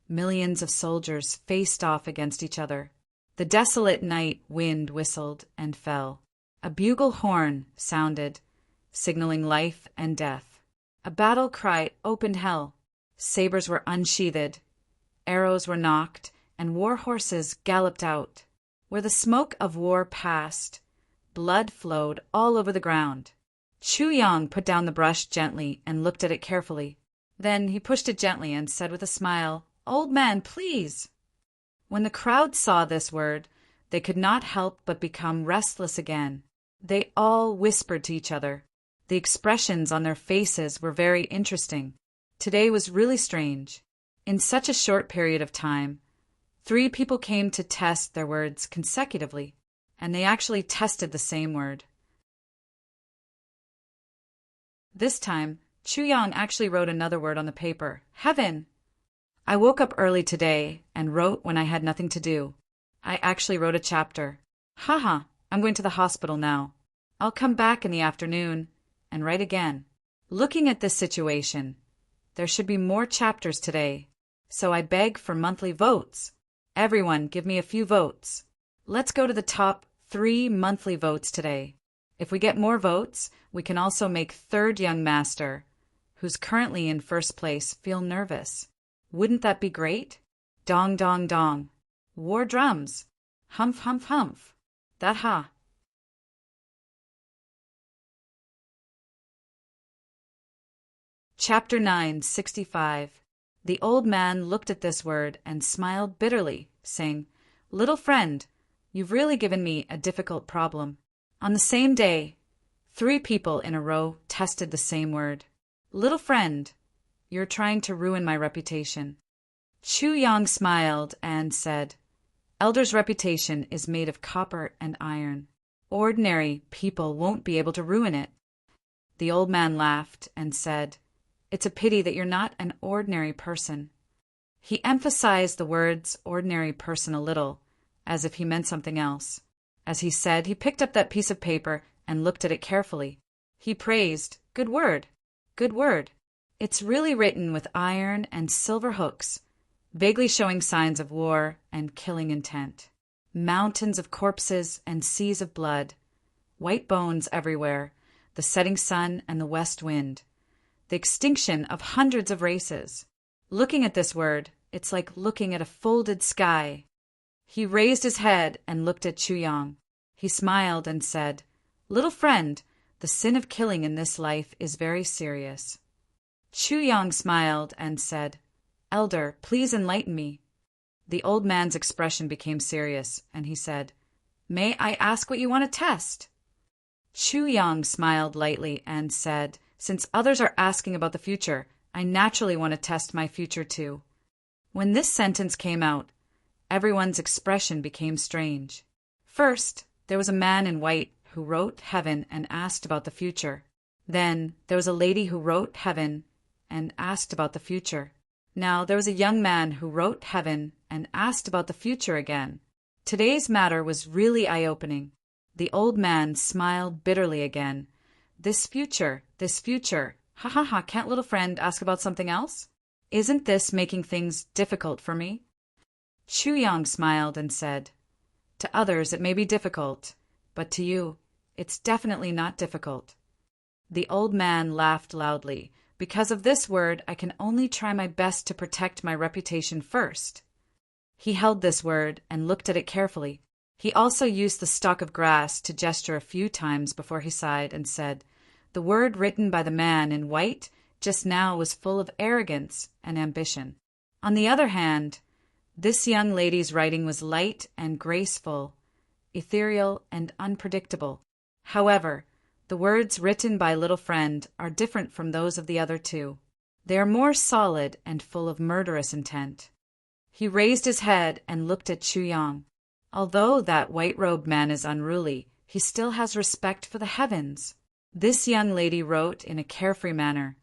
A: millions of soldiers faced off against each other. The desolate night wind whistled and fell. A bugle horn sounded, signaling life and death. A battle cry opened hell. Sabers were unsheathed, arrows were nocked, and war horses galloped out. Where the smoke of war passed, blood flowed all over the ground. Chu Yang put down the brush gently and looked at it carefully. Then he pushed it gently and said with a smile, Old man, please. When the crowd saw this word, they could not help but become restless again. They all whispered to each other. The expressions on their faces were very interesting. Today was really strange. In such a short period of time, 3 people came to test their words consecutively, and they actually tested the same word. This time, Chu Yang actually wrote another word on the paper, heaven. I woke up early today and wrote when I had nothing to do. I actually wrote a chapter. Haha, I'm going to the hospital now. I'll come back in the afternoon and write again. Looking at this situation, there should be more chapters today, so I beg for monthly votes. Everyone give me a few votes. Let's go to the top 3 monthly votes today. If we get more votes, we can also make 3rd young master, who's currently in 1st place, feel nervous. Wouldn't that be great? Dong, dong, dong. War drums. Humph, humph, humph. That ha. Chapter 965. The old man looked at this word and smiled bitterly, saying, Little friend, you've really given me a difficult problem. On the same day, 3 people in a row tested the same word. Little friend, you're trying to ruin my reputation. Chu Yang smiled and said, Elder's reputation is made of copper and iron. Ordinary people won't be able to ruin it. The old man laughed and said, It's a pity that you're not an ordinary person. He emphasized the words ordinary person a little, as if he meant something else. As he said, he picked up that piece of paper and looked at it carefully. He praised, Good word. Good word. It's really written with iron and silver hooks, vaguely showing signs of war and killing intent. Mountains of corpses and seas of blood, white bones everywhere, the setting sun and the west wind, the extinction of hundreds of races. Looking at this word, it's like looking at a folded sky. He raised his head and looked at Chu Yang. He smiled and said, "Little friend, the sin of killing in this life is very serious." Chu Yang smiled and said, "Elder, please enlighten me." The old man's expression became serious, and he said, "May I ask what you want to test?" Chu Yang smiled lightly and said, "Since others are asking about the future, I naturally want to test my future too." When this sentence came out, everyone's expression became strange. First, there was a man in white who wrote heaven and asked about the future. Then, there was a lady who wrote heaven and asked about the future. Now, there was a young man who wrote heaven and asked about the future again. Today's matter was really eye-opening. The old man smiled bitterly again. This future, ha ha ha, can't little friend ask about something else? Isn't this making things difficult for me? Chu Yang smiled and said, "To others it may be difficult, but to you, it's definitely not difficult." The old man laughed loudly. "Because of this word, I can only try my best to protect my reputation first." He held this word and looked at it carefully. He also used the stalk of grass to gesture a few times before he sighed and said, "The word written by the man in white just now was full of arrogance and ambition. On the other hand, this young lady's writing was light and graceful, ethereal and unpredictable. However, the words written by little friend are different from those of the other two. They are more solid and full of murderous intent." He raised his head and looked at Chu Yang. Although that white-robed man is unruly, he still has respect for the heavens. This young lady wrote in a carefree manner,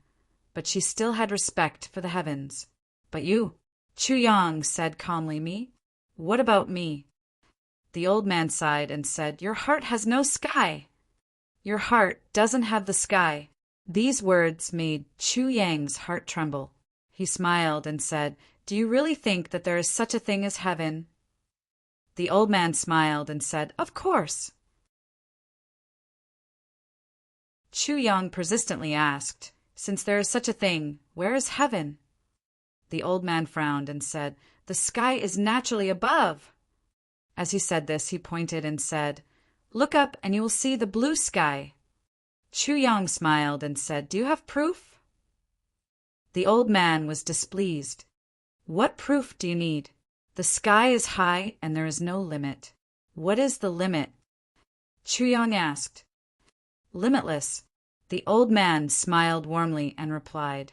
A: but she still had respect for the heavens. "But you," Chu Yang said calmly, "me? What about me?" The old man sighed and said, "Your heart has no sky." "Your heart doesn't have the sky." These words made Chu Yang's heart tremble. He smiled and said, "Do you really think that there is such a thing as heaven?" The old man smiled and said, "Of course." Chu Yang persistently asked, "Since there is such a thing, where is heaven?" The old man frowned and said, "The sky is naturally above." As he said this, he pointed and said, "Look up and you will see the blue sky." Chu Yang smiled and said, "Do you have proof?" The old man was displeased. "What proof do you need? The sky is high and there is no limit. What is the limit?" Chu Yang asked. "Limitless." The old man smiled warmly and replied,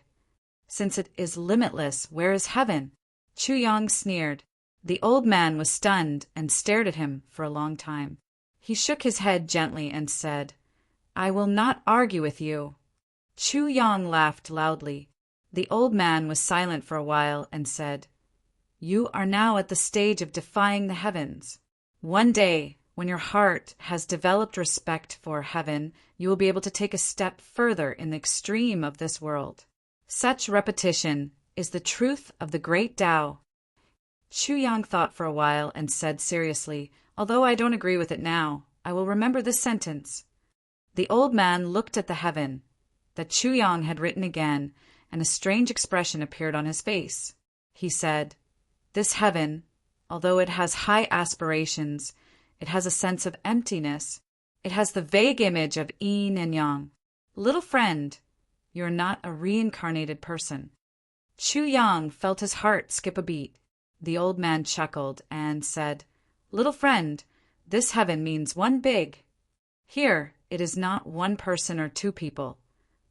A: "Since it is limitless, where is heaven?" Chu Yang sneered. The old man was stunned and stared at him for a long time. He shook his head gently and said, "I will not argue with you." Chu Yang laughed loudly. The old man was silent for a while and said, "You are now at the stage of defying the heavens. One day, when your heart has developed respect for heaven, you will be able to take a step further in the extreme of this world. Such repetition is the truth of the great Tao." Chu Yang thought for a while and said seriously, "Although I don't agree with it now, I will remember this sentence." The old man looked at the heaven that Chu Yang had written again, and a strange expression appeared on his face. He said, "This heaven, although it has high aspirations, it has a sense of emptiness. It has the vague image of yin and yang. Little friend, you're not a reincarnated person." Chu Yang felt his heart skip a beat. The old man chuckled and said, "Little friend, this heaven means one big. Here, it is not one person or two people,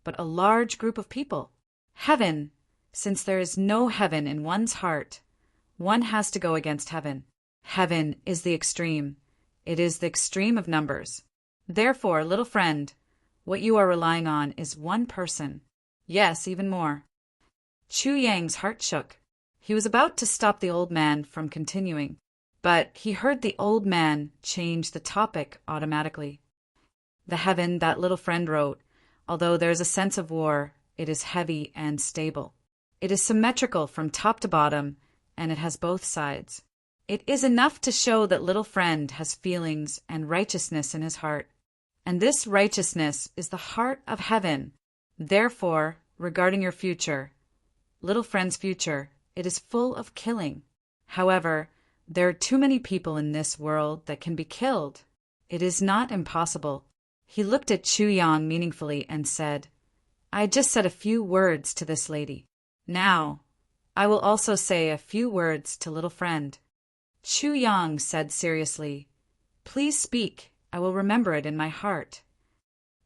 A: but a large group of people. Heaven, since there is no heaven in one's heart, one has to go against heaven. Heaven is the extreme. It is the extreme of numbers. Therefore, little friend, what you are relying on is one person. Yes, even more." Chu Yang's heart shook. He was about to stop the old man from continuing, but he heard the old man change the topic automatically. "The heaven that little friend wrote, Although there is a sense of war, it is heavy and stable. It is symmetrical from top to bottom, and it has both sides. It is enough to show that little friend has feelings and righteousness in his heart. And this righteousness is the heart of heaven. Therefore, regarding your future, little friend's future, it is full of killing. However, there are too many people in this world that can be killed. It is not impossible. He looked at Chu Yang meaningfully and said, I just said a few words to this lady. Now, I will also say a few words to little friend. Chu Yang said seriously, Please speak. I will remember it in my heart.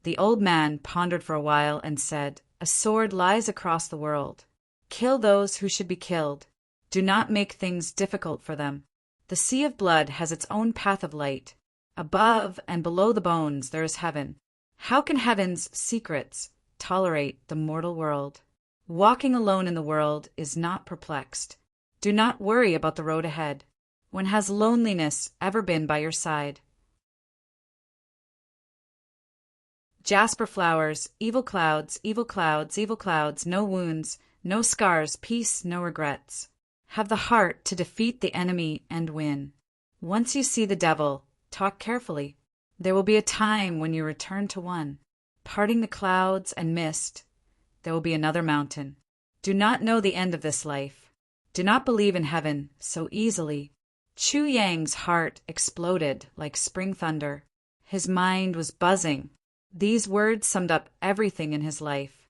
A: The old man pondered for a while and said, A sword lies across the world. Kill those who should be killed. Do not make things difficult for them. The sea of blood has its own path of light. Above and below the bones there is heaven. How can heaven's secrets tolerate the mortal world? Walking alone in the world is not perplexed. Do not worry about the road ahead. When has loneliness ever been by your side? Jasper flowers, evil clouds, evil clouds, evil clouds, no wounds, no scars, peace, no regrets. Have the heart to defeat the enemy and win. Once you see the devil, talk carefully. There will be a time when you return to one. Parting the clouds and mist, there will be another mountain. Do not know the end of this life. Do not believe in heaven so easily. Chu Yang's heart exploded like spring thunder. His mind was buzzing. These words summed up everything in his life.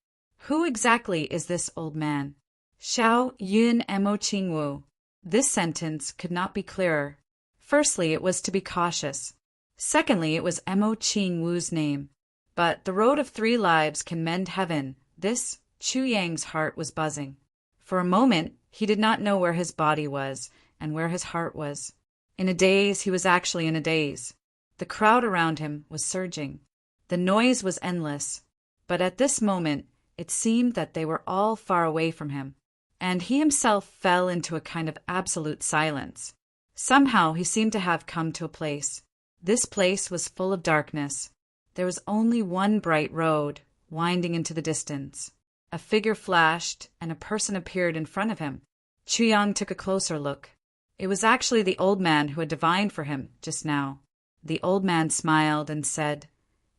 A: Who exactly is this old man? Xiao Yun Mo Qing Wu. This sentence could not be clearer. Firstly, it was to be cautious. Secondly, it was Mo Qing Wu's name. But the road of 3 lives can mend heaven. This, Chu Yang's heart was buzzing. For a moment, he did not know where his body was and where his heart was. In a daze, he was actually in a daze. The crowd around him was surging. The noise was endless. But at this moment, it seemed that they were all far away from him. And he himself fell into a kind of absolute silence. Somehow he seemed to have come to a place. This place was full of darkness. There was only one bright road, winding into the distance. A figure flashed, and a person appeared in front of him. Chu Yang took a closer look. It was actually the old man who had divined for him just now. The old man smiled and said,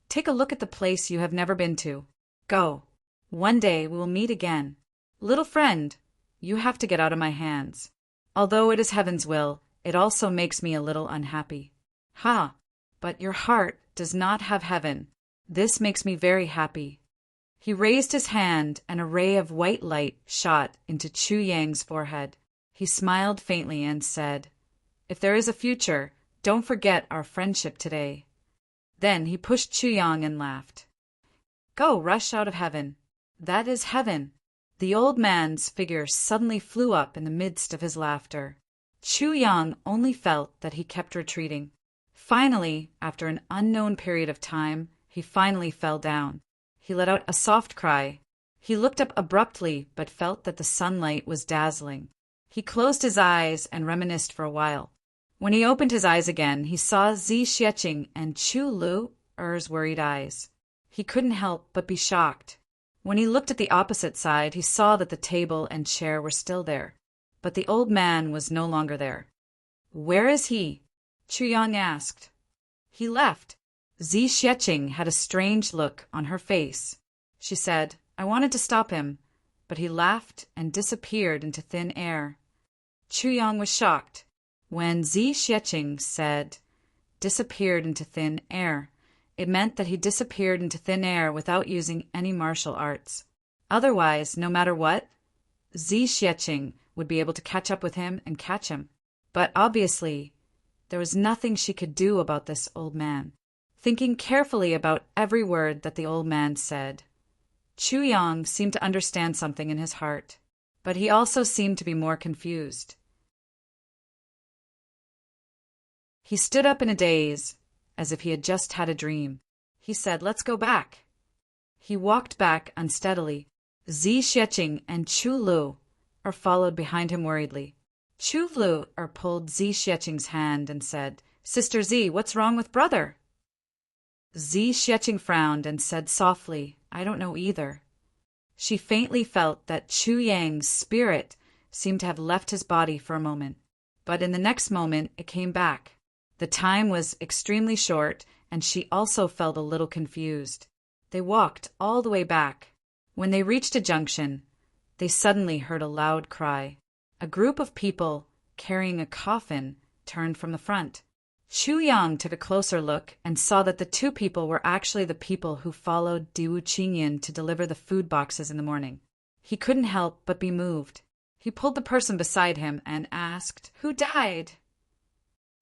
A: Take a look at the place you have never been to. Go. One day we will meet again. Little friend, you have to get out of my hands. Although it is heaven's will, it also makes me a little unhappy. Ha! But your heart does not have heaven. This makes me very happy. He raised his hand, and a ray of white light shot into Chu Yang's forehead. He smiled faintly and said, If there is a future, don't forget our friendship today. Then he pushed Chu Yang and laughed. Go, rush out of heaven. That is heaven. The old man's figure suddenly flew up in the midst of his laughter. Chu Yang only felt that he kept retreating. Finally, after an unknown period of time, he finally fell down. He let out a soft cry. He looked up abruptly, but felt that the sunlight was dazzling. He closed his eyes and reminisced for a while. When he opened his eyes again, he saw Zi Xieching and Chu Lu's worried eyes. He couldn't help but be shocked. When he looked at the opposite side, he saw that the table and chair were still there. But the old man was no longer there. Where is he? Chu Yang asked. He left. Zi Xieching had a strange look on her face. She said, I wanted to stop him, but he laughed and disappeared into thin air. Chu Yang was shocked. When Zi Xieching said, disappeared into thin air, it meant that he disappeared into thin air without using any martial arts. Otherwise, no matter what, Zi Xieching would be able to catch up with him and catch him. But obviously, there was nothing she could do about this old man. Thinking carefully about every word that the old man said, Chu Yang seemed to understand something in his heart, but he also seemed to be more confused. He stood up in a daze, as if he had just had a dream. He said, Let's go back. He walked back unsteadily. Zi Xieching and Chu Lu followed behind him worriedly. Chu Lu pulled Zi Xieching's hand and said, Sister Zi, what's wrong with brother? Zi Xieching frowned and said softly, I don't know either. She faintly felt that Chu Yang's spirit seemed to have left his body for a moment, but in the next moment it came back. The time was extremely short, and she also felt a little confused. They walked all the way back. When they reached a junction, they suddenly heard a loud cry. A group of people carrying a coffin turned from the front. Chu Yang took a closer look and saw that the two people were actually the people who followed Diwu Qingyan to deliver the food boxes in the morning. He couldn't help but be moved. He pulled the person beside him and asked, Who died?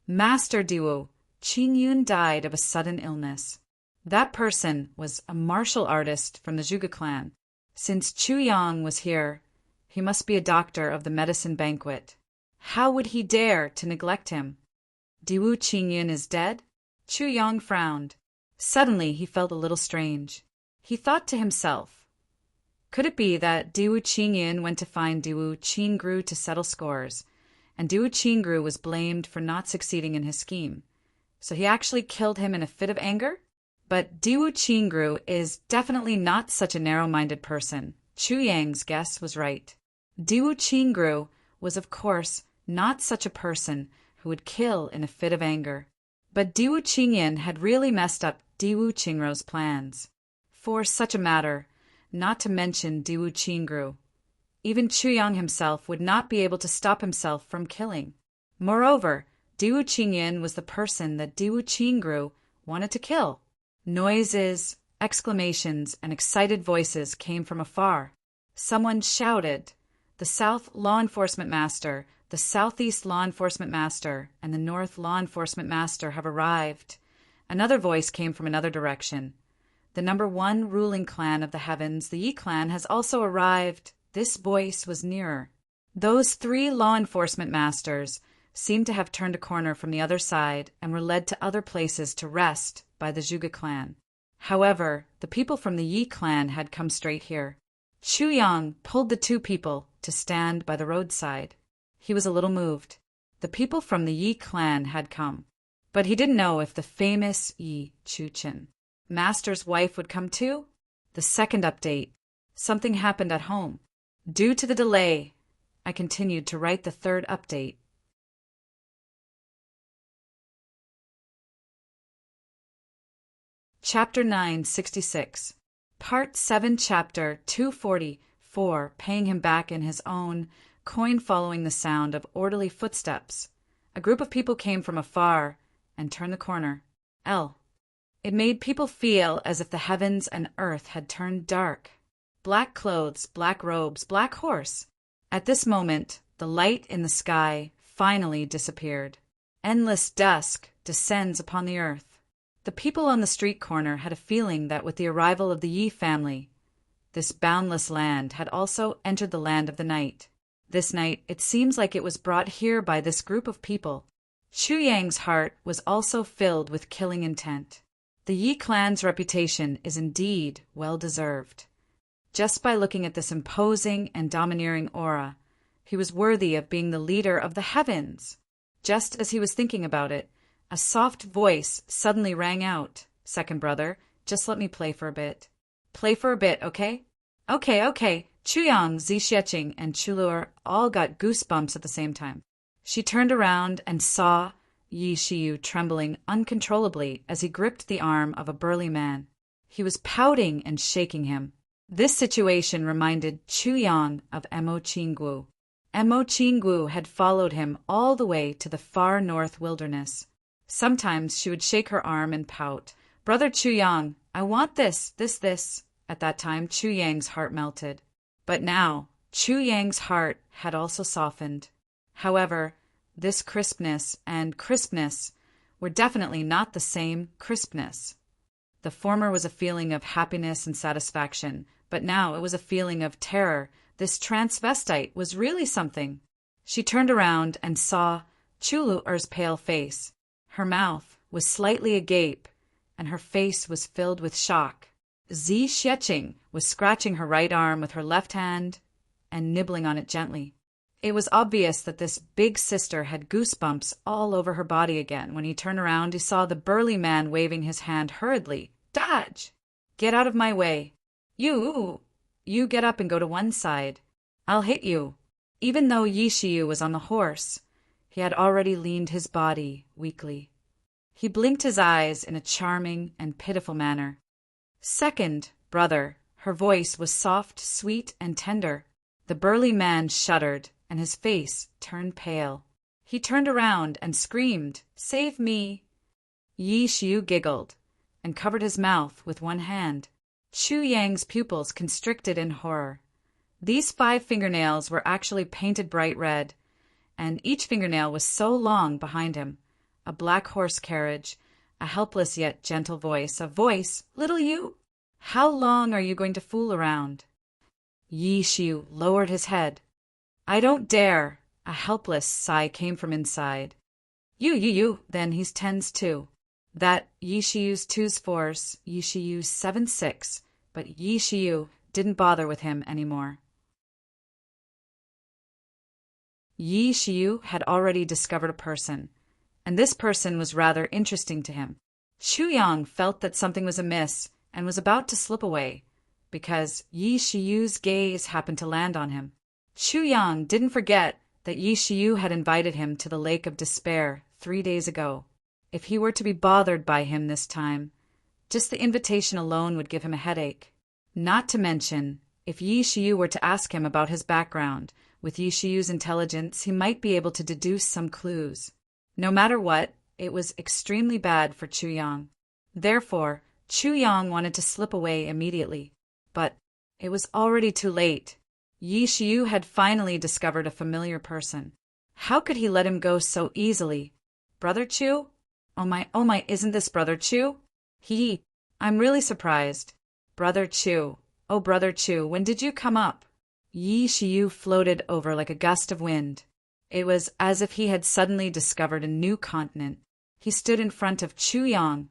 A: Master Diwu, Qingyun died of a sudden illness. That person was a martial artist from the Zhuge clan. Since Chu Yang was here, he must be a doctor of the medicine banquet. How would he dare to neglect him? Diwu Qingyan is dead? Chu Yang frowned. Suddenly he felt a little strange. He thought to himself, could it be that Diwu Qingyan went to find Diwu Qingru to settle scores, and Diwu Qingru was blamed for not succeeding in his scheme? So he actually killed him in a fit of anger? But Diwu Qingru is definitely not such a narrow-minded person. Chu Yang's guess was right. Diwu Qingru was, of course, not such a person who would kill in a fit of anger. But Diwu Qingyan had really messed up Diwu Qingru's plans. For such a matter, not to mention Diwu Qingru, even Chu Yang himself would not be able to stop himself from killing. Moreover, Diwu Qingyan was the person that Diwu Qingru wanted to kill. Noises, exclamations, and excited voices came from afar. Someone shouted, The South Law Enforcement Master, the Southeast Law Enforcement Master, and the North Law Enforcement Master have arrived. Another voice came from another direction. The number 1 ruling clan of the heavens, the Yi clan, has also arrived. This voice was nearer. Those 3 law enforcement masters seemed to have turned a corner from the other side and were led to other places to rest by the Zhuge clan. However, the people from the Yi clan had come straight here. Chu Yang pulled the 2 people to stand by the roadside. He was a little moved. The people from the Yi clan had come, but he didn't know if the famous Yi Chuchen, Master's wife, would come too. The second update. Something happened at home. Due to the delay, I continued to write the third update. Chapter 966. Part 7, Chapter 244, paying him back in his own coin, following the sound of orderly footsteps. A group of people came from afar and turned the corner. It made people feel as if the heavens and earth had turned dark. Black clothes, black robes, black horse. At this moment, the light in the sky finally disappeared. Endless dusk descends upon the earth. The people on the street corner had a feeling that with the arrival of the Yi family, this boundless land had also entered the land of the night. This night, it seems like it was brought here by this group of people. Chu Yang's heart was also filled with killing intent. The Yi clan's reputation is indeed well-deserved. Just by looking at this imposing and domineering aura, he was worthy of being the leader of the heavens. Just as he was thinking about it, a soft voice suddenly rang out. Second brother, just let me play for a bit. Play for a bit, okay? Okay. Chu Yang, Zi Xieching, and Chulur all got goosebumps at the same time. She turned around and saw Yi Shiyu trembling uncontrollably as he gripped the arm of a burly man. He was pouting and shaking him. This situation reminded Chu Yang of Mo Qinggu. Mo Qinggu had followed him all the way to the far north wilderness. Sometimes she would shake her arm and pout. Brother Chu Yang, I want this. At that time, Chu Yang's heart melted. But now, Chu Yang's heart had also softened. However, this crispness and crispness were definitely not the same crispness. The former was a feeling of happiness and satisfaction, but now it was a feeling of terror. This transvestite was really something. She turned around and saw Chulu'er's pale face. Her mouth was slightly agape, and her face was filled with shock. Zi Xieching was scratching her right arm with her left hand and nibbling on it gently. It was obvious that this big sister had goosebumps all over her body again. When he turned around, he saw the burly man waving his hand hurriedly. Dodge! Get out of my way. You get up and go to one side. I'll hit you. Even though Yi Shiyu was on the horse, he had already leaned his body weakly. He blinked his eyes in a charming and pitiful manner. Second, brother. Her voice was soft, sweet, and tender. The burly man shuddered, and his face turned pale. He turned around and screamed, Save me! Yi Shiyu giggled and covered his mouth with one hand. Chu Yang's pupils constricted in horror. These 5 fingernails were actually painted bright red, and each fingernail was so long behind him. A black horse carriage, a helpless yet gentle voice, little you! How long are you going to fool around? Yi Shiyu lowered his head. I don't dare. A helpless sigh came from inside. You, then he's 10s too. That Yi Shiyu's 2's force, Yi Shiyu's 7's 6, but Yi Shiyu didn't bother with him anymore. Yi Shiyu had already discovered a person, and this person was rather interesting to him. Chu Yang felt that something was amiss and was about to slip away, because Yi Shiyu's gaze happened to land on him. Chu Yang didn't forget that Yi Shiyu had invited him to the Lake of Despair 3 days ago. If he were to be bothered by him this time, just the invitation alone would give him a headache. Not to mention, if Yi Shiyu were to ask him about his background, with Yi Shiyu's intelligence, he might be able to deduce some clues. No matter what, it was extremely bad for Chu Yang. Therefore, Chu Yang wanted to slip away immediately. But it was already too late. Yi Shiyu had finally discovered a familiar person. How could he let him go so easily? Brother Chu? Oh my, isn't this Brother Chu? I'm really surprised. Brother Chu. Oh, Brother Chu, when did you come up? Yi Shiyu floated over like a gust of wind. It was as if he had suddenly discovered a new continent. He stood in front of Chu Yang,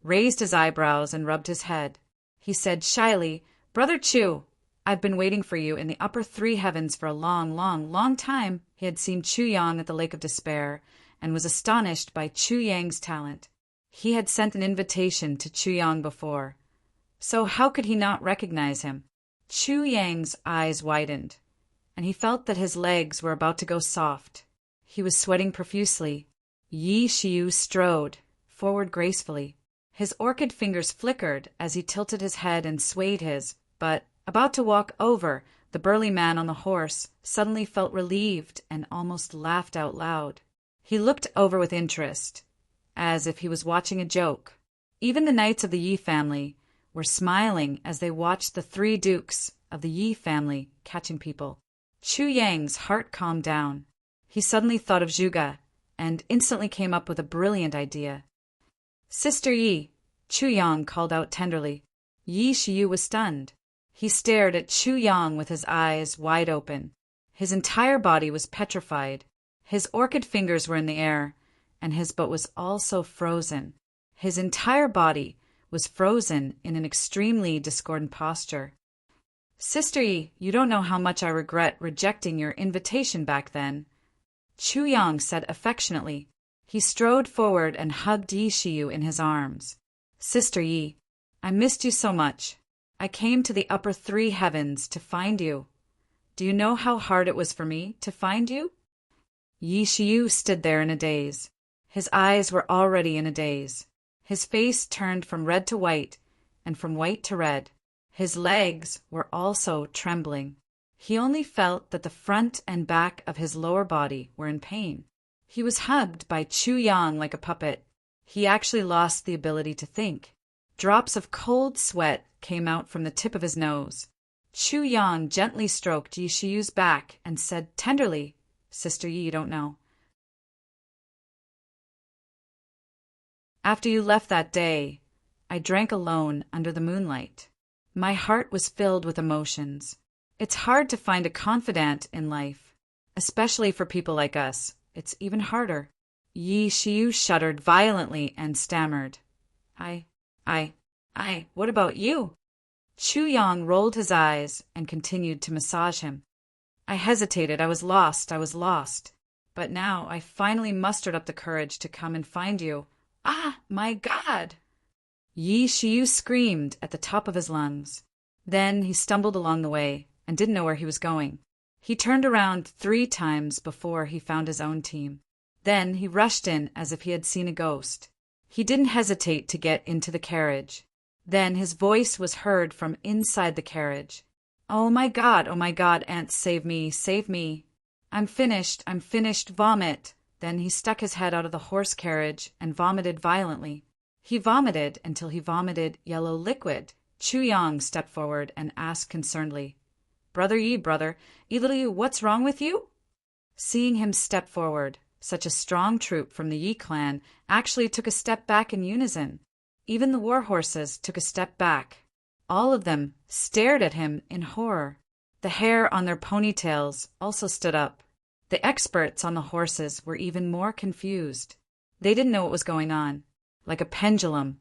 A: raised his eyebrows and rubbed his head. He said shyly, Brother Chu, I've been waiting for you in the upper 3 heavens for a long time. He had seen Chu Yang at the Lake of Despair and was astonished by Chu Yang's talent. He had sent an invitation to Chu Yang before, so how could he not recognize him? Chu Yang's eyes widened, and he felt that his legs were about to go soft. He was sweating profusely. Yi Shiyu strode forward gracefully. His orchid fingers flickered as he tilted his head and swayed his, but about to walk over, the burly man on the horse suddenly felt relieved and almost laughed out loud. He looked over with interest, as if he was watching a joke. Even the knights of the Yi family were smiling as they watched the 3 dukes of the Yi family catching people. Chu Yang's heart calmed down. He suddenly thought of Zhuge and instantly came up with a brilliant idea. Sister Yi, Chu Yang called out tenderly. Yi Shiyu was stunned. He stared at Chu Yang with his eyes wide open. His entire body was petrified. His orchid fingers were in the air, and his butt was also frozen. His entire body was frozen in an extremely discordant posture. Sister Yi, you don't know how much I regret rejecting your invitation back then, Chu Yang said affectionately. He strode forward and hugged Yi Shiyu in his arms. Sister Yi, I missed you so much. I came to the upper 3 heavens to find you. Do you know how hard it was for me to find you? Yi Shiyu stood there in a daze. His eyes were already in a daze. His face turned from red to white, and from white to red. His legs were also trembling. He only felt that the front and back of his lower body were in pain. He was hugged by Chu Yang like a puppet. He actually lost the ability to think. Drops of cold sweat came out from the tip of his nose. Chu Yang gently stroked Yi Shiyu's back and said tenderly, Sister Yi, you don't know. After you left that day, I drank alone under the moonlight. My heart was filled with emotions. It's hard to find a confidant in life, especially for people like us. It's even harder. Yi Shiyu shuddered violently and stammered. What about you? Chu Yang rolled his eyes and continued to massage him. I hesitated, I was lost. But now I finally mustered up the courage to come and find you. Ah, my God! Yi Shiyu screamed at the top of his lungs. Then he stumbled along the way and didn't know where he was going. He turned around 3 times before he found his own team. Then he rushed in as if he had seen a ghost. He didn't hesitate to get into the carriage. Then his voice was heard from inside the carriage. Oh my God, Aunt, save me, save me. I'm finished, vomit. Then he stuck his head out of the horse carriage and vomited violently. He vomited until he vomited yellow liquid. Chu Yang stepped forward and asked concernedly, Brother Yi, what's wrong with you? Seeing him step forward, such a strong troop from the Yi clan actually took a step back in unison. Even the war horses took a step back. All of them stared at him in horror. The hair on their ponytails also stood up. The experts on the horses were even more confused. They didn't know what was going on. Like a pendulum,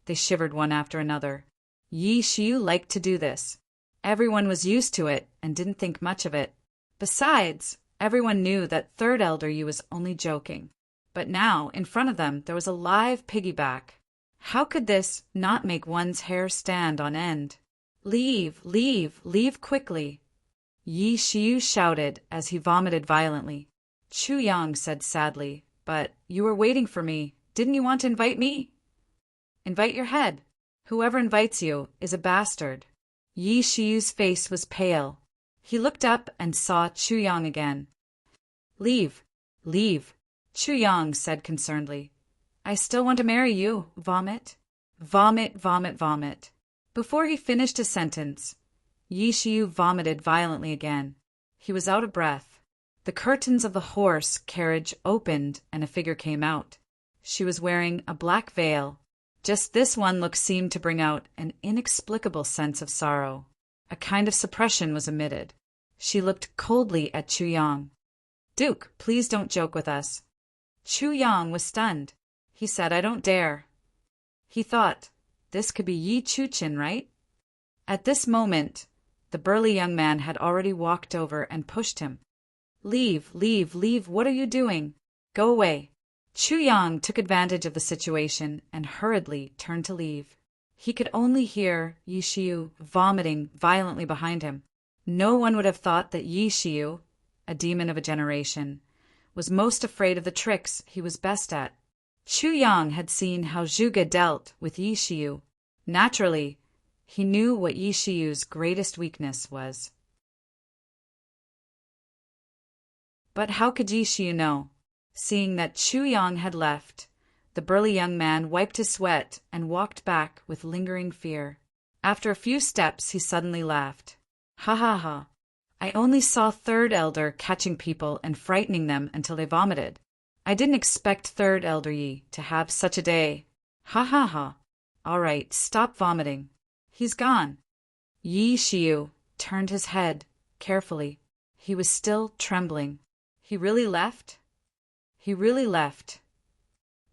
A: they shivered one after another. Yi Shiyu liked to do this. Everyone was used to it and didn't think much of it. Besides, everyone knew that Third Elder Yi was only joking. But now, in front of them, there was a live piggyback. How could this not make one's hair stand on end? Leave quickly. Yi Shiyu shouted as he vomited violently. Chu Yang said sadly, But you were waiting for me. Didn't you want to invite me? Invite your head. Whoever invites you is a bastard. Yi Shiyu's face was pale. He looked up and saw Chu Yang again. Leave. Chu Yang said concernedly. I still want to marry you, vomit. Vomit. Before he finished his sentence, Yi Shiyu vomited violently again. He was out of breath. The curtains of the horse carriage opened and a figure came out. She was wearing a black veil. Just this one look seemed to bring out an inexplicable sense of sorrow. A kind of suppression was emitted. She looked coldly at Chu Yang. Duke, please don't joke with us. Chu Yang was stunned. He said, I don't dare. He thought, this could be Yi Chuchin, right? At this moment, the burly young man had already walked over and pushed him. Leave, what are you doing? Go away. Chu Yang took advantage of the situation and hurriedly turned to leave. He could only hear Yi Shiyu vomiting violently behind him. No one would have thought that Yi Shiyu, a demon of a generation, was most afraid of the tricks he was best at. Chu Yang had seen how Zhuge dealt with Yi Shiyu. Naturally, he knew what Yi Shiyu's greatest weakness was. But how could Yi Shiyu know? Seeing that Chu Yang had left, the burly young man wiped his sweat and walked back with lingering fear. After a few steps, he suddenly laughed. Ha. I only saw Third Elder catching people and frightening them until they vomited. I didn't expect Third Elder Yi to have such a day. Ha. All right, stop vomiting. He's gone. Yi Shiyu turned his head carefully. He was still trembling. He really left?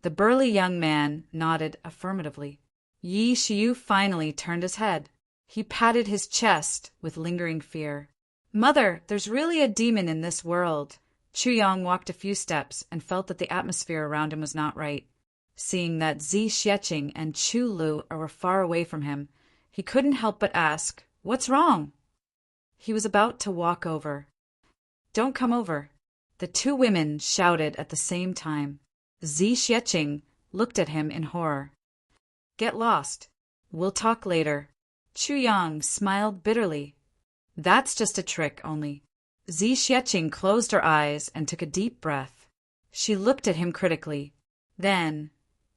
A: The burly young man nodded affirmatively. Yi Shiyu finally turned his head. He patted his chest with lingering fear. Mother, there's really a demon in this world. Chu Yang walked a few steps and felt that the atmosphere around him was not right. Seeing that Zi Xieching and Chu Lu were far away from him, he couldn't help but ask, What's wrong? He was about to walk over. Don't come over. The 2 women shouted at the same time. Zi Xieching looked at him in horror. Get lost. We'll talk later. Chu Yang smiled bitterly. That's just a trick only. Zi Xieching closed her eyes and took a deep breath. She looked at him critically. Then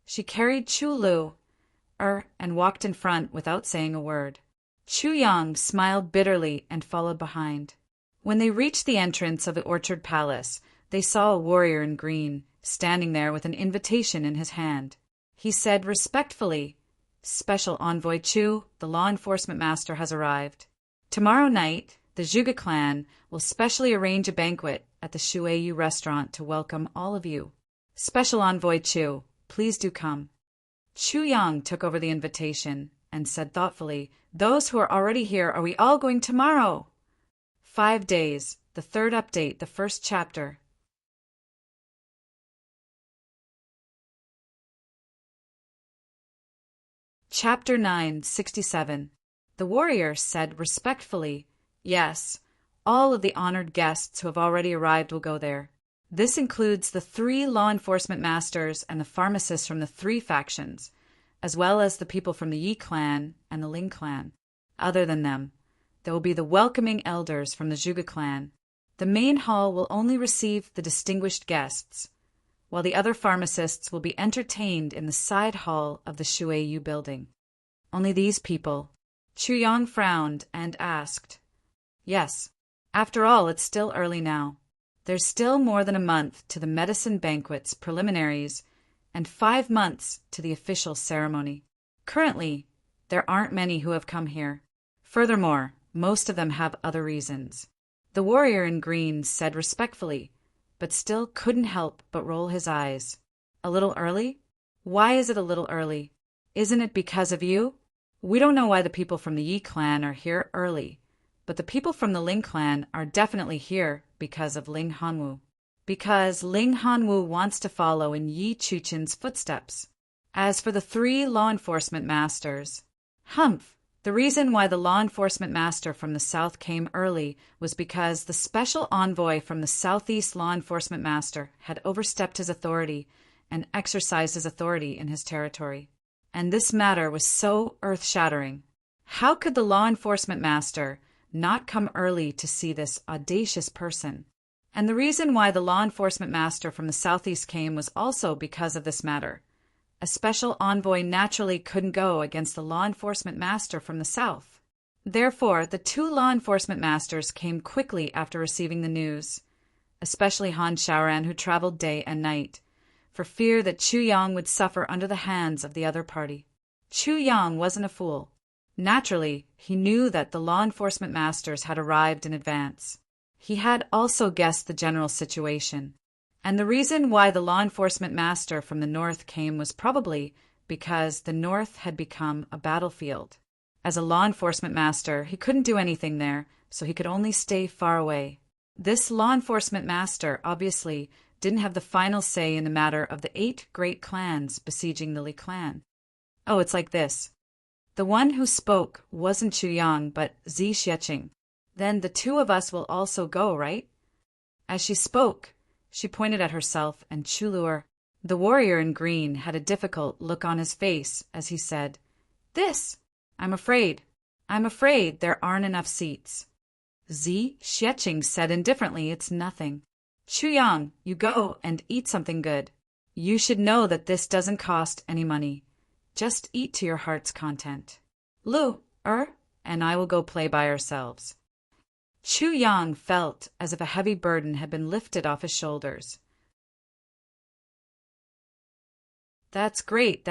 A: she carried Chu Lu and walked in front without saying a word. Chu Yang smiled bitterly and followed behind. When they reached the entrance of the Orchard Palace, they saw a warrior in green, standing there with an invitation in his hand. He said respectfully, Special Envoy Chu, the law enforcement master has arrived. Tomorrow night, the Zhuge clan will specially arrange a banquet at the Shuiyu restaurant to welcome all of you. Special Envoy Chu, please do come. Chu Yang took over the invitation and said thoughtfully, Those who are already here, are we all going tomorrow? 5 days, the the third update, the first chapter. Chapter 967. The warrior said respectfully, "Yes, all of the honored guests who have already arrived will go there. This includes the 3 law enforcement masters and the pharmacists from the 3 factions, as well as the people from the Yi clan and the Ling clan. Other than them, there will be the welcoming elders from the Zhuge clan. The main hall will only receive the distinguished guests, while the other pharmacists will be entertained in the side hall of the Shuiyu building. Only these people." Chu Yang frowned and asked, "Yes, after all, it's still early now. There's still more than a month to the medicine banquets preliminaries and 5 months to the official ceremony. Currently, there aren't many who have come here. Furthermore, most of them have other reasons." The warrior in green said respectfully, but still couldn't help but roll his eyes. "A little early? Why is it a little early? Isn't it because of you? We don't know why the people from the Yi clan are here early, but the people from the Ling clan are definitely here because of Ling Hanwu. Because Ling Hanwu wants to follow in Yi Chuchen's footsteps. As for the 3 law enforcement masters, humph! The reason why the law enforcement master from the south came early was because the special envoy from the southeast law enforcement master had overstepped his authority and exercised his authority in his territory. And this matter was so earth-shattering. How could the law enforcement master not come early to see this audacious person? And the reason why the law enforcement master from the southeast came was also because of this matter. A special envoy naturally couldn't go against the law enforcement master from the south. Therefore, the 2 law enforcement masters came quickly after receiving the news, especially Han Shaoran, who traveled day and night, for fear that Chu Yang would suffer under the hands of the other party. Chu Yang wasn't a fool. Naturally, he knew that the law enforcement masters had arrived in advance. He had also guessed the general situation, and the reason why the law enforcement master from the north came was probably because the north had become a battlefield. As a law enforcement master, he couldn't do anything there, so he could only stay far away. This law enforcement master obviously didn't have the final say in the matter of the 8 great clans besieging the Li clan. Oh, it's like this. The one who spoke wasn't Chu Yang, but Zi Xieching. Then the 2 of us will also go, right? As she spoke, she pointed at herself and Chuluer. The warrior in green had a difficult look on his face as he said, "This! I'm afraid there aren't enough seats." Zi Xieching said indifferently, "It's nothing. Chu Yang, you go and eat something good. You should know that this doesn't cost any money. Just eat to your heart's content. Lu, and I will go play by ourselves." Chu Yang felt as if a heavy burden had been lifted off his shoulders. That's great.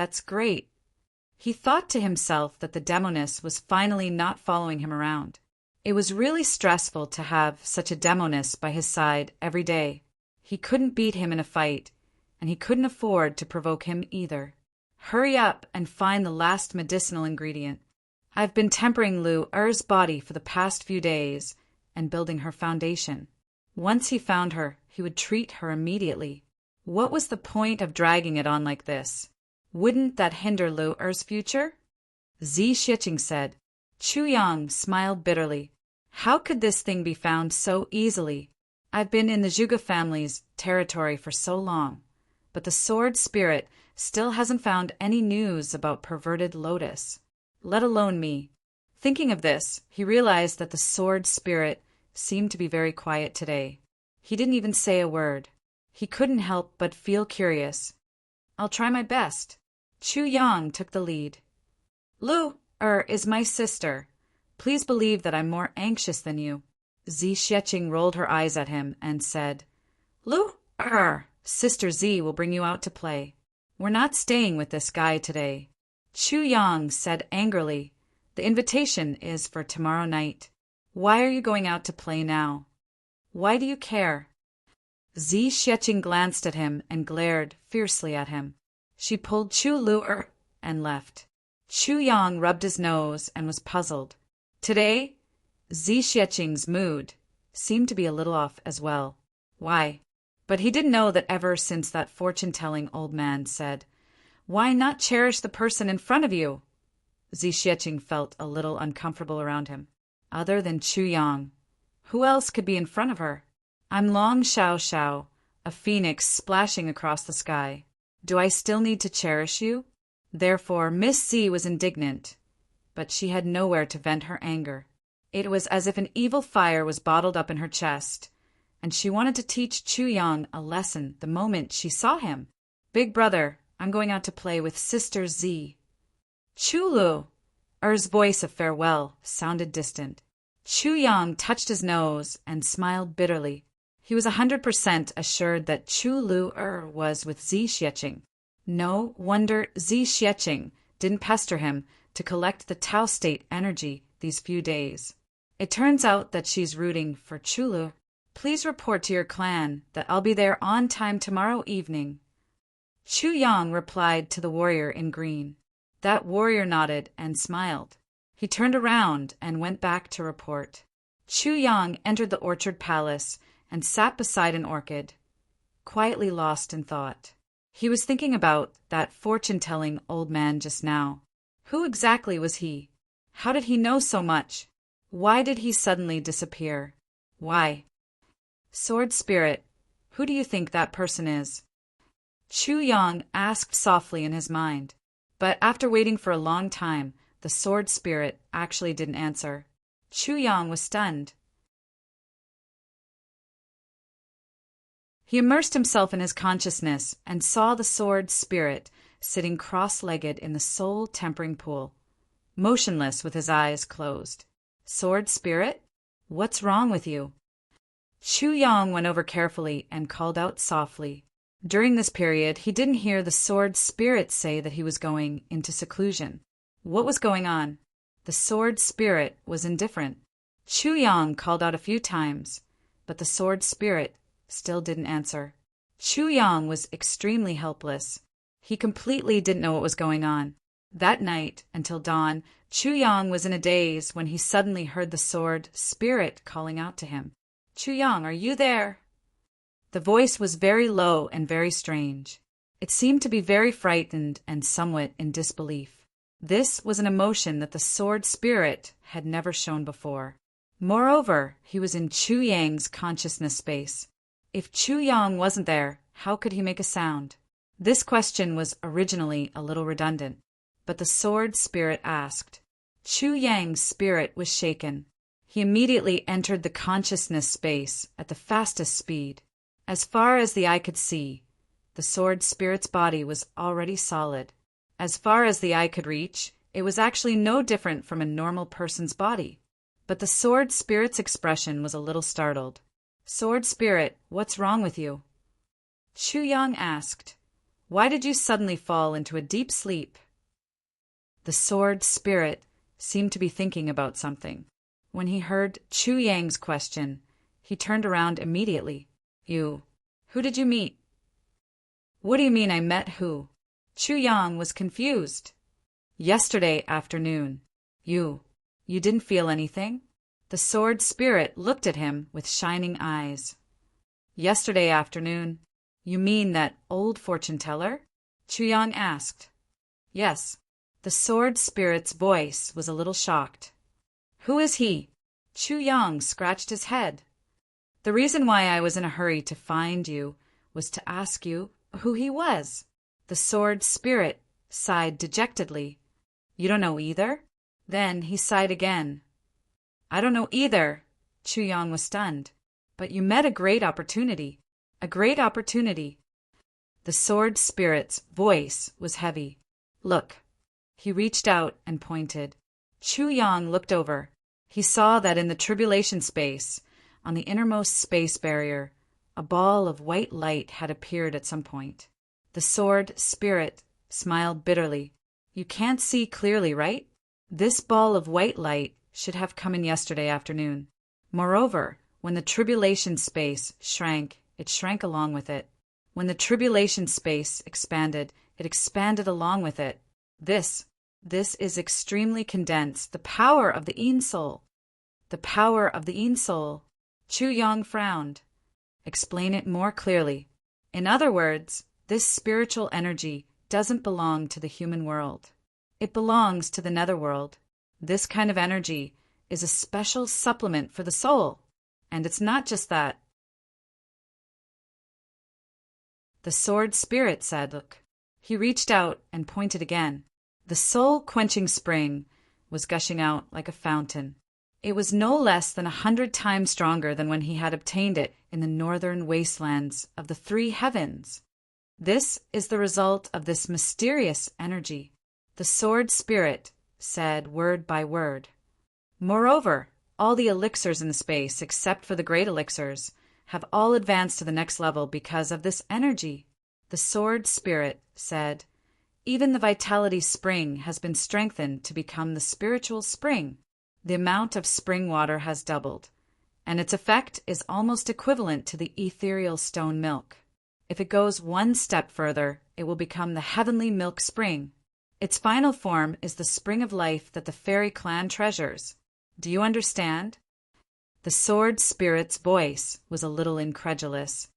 A: He thought to himself that the demoness was finally not following him around. It was really stressful to have such a demoness by his side every day. He couldn't beat him in a fight, and he couldn't afford to provoke him either. Hurry up and find the last medicinal ingredient. I've been tempering Lu Er's body for the past few days and building her foundation. Once he found her, he would treat her immediately. What was the point of dragging it on like this? Wouldn't that hinder Lu Er's future? Zi Xieching said. Chu Yang smiled bitterly. How could this thing be found so easily? I've been in the Zhuge family's territory for so long, but the sword spirit still hasn't found any news about perverted lotus, let alone me. Thinking of this, he realized that the sword spirit seemed to be very quiet today. He didn't even say a word. He couldn't help but feel curious. I'll try my best. Chu Yang took the lead. Lu is my sister. Please believe that I'm more anxious than you. Zi Xieching rolled her eyes at him and said, Lu Sister Zi will bring you out to play. We're not staying with this guy today. Chu Yang said angrily, the invitation is for tomorrow night. Why are you going out to play now? Why do you care? Zi Xieching glanced at him and glared fiercely at him. She pulled Chu Lu and left. Chu Yang rubbed his nose and was puzzled. Today, Zi Xieching's mood seemed to be a little off as well. Why? But he didn't know that ever since that fortune-telling old man said, "Why not cherish the person in front of you?" Zixieqing felt a little uncomfortable around him. Other than Chu Yang, who else could be in front of her? I'm Long Xiao Xiao, a phoenix splashing across the sky. Do I still need to cherish you? Therefore, Miss Z was indignant, but she had nowhere to vent her anger. It was as if an evil fire was bottled up in her chest, and she wanted to teach Chu Yang a lesson the moment she saw him. "Big brother, I'm going out to play with Sister Z." "Chulu!" Er's voice of farewell sounded distant. Chu Yang touched his nose and smiled bitterly. He was 100% assured that Chulu was with Zixieqing. No wonder Zixieqing didn't pester him to collect the Tao state energy these few days. It turns out that she's rooting for Chulu. "Please report to your clan that I'll be there on time tomorrow evening." Chu Yang replied to the warrior in green. That warrior nodded and smiled. He turned around and went back to report. Chu Yang entered the orchard palace and sat beside an orchid, quietly lost in thought. He was thinking about that fortune-telling old man just now. Who exactly was he? How did he know so much? Why did he suddenly disappear? Why? "Sword Spirit, who do you think that person is?" Chu Yang asked softly in his mind, but after waiting for a long time, the Sword Spirit actually didn't answer. Chu Yang was stunned. He immersed himself in his consciousness and saw the Sword Spirit sitting cross-legged in the soul-tempering pool, motionless with his eyes closed. "Sword Spirit, what's wrong with you?" Chu Yang went over carefully and called out softly. During this period, he didn't hear the Sword Spirit say that he was going into seclusion. What was going on? The Sword Spirit was indifferent. Chu Yang called out a few times, but the Sword Spirit still didn't answer. Chu Yang was extremely helpless. He completely didn't know what was going on. That night, until dawn, Chu Yang was in a daze when he suddenly heard the Sword Spirit calling out to him. "Chu Yang, are you there?" The voice was very low and very strange. It seemed to be very frightened and somewhat in disbelief. This was an emotion that the Sword Spirit had never shown before. Moreover, he was in Chu Yang's consciousness space. If Chu Yang wasn't there, how could he make a sound? This question was originally a little redundant, but the Sword Spirit asked. Chu Yang's spirit was shaken. He immediately entered the consciousness space at the fastest speed. As far as the eye could see, the Sword Spirit's body was already solid. As far as the eye could reach, it was actually no different from a normal person's body. But the Sword Spirit's expression was a little startled. "Sword Spirit, what's wrong with you?" Chu Yang asked. "Why did you suddenly fall into a deep sleep?" The Sword Spirit seemed to be thinking about something. When he heard Chu Yang's question, he turned around immediately. Who did you meet?" "What do you mean I met who?" Chu Yang was confused. "Yesterday afternoon. You didn't feel anything?" The Sword Spirit looked at him with shining eyes. "Yesterday afternoon? You mean that old fortune-teller?" Chu Yang asked. "Yes." The Sword Spirit's voice was a little shocked. "Who is he?" Chu Yang scratched his head. "The reason why I was in a hurry to find you was to ask you who he was." The Sword Spirit sighed dejectedly. "You don't know either?" Then he sighed again. "I don't know either." Chu Yang was stunned. "But you met a great opportunity. A great opportunity." The Sword Spirit's voice was heavy. "Look." He reached out and pointed. Chu Yang looked over. He saw that in the tribulation space, on the innermost space barrier, a ball of white light had appeared at some point. The Sword Spirit smiled bitterly. "You can't see clearly, right? This ball of white light should have come in yesterday afternoon. Moreover, when the tribulation space shrank, it shrank along with it. When the tribulation space expanded, it expanded along with it. This is extremely condensed, the power of the Ein Soul. The power of the Ein Soul." Chu Yong frowned. Explain it more clearly. In other words, this spiritual energy doesn't belong to the human world. It belongs to the netherworld. This kind of energy is a special supplement for the soul. And it's not just that. The sword spirit said, "Look." He reached out and pointed again. The soul-quenching spring was gushing out like a fountain. It was no less than 100 times stronger than when he had obtained it in the northern wastelands of the three heavens. This is the result of this mysterious energy. The sword spirit said word by word. Moreover, all the elixirs in the space, except for the great elixirs, have all advanced to the next level because of this energy. The sword spirit said, even the vitality spring has been strengthened to become the spiritual spring. The amount of spring water has doubled, and its effect is almost equivalent to the ethereal stone milk. If it goes one step further, it will become the heavenly milk spring. Its final form is the spring of life that the fairy clan treasures. Do you understand? The sword spirit's voice was a little incredulous.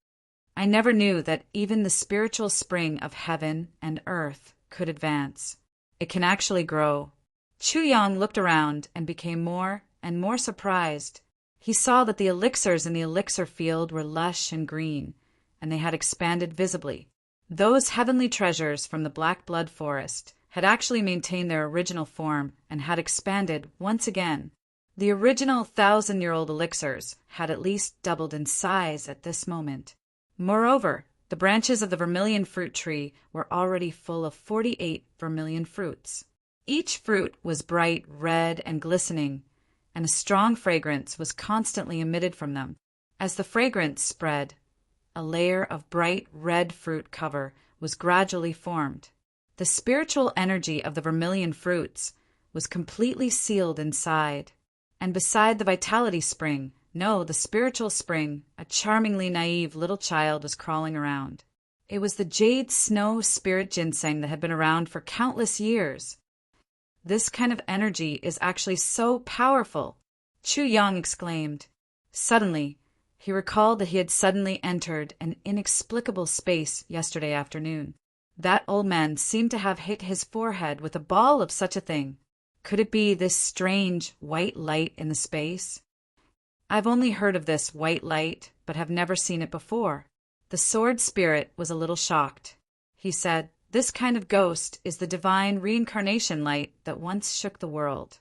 A: I never knew that even the spiritual spring of heaven and earth could advance. It can actually grow. Chu Yang looked around and became more and more surprised. He saw that the elixirs in the elixir field were lush and green, and they had expanded visibly. Those heavenly treasures from the black blood forest had actually maintained their original form and had expanded once again. The original 1,000-year-old elixirs had at least doubled in size at this moment. Moreover, the branches of the vermilion fruit tree were already full of 48 vermilion fruits. Each fruit was bright red and glistening, and a strong fragrance was constantly emitted from them. As the fragrance spread, a layer of bright red fruit cover was gradually formed. The spiritual energy of the vermilion fruits was completely sealed inside, and beside the vitality spring, the spiritual spring, a charmingly naive little child was crawling around. It was the jade snow spirit ginseng that had been around for countless years. This kind of energy is actually so powerful, Chu Yang exclaimed. Suddenly, he recalled that he had suddenly entered an inexplicable space yesterday afternoon. That old man seemed to have hit his forehead with a ball of such a thing. Could it be this strange white light in the space? I've only heard of this white light, but have never seen it before. The sword spirit was a little shocked. He said, this kind of ghost is the divine reincarnation light that once shook the world.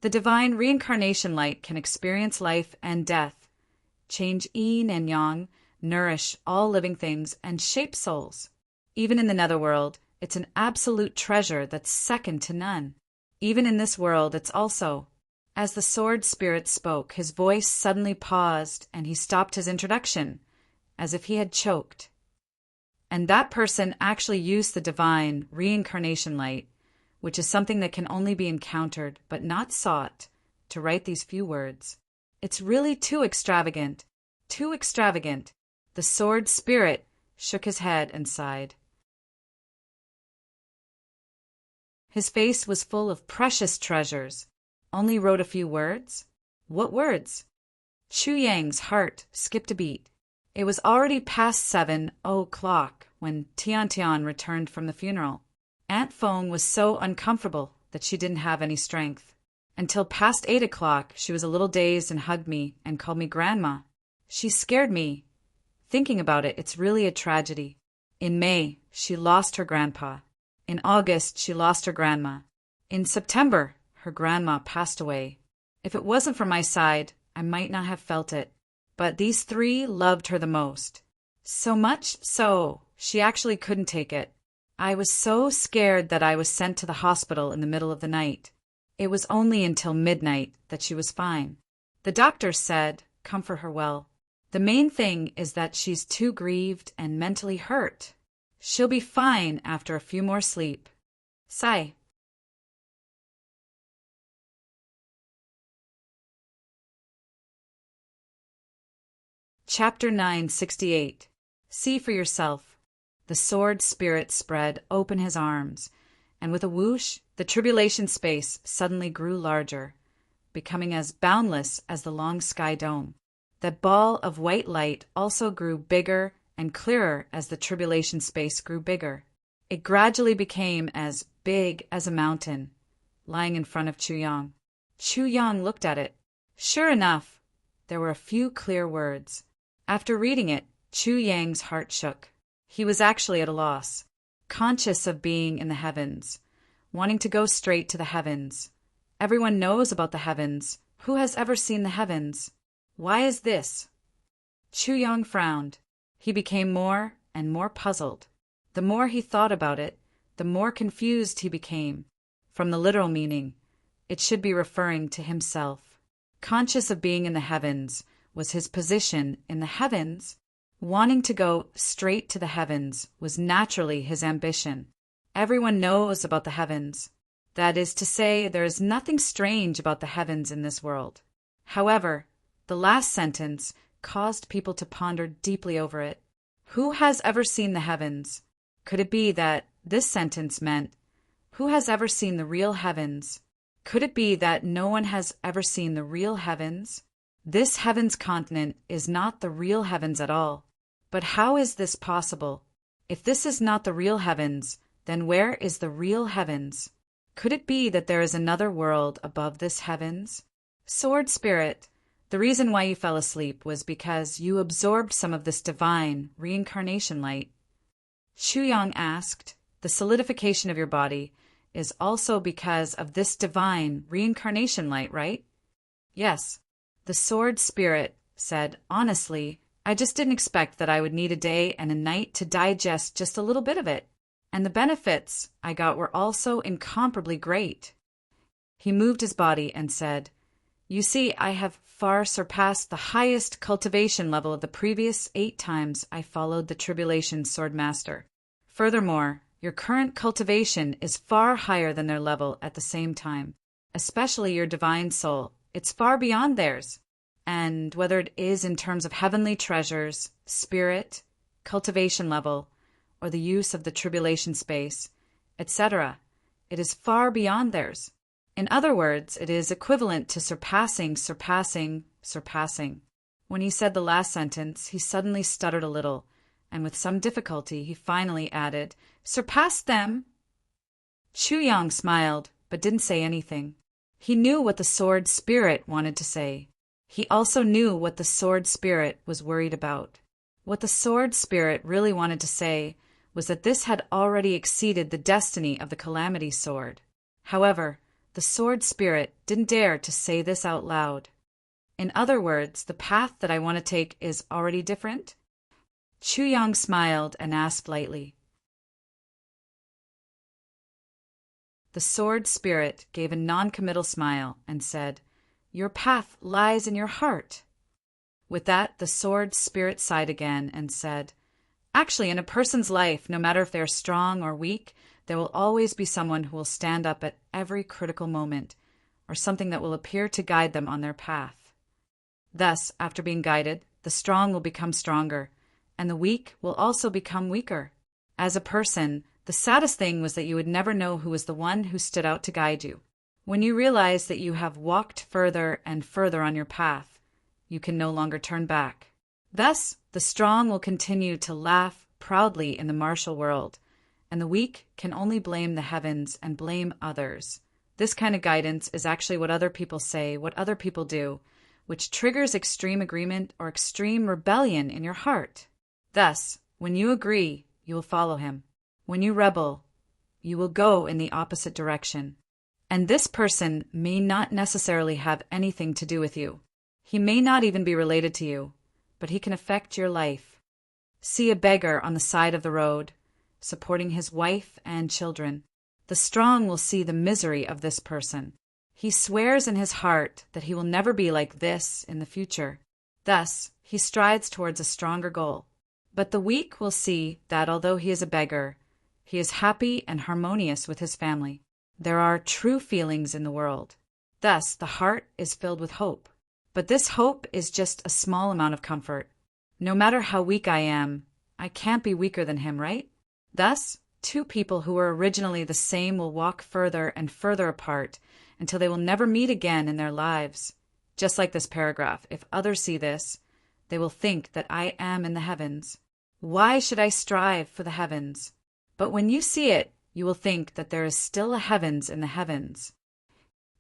A: The divine reincarnation light can experience life and death, change yin and yang, nourish all living things, and shape souls. Even in the netherworld, it's an absolute treasure that's second to none. Even in this world, it's also. As the sword spirit spoke, his voice suddenly paused, and he stopped his introduction, as if he had choked. And that person actually used the divine reincarnation light, which is something that can only be encountered but not sought, to write these few words. It's really too extravagant. Too extravagant. The sword spirit shook his head and sighed. His face was full of precious treasures. Only wrote a few words? What words? Chu Yang's heart skipped a beat. It was already past 7:00 when Tian returned from the funeral. Aunt Fong was so uncomfortable that she didn't have any strength. Until past 8:00, she was a little dazed and hugged me and called me Grandma. She scared me. Thinking about it, it's really a tragedy. In May, she lost her grandpa. In August, she lost her grandma. In September, her grandma passed away. If it wasn't for my side, I might not have felt it. But these three loved her the most. So much so, she actually couldn't take it. I was so scared that I was sent to the hospital in the middle of the night. It was only until midnight that she was fine. The doctor said, comfort her well. The main thing is that she's too grieved and mentally hurt. She'll be fine after a few more sleep. Sigh. Chapter 968. See for yourself. The sword spirit spread open his arms, and with a whoosh, the tribulation space suddenly grew larger, becoming as boundless as the long sky dome. That ball of white light also grew bigger and clearer as the tribulation space grew bigger. It gradually became as big as a mountain, lying in front of Chu Yang. Chu Yang looked at it. Sure enough, there were a few clear words. After reading it, Chu Yang's heart shook. He was actually at a loss, conscious of being in the heavens, wanting to go straight to the heavens. Everyone knows about the heavens. Who has ever seen the heavens? Why is this? Chu Yang frowned. He became more and more puzzled. The more he thought about it, the more confused he became. From the literal meaning, it should be referring to himself. Conscious of being in the heavens was his position in the heavens. Wanting to go straight to the heavens was naturally his ambition. Everyone knows about the heavens. That is to say, there is nothing strange about the heavens in this world. However, the last sentence caused people to ponder deeply over it. Who has ever seen the heavens? Could it be that this sentence meant, who has ever seen the real heavens? Could it be that no one has ever seen the real heavens? This heavens continent is not the real heavens at all. But how is this possible? If this is not the real heavens, then where is the real heavens? Could it be that there is another world above this heavens? Sword Spirit, the reason why you fell asleep was because you absorbed some of this divine reincarnation light. Chu Yang asked, the solidification of your body is also because of this divine reincarnation light, right? Yes. The Sword Spirit said, honestly, I just didn't expect that I would need a day and a night to digest just a little bit of it. And the benefits I got were also incomparably great. He moved his body and said, you see, I have far surpassed the highest cultivation level of the previous 8 times I followed the Tribulation Sword Master. Furthermore, your current cultivation is far higher than their level at the same time, especially your divine soul. It's far beyond theirs. And whether it is in terms of heavenly treasures, spirit, cultivation level, or the use of the tribulation space, etc., it is far beyond theirs. In other words, it is equivalent to surpassing. When he said the last sentence, he suddenly stuttered a little, and with some difficulty he finally added, surpassed them. Chu Yang smiled, but didn't say anything. He knew what the Sword Spirit wanted to say. He also knew what the Sword Spirit was worried about. What the Sword Spirit really wanted to say was that this had already exceeded the destiny of the Calamity Sword. However, the Sword Spirit didn't dare to say this out loud. In other words, the path that I want to take is already different? Chu Yang smiled and asked lightly. The Sword Spirit gave a non-committal smile and said, your path lies in your heart. With that, the Sword Spirit sighed again and said, actually, in a person's life, no matter if they are strong or weak, there will always be someone who will stand up at every critical moment, or something that will appear to guide them on their path. Thus, after being guided, the strong will become stronger, and the weak will also become weaker. As a person, the saddest thing was that you would never know who was the one who stood out to guide you. When you realize that you have walked further and further on your path, you can no longer turn back. Thus, the strong will continue to laugh proudly in the martial world, and the weak can only blame the heavens and blame others. This kind of guidance is actually what other people say, what other people do, which triggers extreme agreement or extreme rebellion in your heart. Thus, when you agree, you will follow him. When you rebel, you will go in the opposite direction. And this person may not necessarily have anything to do with you. He may not even be related to you, but he can affect your life. See a beggar on the side of the road, supporting his wife and children. The strong will see the misery of this person. He swears in his heart that he will never be like this in the future. Thus, he strides towards a stronger goal. But the weak will see that although he is a beggar, he is happy and harmonious with his family. There are true feelings in the world. Thus, the heart is filled with hope. But this hope is just a small amount of comfort. No matter how weak I am, I can't be weaker than him, right? Thus, 2 people who were originally the same will walk further and further apart until they will never meet again in their lives. Just like this paragraph, if others see this, They will think that I am in the heavens. Why should I strive for the heavens? But when you see it, you will think that there is still a heavens in the heavens.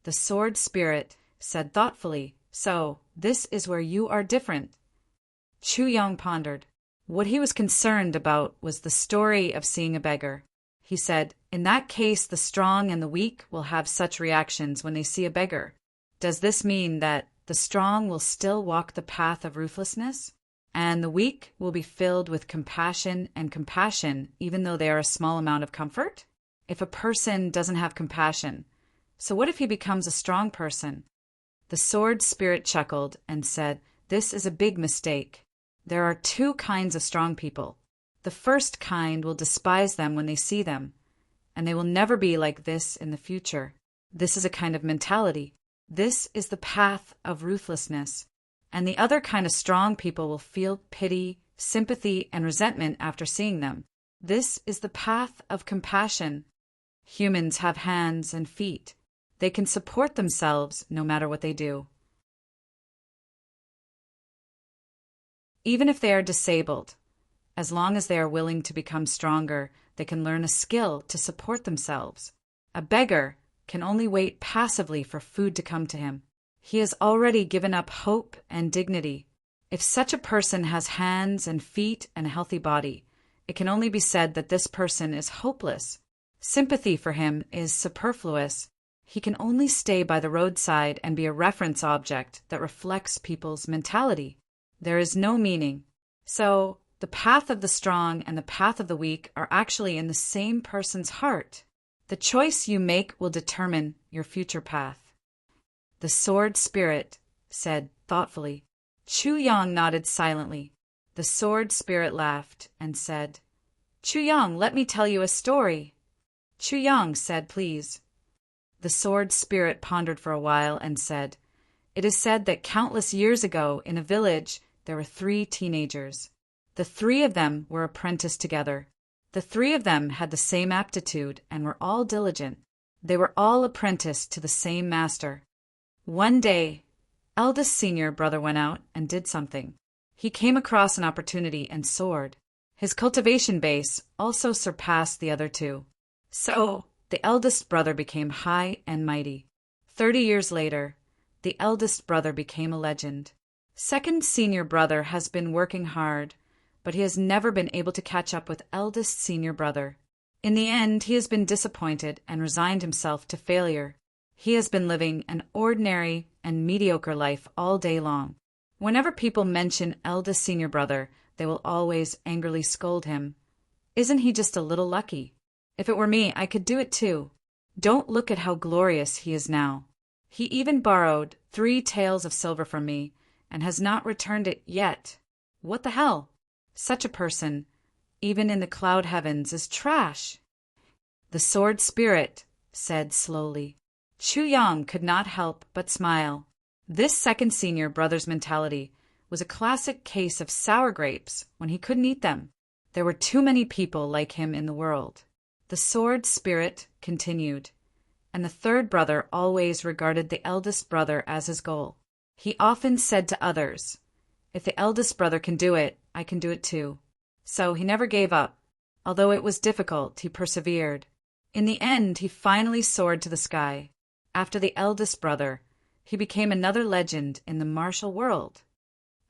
A: The sword spirit said thoughtfully, So, this is where you are different. Chu Yong pondered. What he was concerned about was the story of seeing a beggar. He said, In that case, the strong and the weak will have such reactions when they see a beggar. Does this mean that the strong will still walk the path of ruthlessness, and the weak will be filled with compassion even though they are a small amount of comfort? If a person doesn't have compassion, so what if he becomes a strong person? The sword spirit chuckled and said, This is a big mistake. There are two kinds of strong people. The first kind will despise them when they see them, and they will never be like this in the future. This is a kind of mentality. This is the path of ruthlessness. And the other kind of strong people will feel pity, sympathy, and resentment after seeing them. This is the path of compassion. Humans have hands and feet. They can support themselves no matter what they do. Even if they are disabled, as long as they are willing to become stronger, they can learn a skill to support themselves. A beggar can only wait passively for food to come to him. He has already given up hope and dignity. If such a person has hands and feet and a healthy body, it can only be said that this person is hopeless. Sympathy for him is superfluous. He can only stay by the roadside and be a reference object that reflects people's mentality. There is no meaning. So, the path of the strong and the path of the weak are actually in the same person's heart. The choice you make will determine your future path. The sword spirit said thoughtfully. Chu Yang nodded silently. The sword spirit laughed and said, Chu Yang, let me tell you a story. Chu Yang said, Please. The sword spirit pondered for a while and said, It is said that countless years ago in a village there were 3 teenagers. The 3 of them were apprenticed together. The 3 of them had the same aptitude and were all diligent. They were all apprenticed to the same master. One day, eldest senior brother went out and did something. He came across an opportunity and soared. His cultivation base also surpassed the other 2. So, the eldest brother became high and mighty. 30 years later, the eldest brother became a legend. Second senior brother has been working hard, but he has never been able to catch up with eldest senior brother. In the end, he has been disappointed and resigned himself to failure. He has been living an ordinary and mediocre life all day long. Whenever people mention eldest senior brother, they will always angrily scold him. Isn't he just a little lucky? If it were me, I could do it too. Don't look at how glorious he is now. He even borrowed 3 taels of silver from me and has not returned it yet. What the hell? Such a person, even in the cloud heavens, is trash. The sword spirit said slowly. Chu Yang could not help but smile. This second senior brother's mentality was a classic case of sour grapes when he couldn't eat them. There were too many people like him in the world. The sword spirit continued, and the third brother always regarded the eldest brother as his goal. He often said to others, If the eldest brother can do it, I can do it too. So he never gave up. Although it was difficult, he persevered. In the end, he finally soared to the sky. After the eldest brother, he became another legend in the martial world.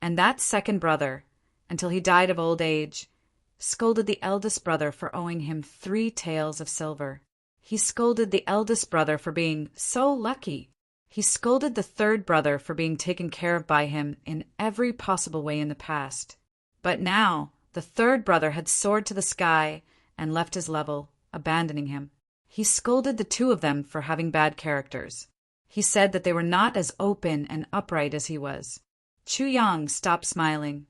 A: And that second brother, until he died of old age, scolded the eldest brother for owing him 3 taels of silver. He scolded the eldest brother for being so lucky. He scolded the third brother for being taken care of by him in every possible way in the past. But now, the third brother had soared to the sky and left his level, abandoning him. He scolded the 2 of them for having bad characters. He said that they were not as open and upright as he was. Chu Yang stopped smiling.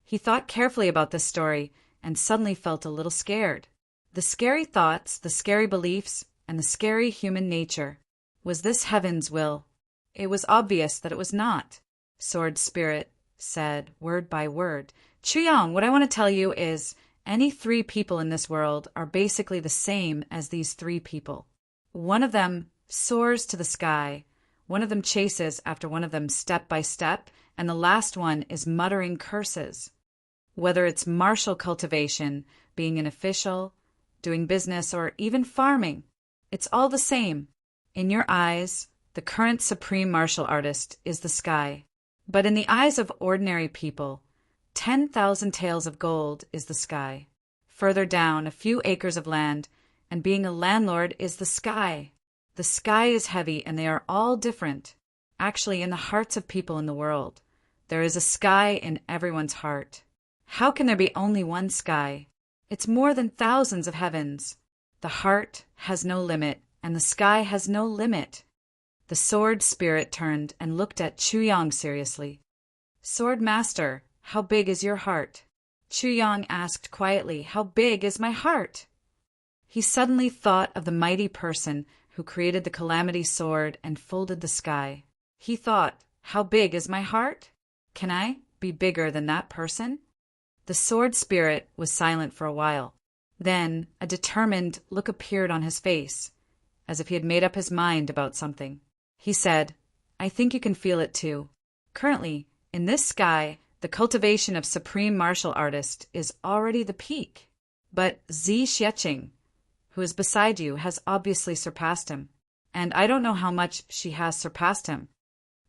A: He thought carefully about this story and suddenly felt a little scared. The scary thoughts, the scary beliefs, and the scary human nature. Was this heaven's will? It was obvious that it was not. Sword Spirit said, word by word, Chu Yang, what I want to tell you is, any 3 people in this world are basically the same as these 3 people. One of them soars to the sky, One of them chases after one of them step by step, and the last one is muttering curses. Whether it's martial cultivation, being an official, doing business, or even farming, it's all the same. In your eyes, the current supreme martial artist is the sky. But in the eyes of ordinary people, 10,000 taels of gold is the sky. Further down, a few acres of land, and being a landlord is the sky. The sky is heavy, and they are all different. Actually, in the hearts of people in the world, there is a sky in everyone's heart. How can there be only one sky? It's more than thousands of heavens. The heart has no limit, and the sky has no limit. The sword spirit turned and looked at Chuyang seriously. Sword master, how big is your heart? Chuyang asked quietly, how big is my heart? He suddenly thought of the mighty person who created the calamity sword and folded the sky. He thought, how big is my heart? Can I be bigger than that person? The sword spirit was silent for a while. Then a determined look appeared on his face, as if he had made up his mind about something. He said, I think you can feel it too. Currently, in this sky, the cultivation of supreme martial artist is already the peak. But Zi Xieching, who is beside you, has obviously surpassed him. And I don't know how much she has surpassed him.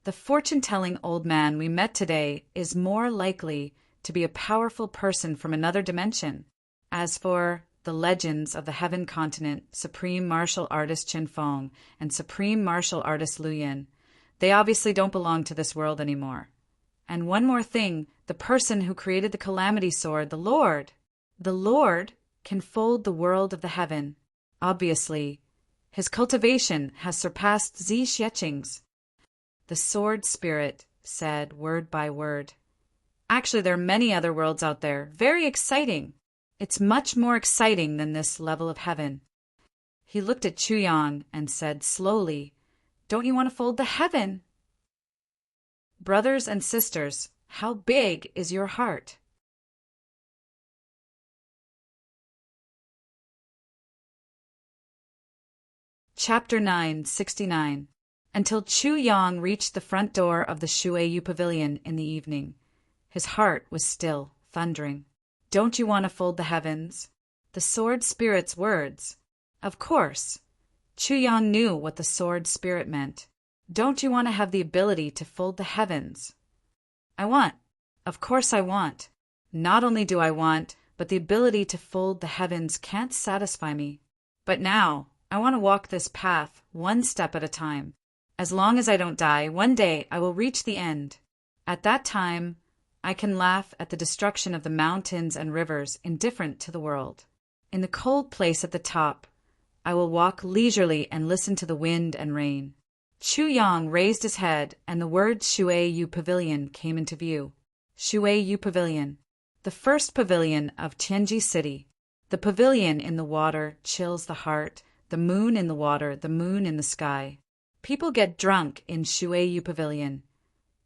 A: The fortune-telling old man we met today is more likely to be a powerful person from another dimension. As for the legends of the heaven continent, supreme martial artist Qin Feng and supreme martial artist Lu Yin, they obviously don't belong to this world anymore. And one more thing, the person who created the calamity sword, the Lord can fold the world of the heaven. Obviously, his cultivation has surpassed Zi Xieching's. The sword spirit said word by word. Actually, there are many other worlds out there, very exciting. It's much more exciting than this level of heaven. He looked at Chuyang and said slowly, don't you want to fold the heaven? Brothers and sisters, how big is your heart? Chapter 969. Until Chuyang reached the front door of the Shuiyu Pavilion in the evening, his heart was still thundering. Don't you want to fold the heavens? The sword spirit's words. Of course. Chuyang knew what the sword spirit meant. Don't you want to have the ability to fold the heavens? I want. Of course I want. Not only do I want, but the ability to fold the heavens can't satisfy me. But now, I want to walk this path one step at a time. As long as I don't die, one day I will reach the end. At that time, I can laugh at the destruction of the mountains and rivers indifferent to the world. In the cold place at the top, I will walk leisurely and listen to the wind and rain. Chuyang raised his head, and the word Shuiyu Pavilion came into view. Shuiyu Pavilion, the first pavilion of Tianji City. The pavilion in the water chills the heart, the moon in the water, the moon in the sky. People get drunk in Shuiyu Pavilion,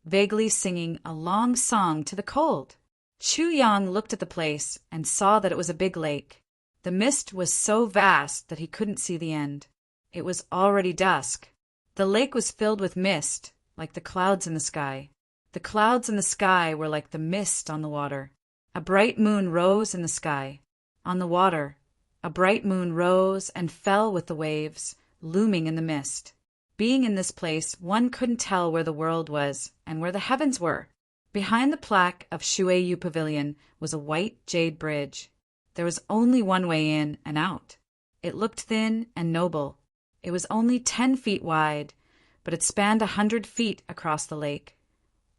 A: vaguely singing a long song to the cold. Chuyang looked at the place and saw that it was a big lake. The mist was so vast that he couldn't see the end. It was already dusk. The lake was filled with mist, like the clouds in the sky. The clouds in the sky were like the mist on the water. A bright moon rose in the sky. On the water, a bright moon rose and fell with the waves, looming in the mist. Being in this place, one couldn't tell where the world was and where the heavens were. Behind the plaque of Shuiyu Pavilion was a white jade bridge. There was only one way in and out. It looked thin and noble. It was only 10 feet wide, but it spanned 100 feet across the lake,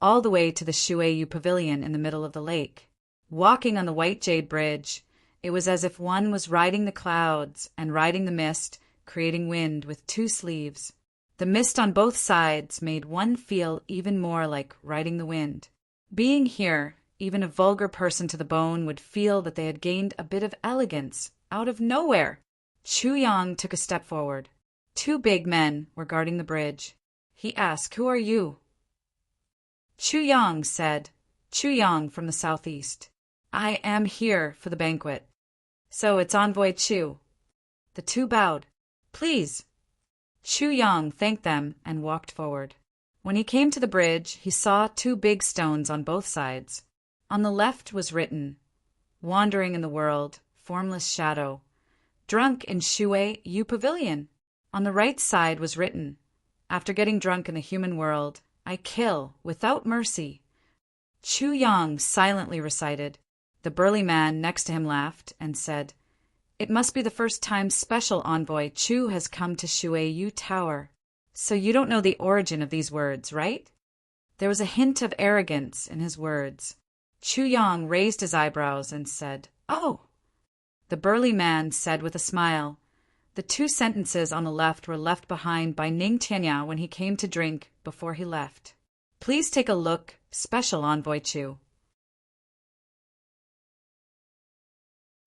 A: all the way to the Shuiyu Pavilion in the middle of the lake. Walking on the white jade bridge, it was as if one was riding the clouds and riding the mist, creating wind with 2 sleeves. The mist on both sides made one feel even more like riding the wind. Being here, even a vulgar person to the bone would feel that they had gained a bit of elegance out of nowhere. Chuyang took a step forward. 2 big men were guarding the bridge. He asked, "Who are you?" Chuyang said, "Chuyang from the southeast. I am here for the banquet." "So it's Envoy Chu." The 2 bowed. "Please." Chu Yang thanked them and walked forward. When he came to the bridge, he saw 2 big stones on both sides. On the left was written, "Wandering in the world, formless shadow. Drunk in Shui Yu Pavilion." On the right side was written, "After getting drunk in the human world, I kill without mercy." Chu Yang silently recited. The burly man next to him laughed and said, "It must be the first time Special Envoy Chu has come to Shui Yu Tower. So you don't know the origin of these words, right?" There was a hint of arrogance in his words. Chu Yang raised his eyebrows and said, "Oh." The burly man said with a smile, "The 2 sentences on the left were left behind by Ning Tianya when he came to drink before he left. Please take a look, Special Envoy Chu."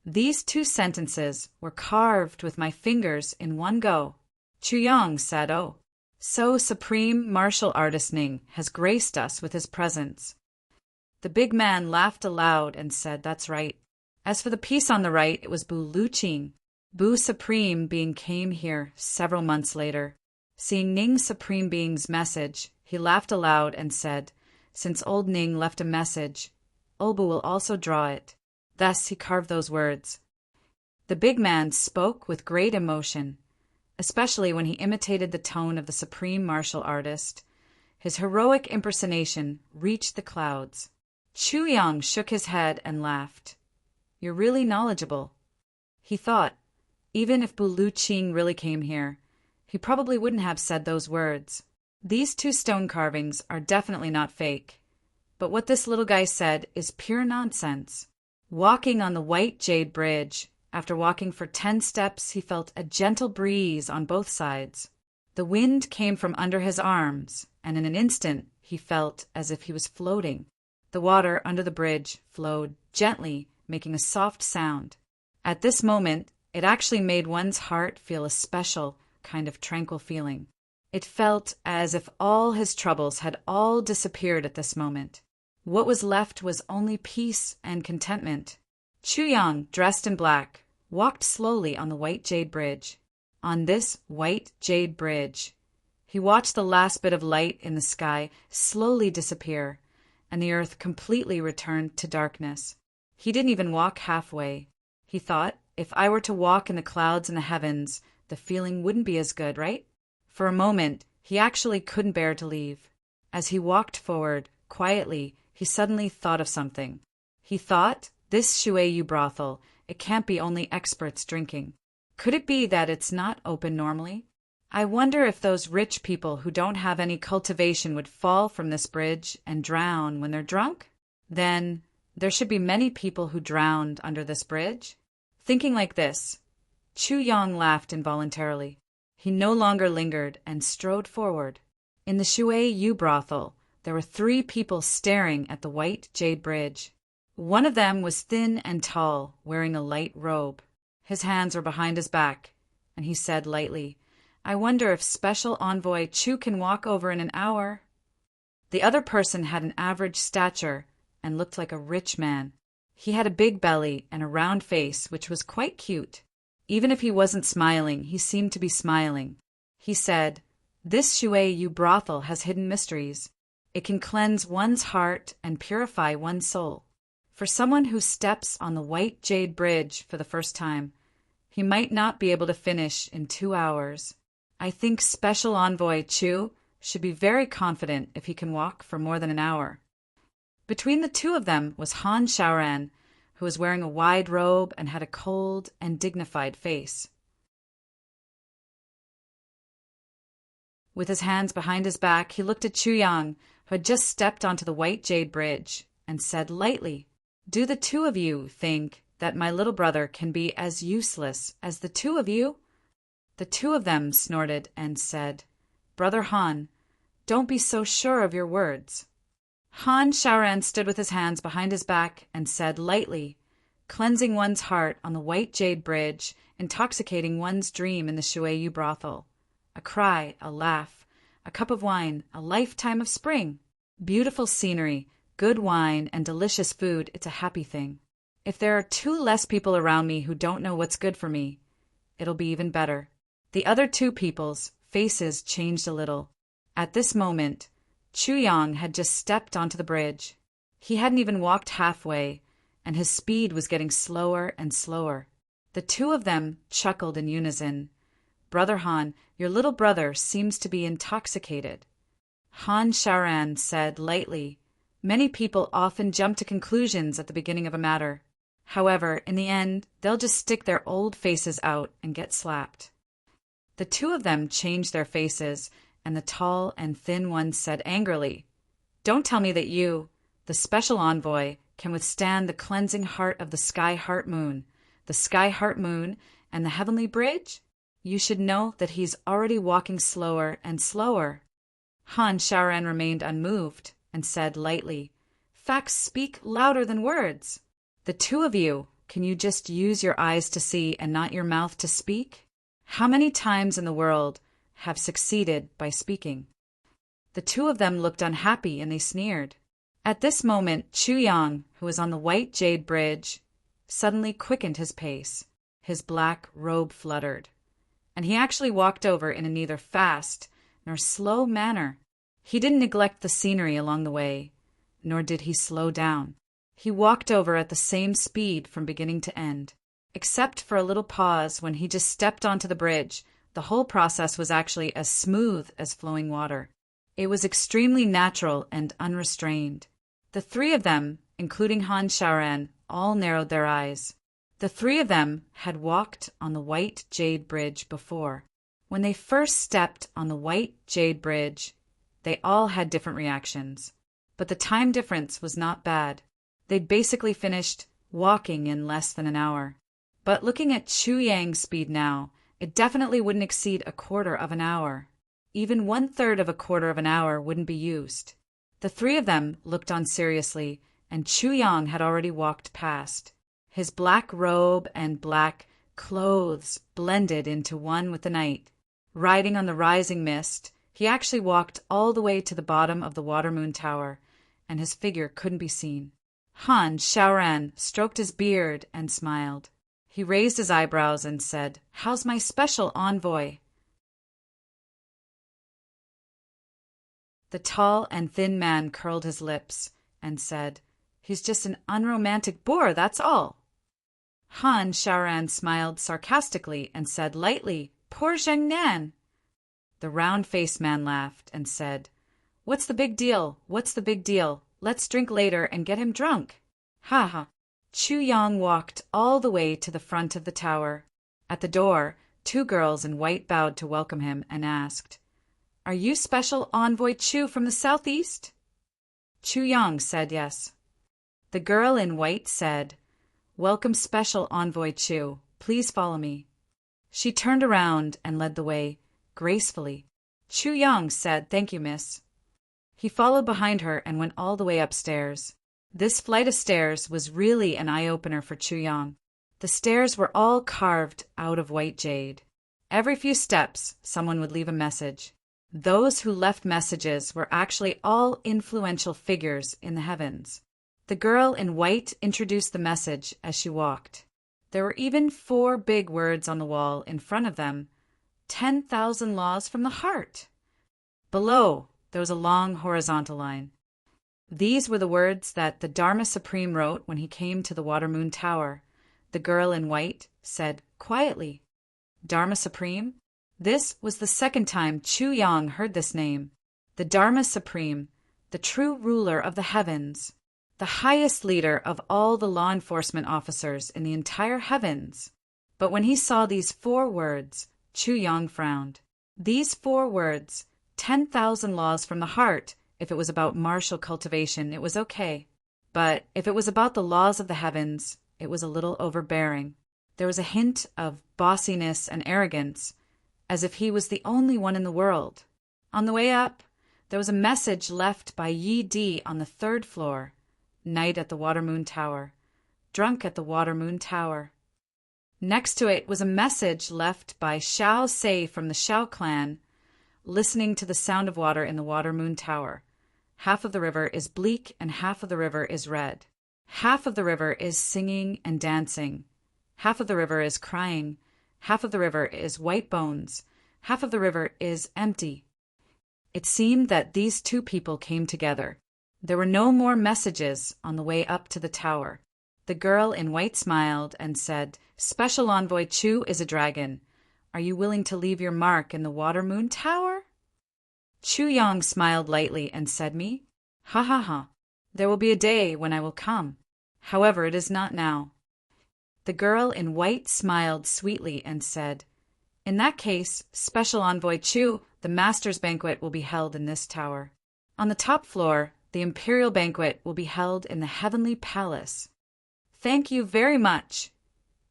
A: These 2 sentences were carved with my fingers in one go. Chu Yang said, "Oh, so Supreme Martial Artist Ning has graced us with his presence." The big man laughed aloud and said, "That's right. As for the piece on the right, it was Bu Lu Qing. Bu Supreme Being came here several months later. Seeing Ning Supreme Being's message, he laughed aloud and said, 'Since old Ning left a message, Olbu will also draw it.' Thus he carved those words." The big man spoke with great emotion, especially when he imitated the tone of the supreme martial artist. His heroic impersonation reached the clouds. Chu Yang shook his head and laughed. "You're really knowledgeable." He thought, even if Bu Lu Qing really came here, he probably wouldn't have said those words. These 2 stone carvings are definitely not fake. But what this little guy said is pure nonsense. Walking on the white jade bridge, after walking for 10 steps, he felt a gentle breeze on both sides. The wind came from under his arms, and in an instant he felt as if he was floating. The water under the bridge flowed gently, making a soft sound. At this moment, it actually made one's heart feel a special kind of tranquil feeling. It felt as if all his troubles had all disappeared at this moment. What was left was only peace and contentment. Chu Yang, dressed in black, walked slowly on the white jade bridge. On this white jade bridge, he watched the last bit of light in the sky slowly disappear, and the earth completely returned to darkness. He didn't even walk halfway. He thought, if I were to walk in the clouds in the heavens, the feeling wouldn't be as good, right? For a moment, he actually couldn't bear to leave. As he walked forward, quietly, he suddenly thought of something. He thought, this Shui Yu brothel, it can't be only experts drinking. Could it be that it's not open normally? I wonder if those rich people who don't have any cultivation would fall from this bridge and drown when they're drunk? Then there should be many people who drowned under this bridge. Thinking like this, Chu Yang laughed involuntarily. He no longer lingered and strode forward. In the Shui Yu brothel, there were 3 people staring at the white jade bridge. One of them was thin and tall, wearing a light robe. His hands were behind his back, and he said lightly, I wonder if Special Envoy Chu can walk over in an hour. The other person had an average stature and looked like a rich man. He had a big belly and a round face, which was quite cute. Even if he wasn't smiling, he seemed to be smiling. He said, This Shui Yu brothel has hidden mysteries. It can cleanse one's heart and purify one's soul. For someone who steps on the white jade bridge for the first time, he might not be able to finish in 2 hours. I think Special Envoy Chu should be very confident if he can walk for more than an hour. Between the 2 of them was Han Shaoran, who was wearing a wide robe and had a cold and dignified face. With his hands behind his back, he looked at Chu Yang, who had just stepped onto the white jade bridge, and said lightly, Do the 2 of you think that my little brother can be as useless as the 2 of you? The 2 of them snorted and said, Brother Han, don't be so sure of your words. Han Shaoran stood with his hands behind his back and said lightly, Cleansing one's heart on the white jade bridge, intoxicating one's dream in the Shui Yu brothel. A cry, a laugh, a cup of wine, a lifetime of spring. Beautiful scenery, good wine, and delicious food, it's a happy thing. If there are 2 less people around me who don't know what's good for me, it'll be even better. The other 2 peoples faces changed a little. At this moment, Chuyang had just stepped onto the bridge. He hadn't even walked halfway, and his speed was getting slower and slower. The two of them chuckled in unison. "Brother Han, your little brother seems to be intoxicated." Han Shaoran said lightly, "Many people often jump to conclusions at the beginning of a matter. However, in the end, they'll just stick their old faces out and get slapped." The two of them changed their faces, and the tall and thin one said angrily, "Don't tell me that you, the special envoy, can withstand the cleansing heart of the Sky Heart Moon, the Sky Heart Moon, and the Heavenly Bridge? You should know that he's already walking slower and slower." Han Shaoran remained unmoved and said lightly, "Facts speak louder than words. The two of you, can you just use your eyes to see and not your mouth to speak? How many times in the world have succeeded by speaking?" The two of them looked unhappy and they sneered. At this moment, Chuyang, who was on the white jade bridge, suddenly quickened his pace. His black robe fluttered, and he actually walked over in a neither fast nor slow manner. He didn't neglect the scenery along the way, nor did he slow down. He walked over at the same speed from beginning to end. Except for a little pause when he just stepped onto the bridge, the whole process was actually as smooth as flowing water. It was extremely natural and unrestrained. The three of them, including Han Shaoran, all narrowed their eyes. The three of them had walked on the white jade bridge before. When they first stepped on the white jade bridge, they all had different reactions. But the time difference was not bad. They'd basically finished walking in less than an hour. But looking at Chuyang's speed now, it definitely wouldn't exceed a quarter of an hour. Even 1/3 of a quarter of an hour wouldn't be used. The three of them looked on seriously, and Chuyang had already walked past. His black robe and black clothes blended into one with the night. Riding on the rising mist, he actually walked all the way to the bottom of the Water Moon Tower, and his figure couldn't be seen. Han Shaoran stroked his beard and smiled. He raised his eyebrows and said, "How's my special envoy?" The tall and thin man curled his lips and said, "He's just an unromantic bore, that's all." Han Shaoran smiled sarcastically and said lightly, "Poor Zheng Nan." The round-faced man laughed and said, "What's the big deal? What's the big deal? Let's drink later and get him drunk." Ha ha. Chuyang walked all the way to the front of the tower. At the door, two girls in white bowed to welcome him and asked, "Are you Special Envoy Chu from the southeast?" Chuyang said yes. The girl in white said, "Welcome, Special Envoy Chu. Please follow me." She turned around and led the way, gracefully. Chuyang said, "Thank you, miss." He followed behind her and went all the way upstairs. This flight of stairs was really an eye-opener for Chuyang. The stairs were all carved out of white jade. Every few steps, someone would leave a message. Those who left messages were actually all influential figures in the heavens. The girl in white introduced the message as she walked. There were even 4 big words on the wall in front of them. 10,000 laws from the heart. Below, there was a long horizontal line. These were the words that the Dharma Supreme wrote when he came to the Water Moon Tower. The girl in white said quietly, "Dharma Supreme?" This was the second time Chuyang heard this name. The Dharma Supreme, the true ruler of the heavens, the highest leader of all the law enforcement officers in the entire heavens. But when he saw these 4 words, Chuyang frowned. These 4 words, 10,000 laws from the heart, if it was about martial cultivation, it was okay. But if it was about the laws of the heavens, it was a little overbearing. There was a hint of bossiness and arrogance, as if he was the only one in the world. On the way up, there was a message left by Yi Di on the 3rd floor. Night at the Water Moon Tower. Drunk at the Water Moon Tower. Next to it was a message left by Xiao Sei from the Xiao clan, listening to the sound of water in the Water Moon Tower. Half of the river is bleak and half of the river is red. Half of the river is singing and dancing. Half of the river is crying. Half of the river is white bones. Half of the river is empty. It seemed that these two people came together. There were no more messages on the way up to the tower. The girl in white smiled and said, "Special Envoy Chu is a dragon. Are you willing to leave your mark in the Water Moon Tower?" Chu Yang smiled lightly and said, "Me? Ha ha ha. There will be a day when I will come. However, it is not now." The girl in white smiled sweetly and said, "In that case, Special Envoy Chu, the Master's Banquet will be held in this tower. On the top floor, the Imperial Banquet will be held in the Heavenly Palace." "Thank you very much."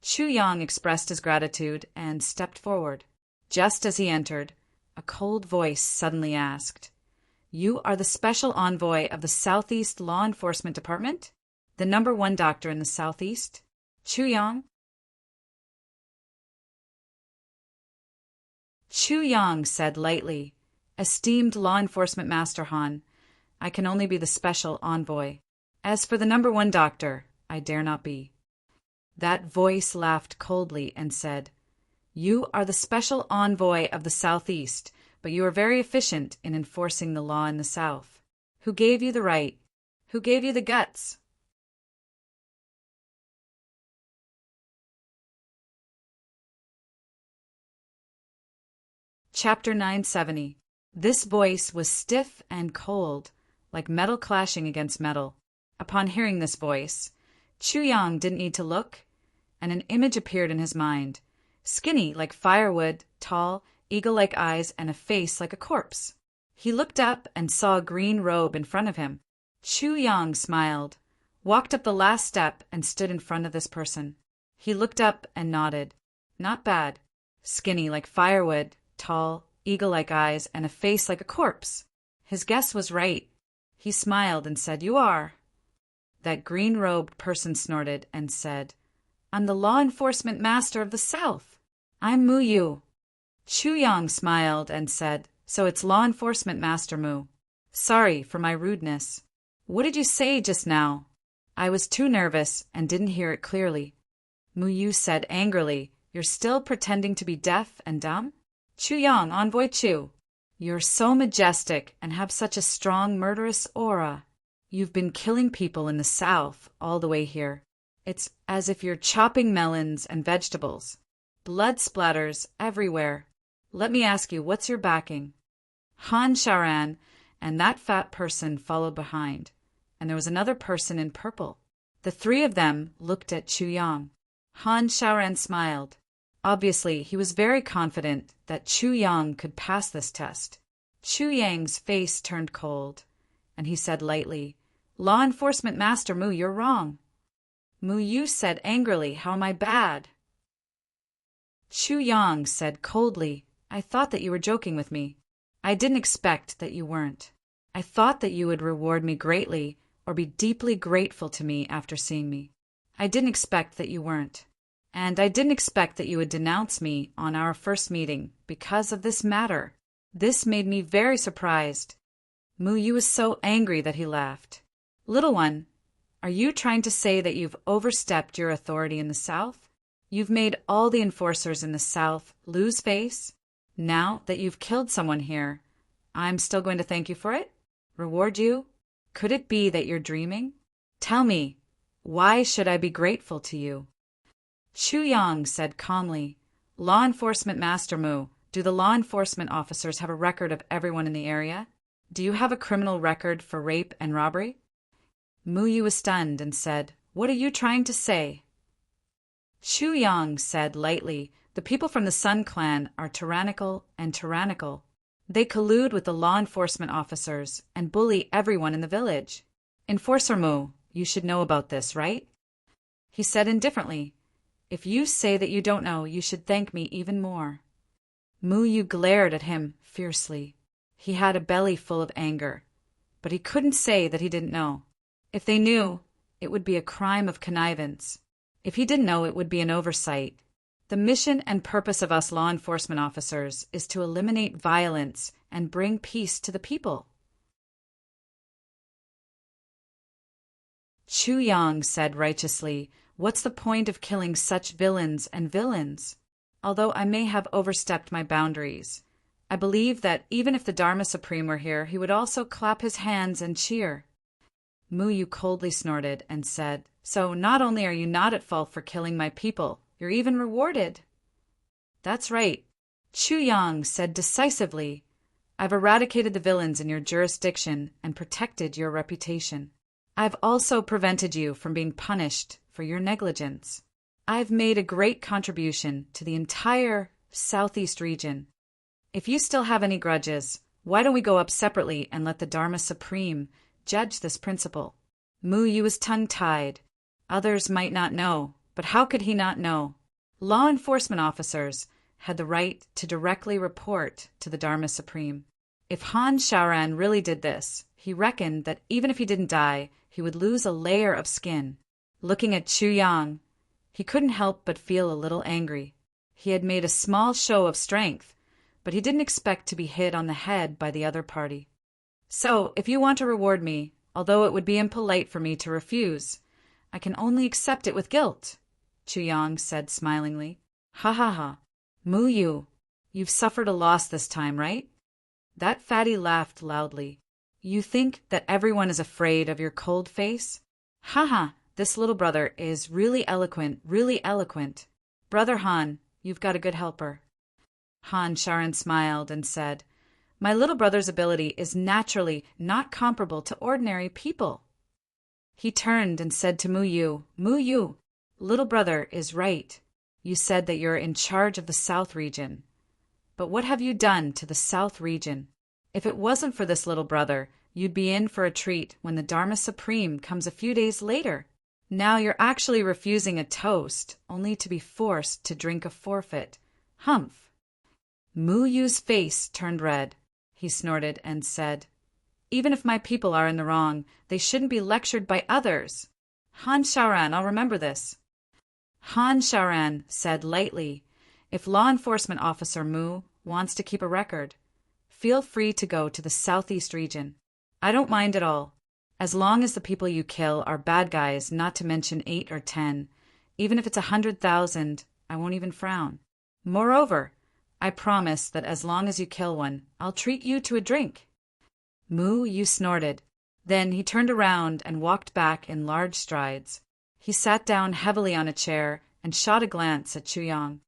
A: Chu Yang expressed his gratitude and stepped forward. Just as he entered, a cold voice suddenly asked, "You are the Special Envoy of the Southeast Law Enforcement Department? The #1 doctor in the Southeast? Chu Yang?" Chu Yang said lightly, "Esteemed Law Enforcement Master Han, I can only be the Special Envoy. As for the #1 doctor, I dare not be." That voice laughed coldly and said, "You are the Special Envoy of the Southeast, but you are very efficient in enforcing the law in the South. Who gave you the right? Who gave you the guts?" Chapter 970. This voice was stiff and cold, like metal clashing against metal. Upon hearing this voice, Chu Yang didn't need to look, and an image appeared in his mind, skinny like firewood, tall, eagle-like eyes, and a face like a corpse. He looked up and saw a green robe in front of him. Chu Yang smiled, walked up the last step, and stood in front of this person. He looked up and nodded. Not bad. Skinny like firewood, tall, eagle-like eyes, and a face like a corpse. His guess was right. He smiled and said, "You are." That green-robed person snorted and said, "I'm the Law Enforcement Master of the South. I'm Mu Yu." Chu Yang smiled and said, "So it's Law Enforcement Master Mu. Sorry for my rudeness. What did you say just now? I was too nervous and didn't hear it clearly." Mu Yu said angrily, "You're still pretending to be deaf and dumb? Chu Yang, Envoy Chu, you're so majestic and have such a strong murderous aura. You've been killing people in the South all the way here. It's as if you're chopping melons and vegetables. Blood splatters everywhere. Let me ask you, what's your backing?" Han Sharan and that fat person followed behind, and there was another person in purple. The three of them looked at Chu Yang. Han Sharan smiled. Obviously, he was very confident that Chu Yang could pass this test. Chu Yang's face turned cold, and he said lightly, "Law Enforcement Master Mu, you're wrong." Mu Yu said angrily, "How am I bad?" Chu Yang said coldly, "I thought that you were joking with me. I didn't expect that you weren't. I thought that you would reward me greatly or be deeply grateful to me after seeing me. I didn't expect that you weren't. And I didn't expect that you would denounce me on our first meeting because of this matter. This made me very surprised." Mu Yu was so angry that he laughed. "Little one, are you trying to say that you've overstepped your authority in the South? You've made all the enforcers in the South lose face? Now that you've killed someone here, I'm still going to thank you for it? Reward you? Could it be that you're dreaming? Tell me, why should I be grateful to you?" Chu Yang said calmly, "Law Enforcement Master Mu, do the law enforcement officers have a record of everyone in the area? Do you have a criminal record for rape and robbery?" Mu Yu was stunned and said, "What are you trying to say?" Chu Yang said lightly, "The people from the Sun Clan are tyrannical and tyrannical. They collude with the law enforcement officers and bully everyone in the village. Enforcer Mu, you should know about this, right?" He said indifferently, "If you say that you don't know, you should thank me even more." Mu Yu glared at him fiercely. He had a belly full of anger, but he couldn't say that he didn't know. If they knew, it would be a crime of connivance. If he didn't know, it would be an oversight. The mission and purpose of us law enforcement officers is to eliminate violence and bring peace to the people. Chu Yang said righteously, "What's the point of killing such villains and villains? although I may have overstepped my boundaries. I believe that even if the Dharma Supreme were here, he would also clap his hands and cheer." Mu Yu coldly snorted and said, "So not only are you not at fault for killing my people, you're even rewarded." "That's right," Chu Yang said decisively. "I've eradicated the villains in your jurisdiction and protected your reputation. I've also prevented you from being punished for your negligence. I've made a great contribution to the entire Southeast region. If you still have any grudges, why don't we go up separately and let the Dharma Supreme judge this principle?" Mu Yu was tongue-tied. Others might not know, but how could he not know? Law enforcement officers had the right to directly report to the Dharma Supreme. If Han Shaoran really did this, he reckoned that even if he didn't die, he would lose a layer of skin. Looking at Chu Yang, he couldn't help but feel a little angry. He had made a small show of strength, but he didn't expect to be hit on the head by the other party. "So, if you want to reward me, although it would be impolite for me to refuse, I can only accept it with guilt," Chu Yang said smilingly. "Ha ha ha. Mu Yu, you've suffered a loss this time, right?" That fatty laughed loudly. "You think that everyone is afraid of your cold face? Ha ha, this little brother is really eloquent, really eloquent. Brother Han, you've got a good helper." Han Shaoran smiled and said, "My little brother's ability is naturally not comparable to ordinary people." He turned and said to Mu Yu, "Mu Yu, little brother is right. You said that you're in charge of the South region. But what have you done to the South region? If it wasn't for this little brother, you'd be in for a treat when the Dharma Supreme comes a few days later. Now you're actually refusing a toast, only to be forced to drink a forfeit. Humph." Mu Yu's face turned red. He snorted and said, "Even if my people are in the wrong, they shouldn't be lectured by others. Han Shaoran, I'll remember this." Han Shaoran said lightly, "If law enforcement officer Mu wants to keep a record, feel free to go to the Southeast region. I don't mind at all, as long as the people you kill are bad guys, not to mention 8 or 10. Even if it's 100,000, I won't even frown. Moreover, I promise that as long as you kill one, I'll treat you to a drink." Mu Yu snorted. Then he turned around and walked back in large strides. He sat down heavily on a chair and shot a glance at Chu Yang.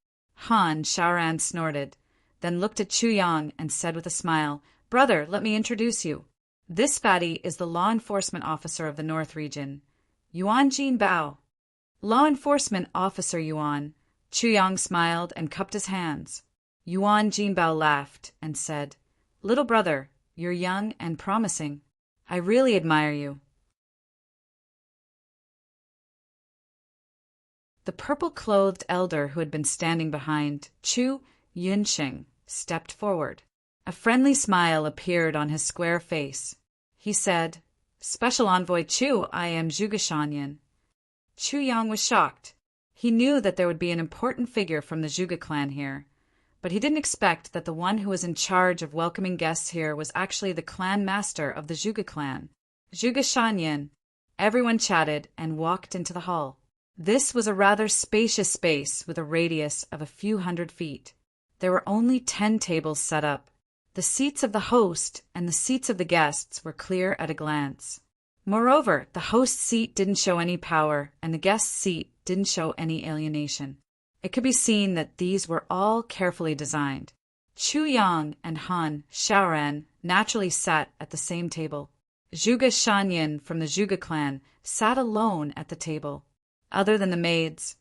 A: Han Shaoran snorted, then looked at Chu Yang and said with a smile, "Brother, let me introduce you. This fatty is the law enforcement officer of the North region, Yuan Jinbao." "Law enforcement officer Yuan." Chu Yang smiled and cupped his hands. Yuan Jinbao laughed and said, "Little brother, you're young and promising. I really admire you." The purple-clothed elder who had been standing behind Chu Yunsheng stepped forward. A friendly smile appeared on his square face. He said, "Special Envoy Chu, I am Zhuge Shanyan." Chu Yang was shocked. He knew that there would be an important figure from the Zhuge clan here, but he didn't expect that the one who was in charge of welcoming guests here was actually the clan master of the Zhuge clan, Zhuge Shanyan. Everyone chatted and walked into the hall. This was a rather spacious space with a radius of a few hundred feet. There were only 10 tables set up. The seats of the host and the seats of the guests were clear at a glance. Moreover, the host's seat didn't show any power, and the guest's seat didn't show any alienation. It could be seen that these were all carefully designed. Chu Yang and Han Shaoran naturally sat at the same table. Zhuge Shanyan from the Zhuge clan sat alone at the table. Other than the maids,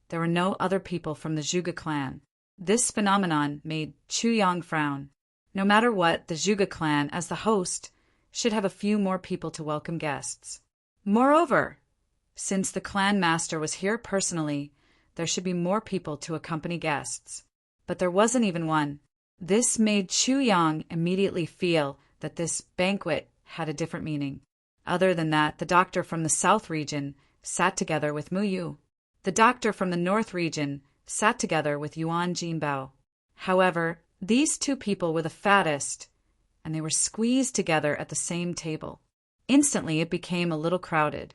A: there were no other people from the Zhuge clan. This phenomenon made Chu Yang frown. No matter what, the Zhuge clan, as the host, should have a few more people to welcome guests. Moreover, since the clan master was here personally, there should be more people to accompany guests. But there wasn't even one. This made Chu Yang immediately feel that this banquet had a different meaning. Other than that, the doctor from the South region sat together with Mu Yu. The doctor from the North region sat together with Yuan Jinbao. However, these two people were the fattest, and they were squeezed together at the same table. Instantly, it became a little crowded.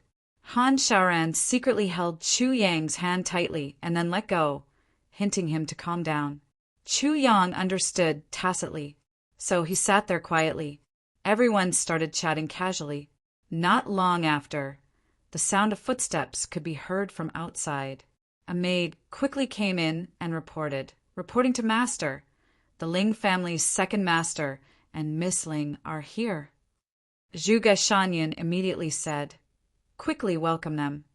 A: Han Shaoran secretly held Chu Yang's hand tightly and then let go. hinting him to calm down. Chu Yang understood tacitly, so he sat there quietly. Everyone started chatting casually. Not long after, the sound of footsteps could be heard from outside. A maid quickly came in and reporting to Master. The Ling family's second master and Miss Ling are here. Zhuge Shanyan immediately said, "Quickly welcome them."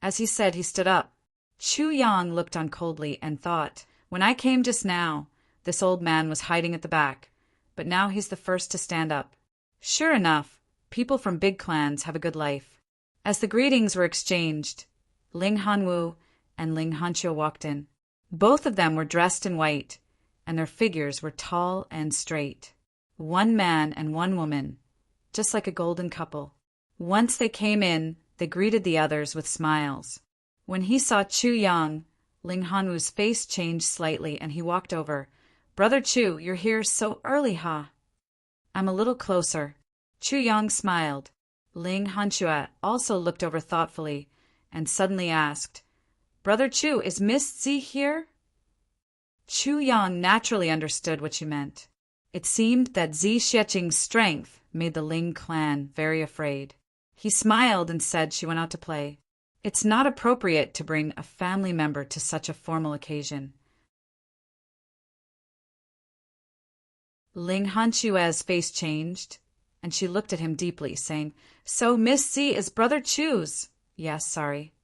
A: As he said, he stood up. Chu Yang looked on coldly and thought, "When I came just now, this old man was hiding at the back, but now he's the first to stand up." Sure enough, people from big clans have a good life. As the greetings were exchanged, Ling Hanwu and Ling Hanqiu walked in. Both of them were dressed in white, and their figures were tall and straight. One man and one woman, just like a golden couple. Once they came in, they greeted the others with smiles. When he saw Chu Yang, Ling Hanwu's face changed slightly and he walked over. "Brother Chu, you're here so early, huh?" "I'm a little closer." Chu Yang smiled. Ling Hanqiu also looked over thoughtfully and suddenly asked, "Brother Chu, is Miss Zi here?" Chu Yang naturally understood what she meant. It seemed that Zi Xueqing's strength made the Ling clan very afraid. He smiled and said she went out to play. It's not appropriate to bring a family member to such a formal occasion. Ling Hanqiu's face changed, and she looked at him deeply, saying, "So Miss Zi is Brother Chu's?" "Yes, sorry."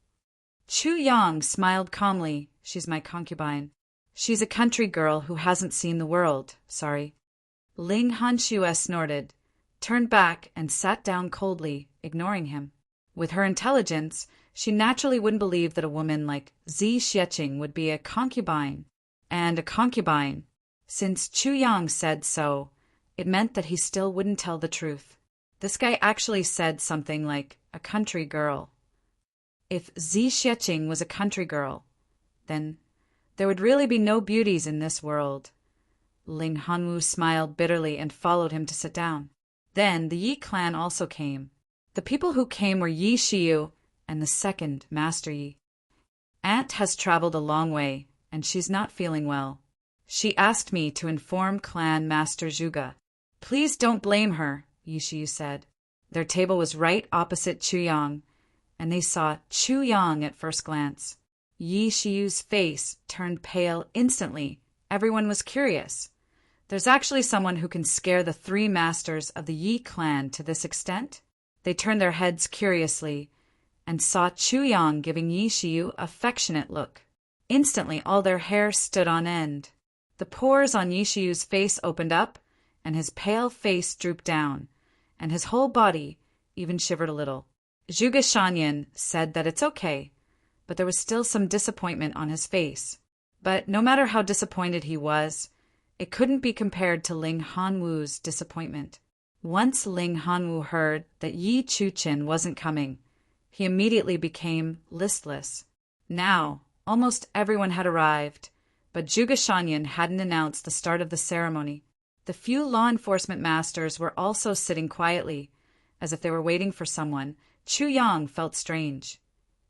A: Chu Yang smiled calmly. "She's my concubine. She's a country girl who hasn't seen the world. Sorry." Ling Hanqiu snorted, turned back, and sat down coldly, ignoring him. With her intelligence, she naturally wouldn't believe that a woman like Zi Xueqing would be a concubine. And a concubine, since Chu Yang said so, it meant that he still wouldn't tell the truth. This guy actually said something like a country girl. If Zi Xueqing was a country girl, then there would really be no beauties in this world. Ling Hanwu smiled bitterly and followed him to sit down. Then the Yi clan also came. The people who came were Yi Shiyu and the second Master Yi. Aunt has traveled a long way, and she's not feeling well. She asked me to inform Clan Master Zhuge. "Please don't blame her," Yi Shiyu said. Their table was right opposite Chu Yang, and they saw Chu Yang at first glance. Yi Shiyu's face turned pale instantly. Everyone was curious. There's actually someone who can scare the three masters of the Yi clan to this extent? They turned their heads curiously and saw Chu Yang giving Yi Shiyu an affectionate look. Instantly, all their hair stood on end. The pores on Yi Shiyu's face opened up, and his pale face drooped down, and his whole body even shivered a little. Zhuge Shanyan said that it's okay, but there was still some disappointment on his face. But no matter how disappointed he was, it couldn't be compared to Ling Hanwu's disappointment. Once Ling Hanwu heard that Yi Chuqin wasn't coming, he immediately became listless. Now, almost everyone had arrived, but Zhuge Shanyan hadn't announced the start of the ceremony. The few law enforcement masters were also sitting quietly, as if they were waiting for someone. Chu Yang felt strange.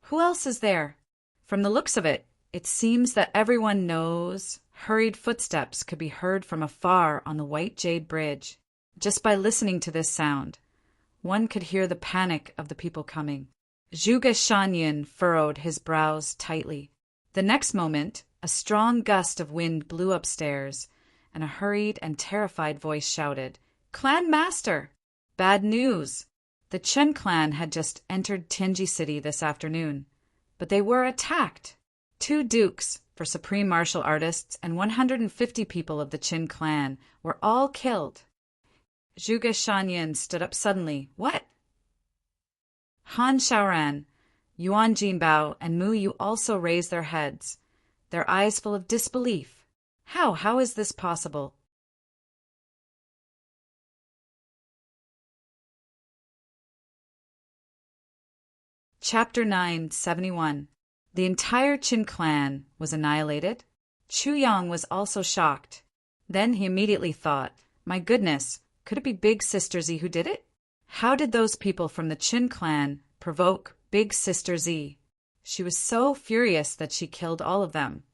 A: Who else is there? From the looks of it, it seems that everyone knows. Hurried footsteps could be heard from afar on the White Jade Bridge. Just by listening to this sound, one could hear the panic of the people coming. Zhuge Shanyan furrowed his brows tightly. The next moment, a strong gust of wind blew upstairs, and a hurried and terrified voice shouted, "Clan Master! Bad news! The Chen clan had just entered Tianji City this afternoon, but they were attacked. 2 dukes for supreme martial artists and 150 people of the Qin clan were all killed." Zhuge Shanyan stood up suddenly. "What?" Han Shaoran, Yuan Jinbao, and Mu Yu also raised their heads, their eyes full of disbelief. How is this possible? Chapter 971. The entire Qin clan was annihilated. Chu Yang was also shocked. Then he immediately thought, my goodness, could it be Big Sister Z who did it? How did those people from the Qin clan provoke Big Sister Z? She was so furious that she killed all of them.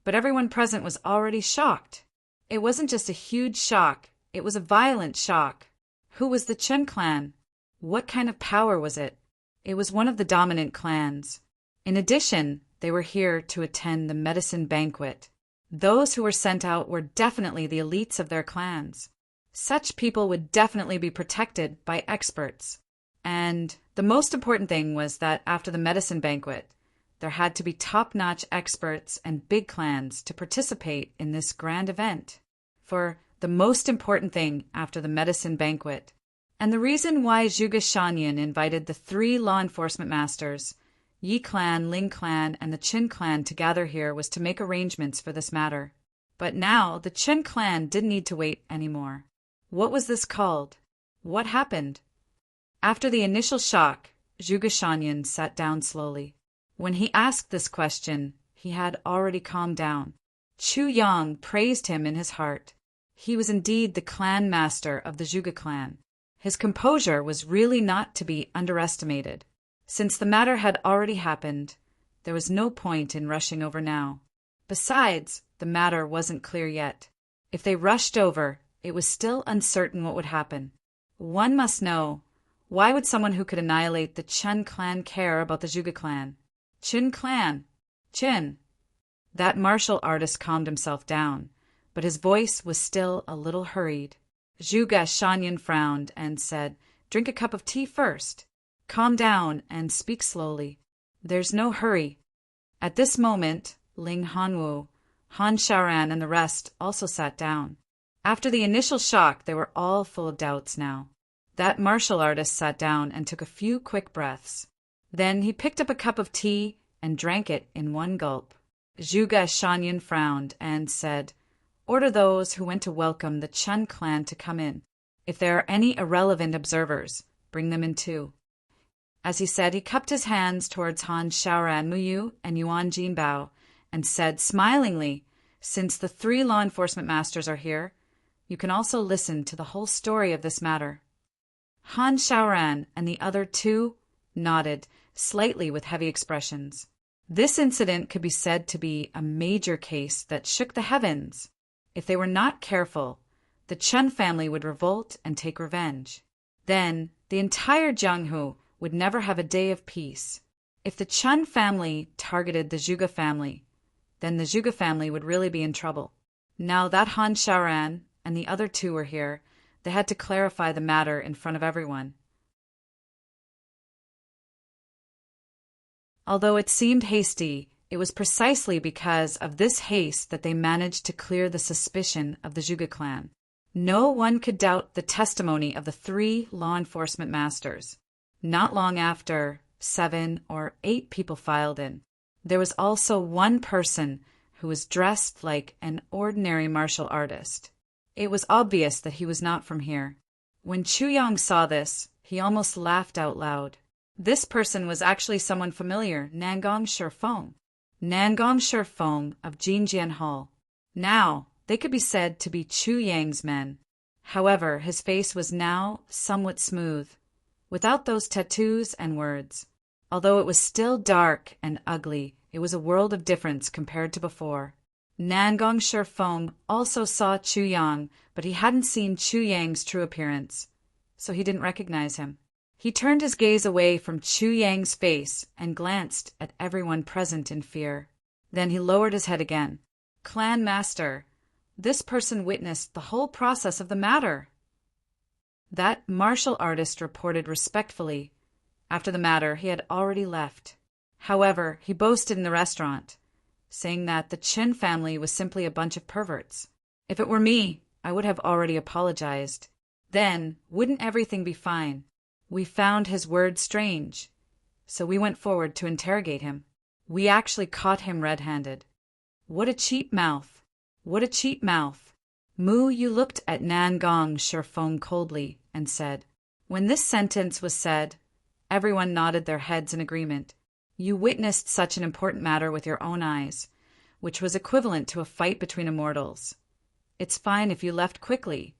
A: but everyone present was already shocked. It wasn't just a huge shock, it was a violent shock. Who was the Chen clan? What kind of power was it? It was one of the dominant clans. In addition, they were here to attend the medicine banquet. Those who were sent out were definitely the elites of their clans. Such people would definitely be protected by experts. And the most important thing was that after the medicine banquet, there had to be top-notch experts and big clans to participate in this grand event. For the most important thing after the medicine banquet, and the reason why Zhuge Shanyan invited the 3 law enforcement masters, Yi clan, Ling clan, and the Qin clan to gather here was to make arrangements for this matter. But now the Qin clan didn't need to wait anymore. What was this called? What happened? After the initial shock, Zhuge Shanyan sat down slowly. When he asked this question, he had already calmed down. Chu Yang praised him in his heart. He was indeed the clan master of the Zhuge clan. His composure was really not to be underestimated. Since the matter had already happened, there was no point in rushing over now. Besides, the matter wasn't clear yet. If they rushed over, it was still uncertain what would happen. One must know, why would someone who could annihilate the Chen clan care about the Zhuge clan? Qin clan. Qin. That martial artist calmed himself down, but his voice was still a little hurried. Zhuge Shanyan frowned and said, "Drink a cup of tea first. Calm down and speak slowly. There's no hurry." At this moment, Ling Hanwu, Han Shaoran, and the rest also sat down. After the initial shock, they were all full of doubts now. That martial artist sat down and took a few quick breaths. Then he picked up a cup of tea and drank it in one gulp. Zhuge Shanyan frowned and said, "Order those who went to welcome the Chen clan to come in. If there are any irrelevant observers, bring them in too." As he said, he cupped his hands towards Han Shaoran, Muyu, and Yuan Jinbao, and said smilingly, "Since the 3 law enforcement masters are here, you can also listen to the whole story of this matter." Han Shaoran and the other 2 nodded, slightly with heavy expressions. This incident could be said to be a major case that shook the heavens. If they were not careful, the Chen family would revolt and take revenge. Then the entire Jianghu would never have a day of peace. If the Chen family targeted the Zhuge family, then the Zhuge family would really be in trouble. Now that Han Shaoran and the other 2 were here, they had to clarify the matter in front of everyone. Although it seemed hasty, it was precisely because of this haste that they managed to clear the suspicion of the Zhuge clan. No one could doubt the testimony of the 3 law enforcement masters. Not long after, 7 or 8 people filed in. There was also one person who was dressed like an ordinary martial artist. It was obvious that he was not from here. When Chu Yang saw this, he almost laughed out loud. This person was actually someone familiar, Nangong Shifeng. Nangong Shifeng of Jinjian Hall. Now, they could be said to be Chu Yang's men. However, his face was now somewhat smooth, without those tattoos and words. Although it was still dark and ugly, it was a world of difference compared to before. Nangong Shifeng also saw Chu Yang, but he hadn't seen Chu Yang's true appearance, so he didn't recognize him. He turned his gaze away from Chu Yang's face and glanced at everyone present in fear. Then he lowered his head again. "Clan Master, this person witnessed the whole process of the matter." That martial artist reported respectfully. After the matter, he had already left. However, he boasted in the restaurant, saying that the Qin family was simply a bunch of perverts. If it were me, I would have already apologized. Then, wouldn't everything be fine? We found his words strange, so we went forward to interrogate him. We actually caught him red-handed. What a cheap mouth! What a cheap mouth! Mu Yu looked at Nangong Shifeng coldly and said, when this sentence was said, everyone nodded their heads in agreement. You witnessed such an important matter with your own eyes, which was equivalent to a fight between immortals. It's fine if you left quickly,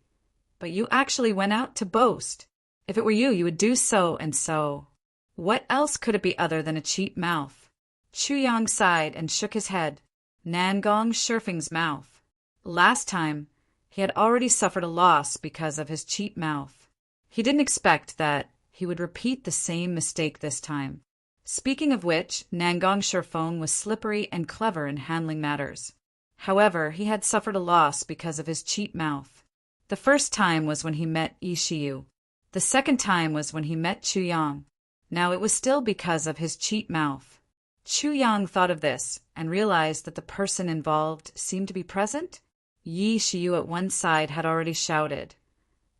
A: but you actually went out to boast. If it were you, you would do so and so. What else could it be other than a cheap mouth? Chu Yang sighed and shook his head. Nangong Shurfeng's mouth. Last time, he had already suffered a loss because of his cheap mouth. He didn't expect that he would repeat the same mistake this time. Speaking of which, Nangong Shurfeng was slippery and clever in handling matters. However, he had suffered a loss because of his cheap mouth. The first time was when he met Yi Shiyu. The second time was when he met Chu Yang. Now it was still because of his cheap mouth. Chu Yang thought of this and realized that the person involved seemed to be present. Yi Shiyu at one side had already shouted,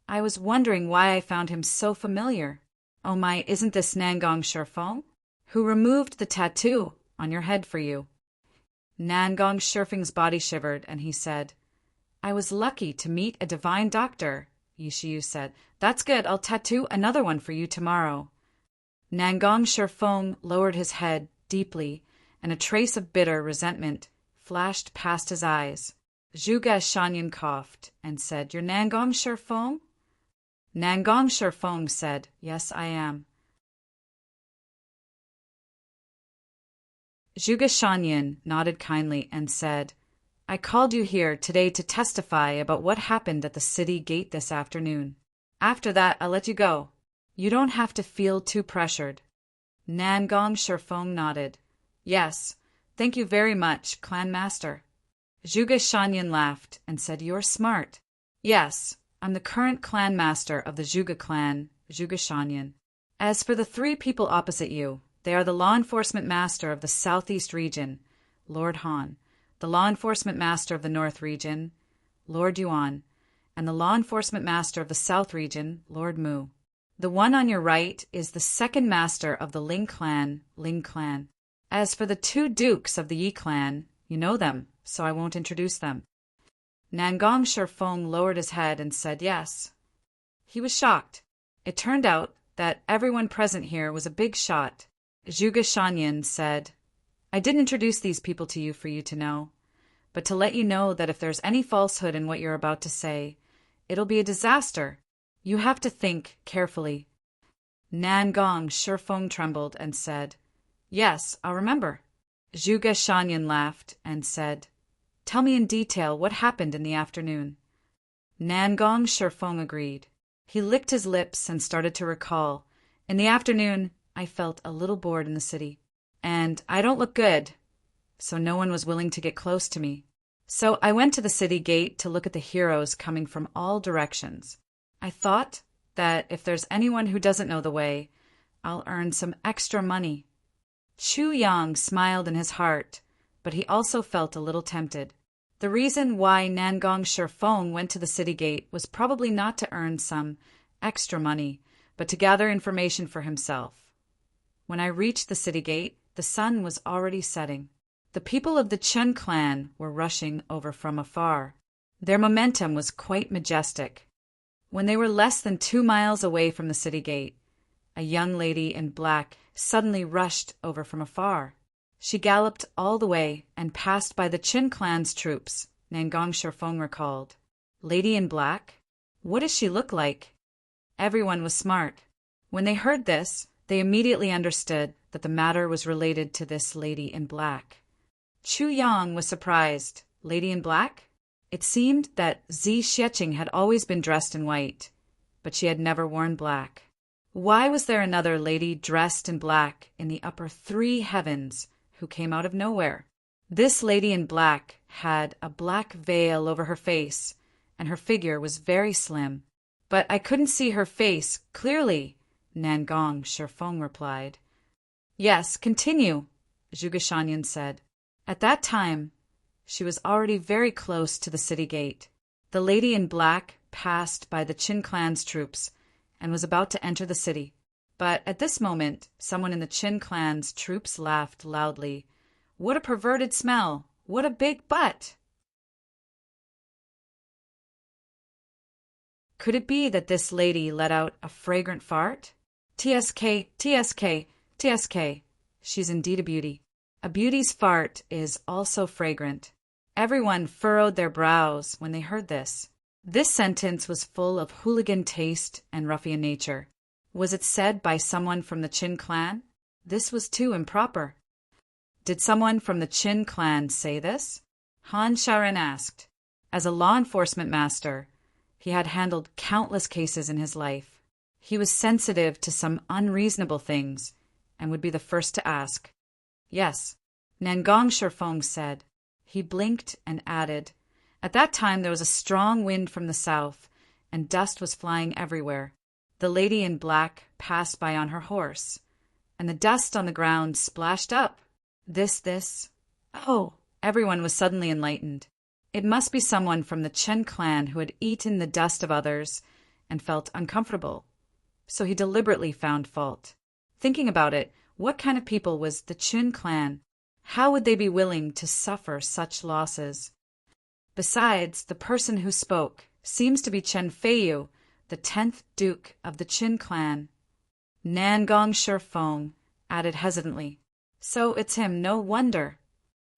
A: "I was wondering why I found him so familiar. Oh my, isn't this Nangong Shurfeng, who removed the tattoo on your head for you?" Nangong Shurfeng's body shivered, and he said, "I was lucky to meet a divine doctor." Yi Shiyu said, "That's good, I'll tattoo another one for you tomorrow." Nangong Shurfeng lowered his head deeply, and a trace of bitter resentment flashed past his eyes. Zhuge Shanyan coughed and said, "You're Nangong Shurfeng?" Nangong Shurfeng said, "Yes, I am." Zhuge Shanyan nodded kindly and said, "I called you here today to testify about what happened at the city gate this afternoon. After that, I'll let you go. You don't have to feel too pressured." Nangong Shurfeng nodded. "Yes, thank you very much, Clan Master." Zhuge Shanyan laughed and said, "You're smart." "Yes, I'm the current clan master of the Zhuge clan, Zhuge Shanyan. As for the three people opposite you, they are the law enforcement master of the southeast region, Lord Han, the law enforcement master of the north region, Lord Yuan, and the law enforcement master of the south region, Lord Mu. The one on your right is the second master of the Ling clan, Ling clan. As for the two dukes of the Yi clan, you know them, so I won't introduce them." Nangong Shurfeng lowered his head and said yes. He was shocked. It turned out that everyone present here was a big shot. Zhuge Shanyan said, "I didn't introduce these people to you for you to know, but to let you know that if there's any falsehood in what you're about to say, it'll be a disaster. You have to think carefully." Nangong Shurfeng trembled and said, "Yes, I'll remember." Zhuge Shanyan laughed and said, "Tell me in detail what happened in the afternoon." Nangong Shurfeng agreed. He licked his lips and started to recall. "In the afternoon, I felt a little bored in the city. And I don't look good, so no one was willing to get close to me. So I went to the city gate to look at the heroes coming from all directions. I thought that if there's anyone who doesn't know the way, I'll earn some extra money." Chu Yang smiled in his heart, but he also felt a little tempted. The reason why Nangong Shurfeng went to the city gate was probably not to earn some extra money, but to gather information for himself. When I reached the city gate, the sun was already setting. The people of the Chen clan were rushing over from afar. Their momentum was quite majestic. When they were less than 2 miles away from the city gate, a young lady in black suddenly rushed over from afar. She galloped all the way and passed by the Qin clan's troops, Nangong Shurfeng recalled. "Lady in black? What does she look like?" Everyone was smart. When they heard this, they immediately understood that the matter was related to this lady in black. Chu Yang was surprised. Lady in black? It seemed that Zi Xieching had always been dressed in white, but she had never worn black. Why was there another lady dressed in black in the upper 3 heavens who came out of nowhere? This lady in black had a black veil over her face, and her figure was very slim. "But I couldn't see her face clearly," Nangong Shurfeng replied. "Yes, continue," Zhuge Shanyan said. At that time, she was already very close to the city gate. The lady in black passed by the Qin clan's troops and was about to enter the city. But at this moment, someone in the Qin clan's troops laughed loudly. "What a perverted smell! What a big butt!" Could it be that this lady let out a fragrant fart? TSK, TSK, TSK. She's indeed a beauty. A beauty's fart is also fragrant. Everyone furrowed their brows when they heard this. This sentence was full of hooligan taste and ruffian nature. Was it said by someone from the Qin clan? This was too improper. Did someone from the Qin clan say this? Han Shaoran asked. As a law enforcement master, he had handled countless cases in his life. He was sensitive to some unreasonable things and would be the first to ask. Yes, Nangong Shifeng said. He blinked and added, at that time there was a strong wind from the south, and dust was flying everywhere. The lady in black passed by on her horse, and the dust on the ground splashed up. This. Oh, everyone was suddenly enlightened. It must be someone from the Chen clan who had eaten the dust of others and felt uncomfortable. So he deliberately found fault. Thinking about it, what kind of people was the Chen clan? How would they be willing to suffer such losses? Besides, the person who spoke seems to be Chen Feiyu, the 10th Duke of the Qin clan. Nangong Shifeng added hesitantly. So it's him, no wonder.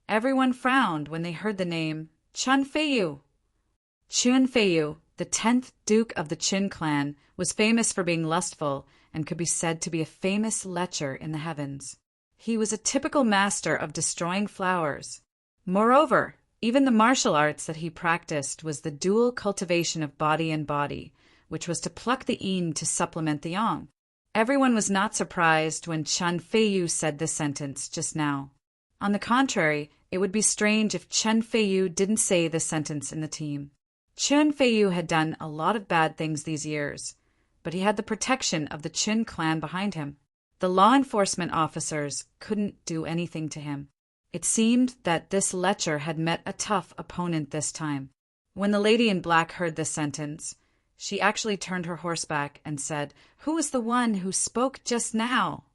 A: Everyone frowned when they heard the name Chen Feiyu. Chen Feiyu, the 10th Duke of the Qin clan, was famous for being lustful and could be said to be a famous lecher in the heavens. He was a typical master of destroying flowers. Moreover, even the martial arts that he practiced was the dual cultivation of body and body, which was to pluck the yin to supplement the yang. Everyone was not surprised when Chen Feiyu said this sentence just now. On the contrary, it would be strange if Chen Feiyu didn't say this sentence in the team. Chen Feiyu had done a lot of bad things these years, but he had the protection of the Qin clan behind him. The law enforcement officers couldn't do anything to him. It seemed that this lecher had met a tough opponent this time. When the lady in black heard this sentence, she actually turned her horse back and said, "Who is the one who spoke just now?"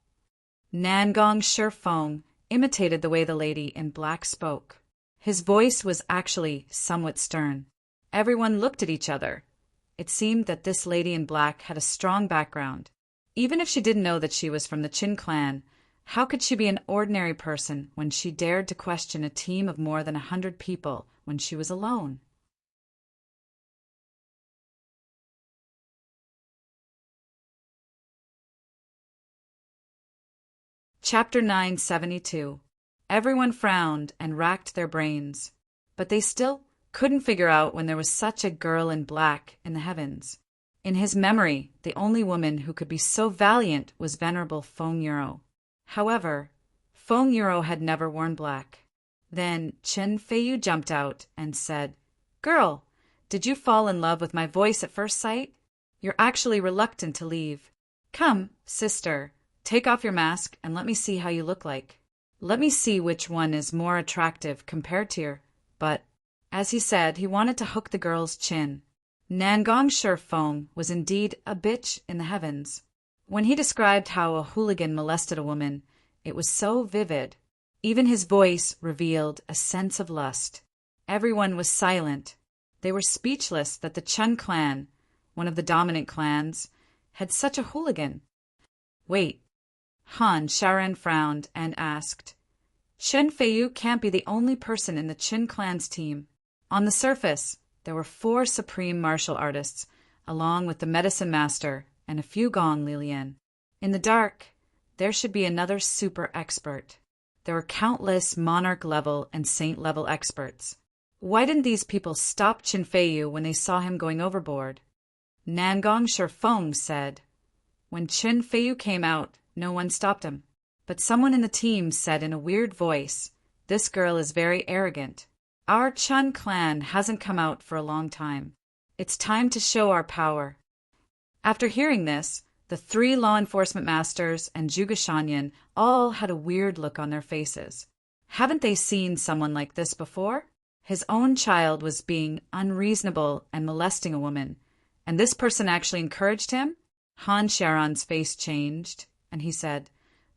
A: Nangong Shifeng imitated the way the lady in black spoke. His voice was actually somewhat stern. Everyone looked at each other. It seemed that this lady in black had a strong background. Even if she didn't know that she was from the Qin clan, how could she be an ordinary person when she dared to question a team of more than 100 people when she was alone? Chapter 972. Everyone frowned and racked their brains, but they still couldn't figure out when there was such a girl in black in the heavens. In his memory, the only woman who could be so valiant was Venerable Feng Yuro. However, Feng Yuro had never worn black. Then Chen Feiyu jumped out and said, "Girl, did you fall in love with my voice at first sight? You're actually reluctant to leave. Come, sister, take off your mask and let me see how you look like. Let me see which one is more attractive compared to your..." But, as he said, he wanted to hook the girl's chin. Nangong Shifeng was indeed a bitch in the heavens. When he described how a hooligan molested a woman, it was so vivid. Even his voice revealed a sense of lust. Everyone was silent. They were speechless that the Chen clan, one of the dominant clans, had such a hooligan. Wait. Han Shaoran frowned and asked, "Chen Feiyu can't be the only person in the Qin clan's team." On the surface, there were 4 supreme martial artists, along with the medicine master and a few Gong Lilian. In the dark, there should be another super expert. There were countless monarch-level and saint-level experts. Why didn't these people stop Chen Feiyu when they saw him going overboard? Nangong Shifeng said, "When Chen Feiyu came out, no one stopped him. But someone in the team said in a weird voice, 'This girl is very arrogant. Our Chen clan hasn't come out for a long time. It's time to show our power.'" After hearing this, the 3 law enforcement masters and Zhuge Shanyan all had a weird look on their faces. Haven't they seen someone like this before? His own child was being unreasonable and molesting a woman, and this person actually encouraged him? Han Shaoran's face changed, and he said,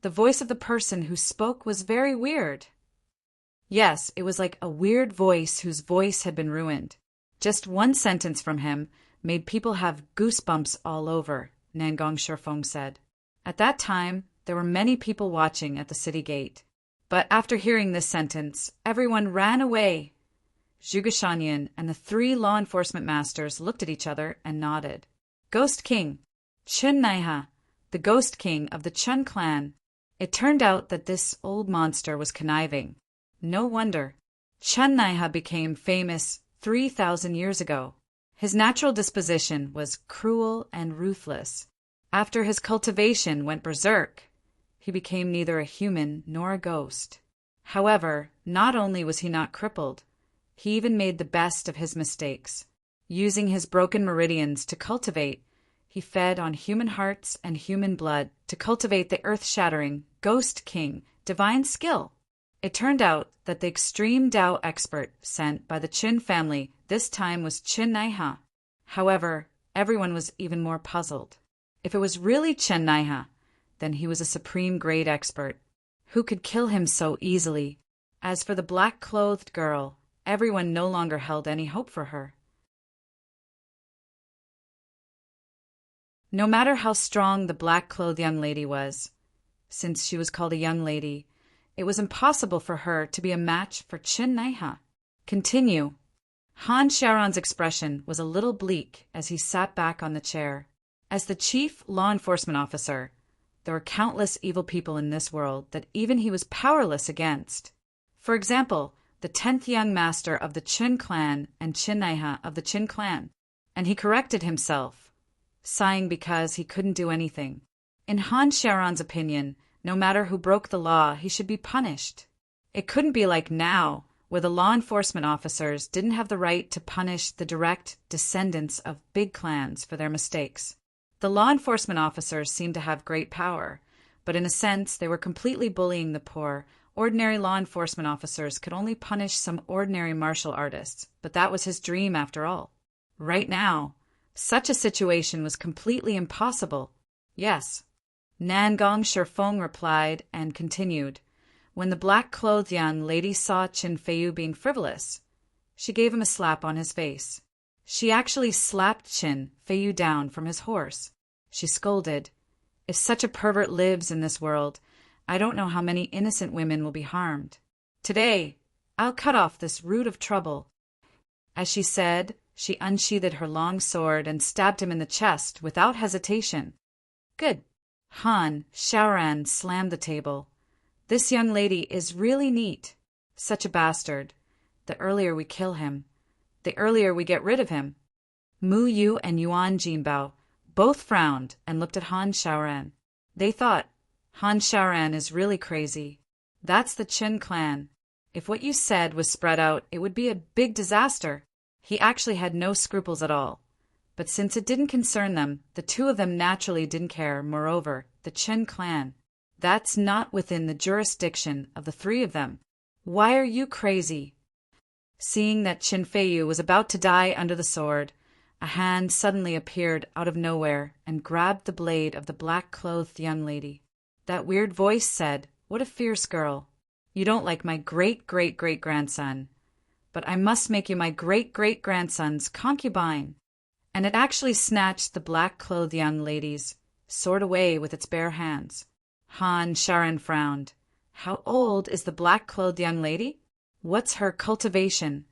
A: "The voice of the person who spoke was very weird." Yes, it was like a weird voice whose voice had been ruined. Just one sentence from him made people have goosebumps all over, Nangong Shifeng said. At that time, there were many people watching at the city gate. But after hearing this sentence, everyone ran away. Zhuge Shanyan and the 3 law enforcement masters looked at each other and nodded. Ghost King, Chen Naiha, the Ghost King of the Chen clan. It turned out that this old monster was conniving. No wonder. Chen Naiha became famous 3,000 years ago. His natural disposition was cruel and ruthless. After his cultivation went berserk, he became neither a human nor a ghost. However, not only was he not crippled, he even made the best of his mistakes. Using his broken meridians to cultivate, he fed on human hearts and human blood to cultivate the earth-shattering Ghost King divine skill. It turned out that the extreme Tao expert sent by the Qin family this time was Chen Naiha. However, everyone was even more puzzled. If it was really Chen Naiha, then he was a supreme grade expert. Who could kill him so easily? As for the black-clothed girl, everyone no longer held any hope for her. No matter how strong the black-clothed young lady was, since she was called a young lady, it was impossible for her to be a match for Chen Naiha. Continue. Han Shaoran's expression was a little bleak as he sat back on the chair. As the chief law enforcement officer, there were countless evil people in this world that even he was powerless against. For example, the 10th young master of the Qin clan and Chen Naiha of the Qin clan. And he corrected himself, sighing because he couldn't do anything. In Han Shaoran's opinion, no matter who broke the law, he should be punished. It couldn't be like now, where the law enforcement officers didn't have the right to punish the direct descendants of big clans for their mistakes. The law enforcement officers seemed to have great power, but in a sense they were completely bullying the poor. Ordinary law enforcement officers could only punish some ordinary martial artists, but that was his dream after all. Right now, such a situation was completely impossible. Yes. Nangong Shifeng replied and continued. When the black-clothed young lady saw Qin Feiyu being frivolous, she gave him a slap on his face. She actually slapped Qin Feiyu down from his horse. She scolded, "If such a pervert lives in this world, I don't know how many innocent women will be harmed. Today, I'll cut off this root of trouble." As she said, she unsheathed her long sword and stabbed him in the chest without hesitation. Good. Han Shaoran slammed the table. This young lady is really neat. Such a bastard. The earlier we kill him, the earlier we get rid of him. Mu Yu and Yuan Jinbao both frowned and looked at Han Shaoran. They thought, Han Shaoran is really crazy. That's the Qin clan. If what you said was spread out, it would be a big disaster. He actually had no scruples at all. But since it didn't concern them, the two of them naturally didn't care. Moreover, the Qin clan, that's not within the jurisdiction of the three of them. Why are you crazy? Seeing that Qin Feiyu was about to die under the sword, a hand suddenly appeared out of nowhere and grabbed the blade of the black-clothed young lady. That weird voice said, "What a fierce girl. You don't like my great-great-great-grandson, but I must make you my great-great-grandson's concubine." And it actually snatched the black-clothed young lady's sword away with its bare hands. Han Shaoran frowned. How old is the black-clothed young lady? What's her cultivation?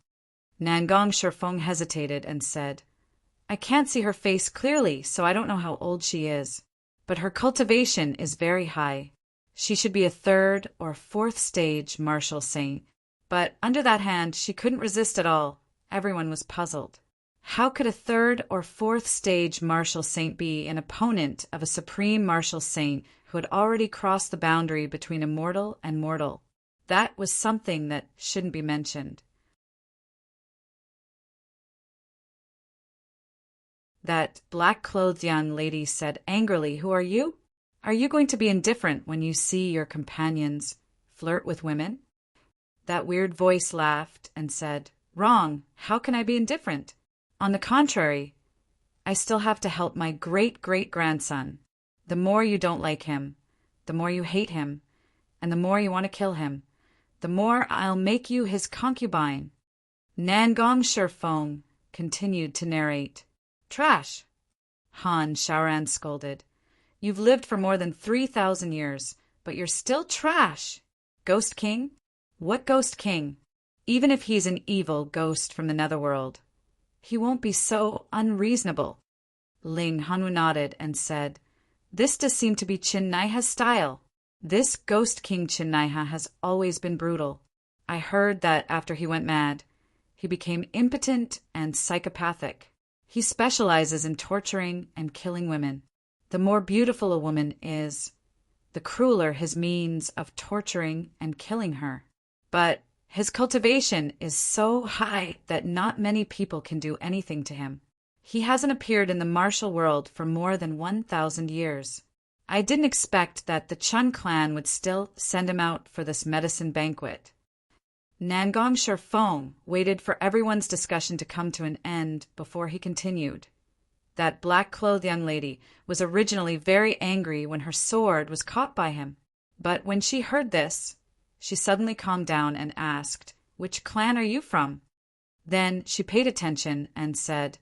A: Nangong Shifeng hesitated and said, "I can't see her face clearly, so I don't know how old she is. But her cultivation is very high. She should be a 3rd or 4th stage martial saint. But under that hand, she couldn't resist at all." Everyone was puzzled. How could a 3rd or 4th stage martial saint be an opponent of a supreme martial saint who had already crossed the boundary between immortal and mortal? That was something that shouldn't be mentioned. That black-clothed young lady said angrily, "Who are you? Are you going to be indifferent when you see your companions flirt with women?" That weird voice laughed and said, "Wrong. How can I be indifferent? On the contrary, I still have to help my great-great-grandson. The more you don't like him, the more you hate him, and the more you want to kill him, the more I'll make you his concubine." Nangong Shifeng continued to narrate. "Trash!" Han Shaoran scolded. "You've lived for more than 3,000 years, but you're still trash. Ghost King? What Ghost King? Even if he's an evil ghost from the netherworld, he won't be so unreasonable." Ling Hanwu nodded and said, "This does seem to be Qin Naiha's style. This ghost king Chinaiha has always been brutal. I heard that after he went mad, he became impotent and psychopathic. He specializes in torturing and killing women. The more beautiful a woman is, the crueler his means of torturing and killing her. But his cultivation is so high that not many people can do anything to him. He hasn't appeared in the martial world for more than 1,000 years. I didn't expect that the Chun clan would still send him out for this medicine banquet. Nangong Shifeng waited for everyone's discussion to come to an end before he continued. That black-clothed young lady was originally very angry when her sword was caught by him. But when she heard this, she suddenly calmed down and asked, "Which clan are you from?" Then she paid attention and said,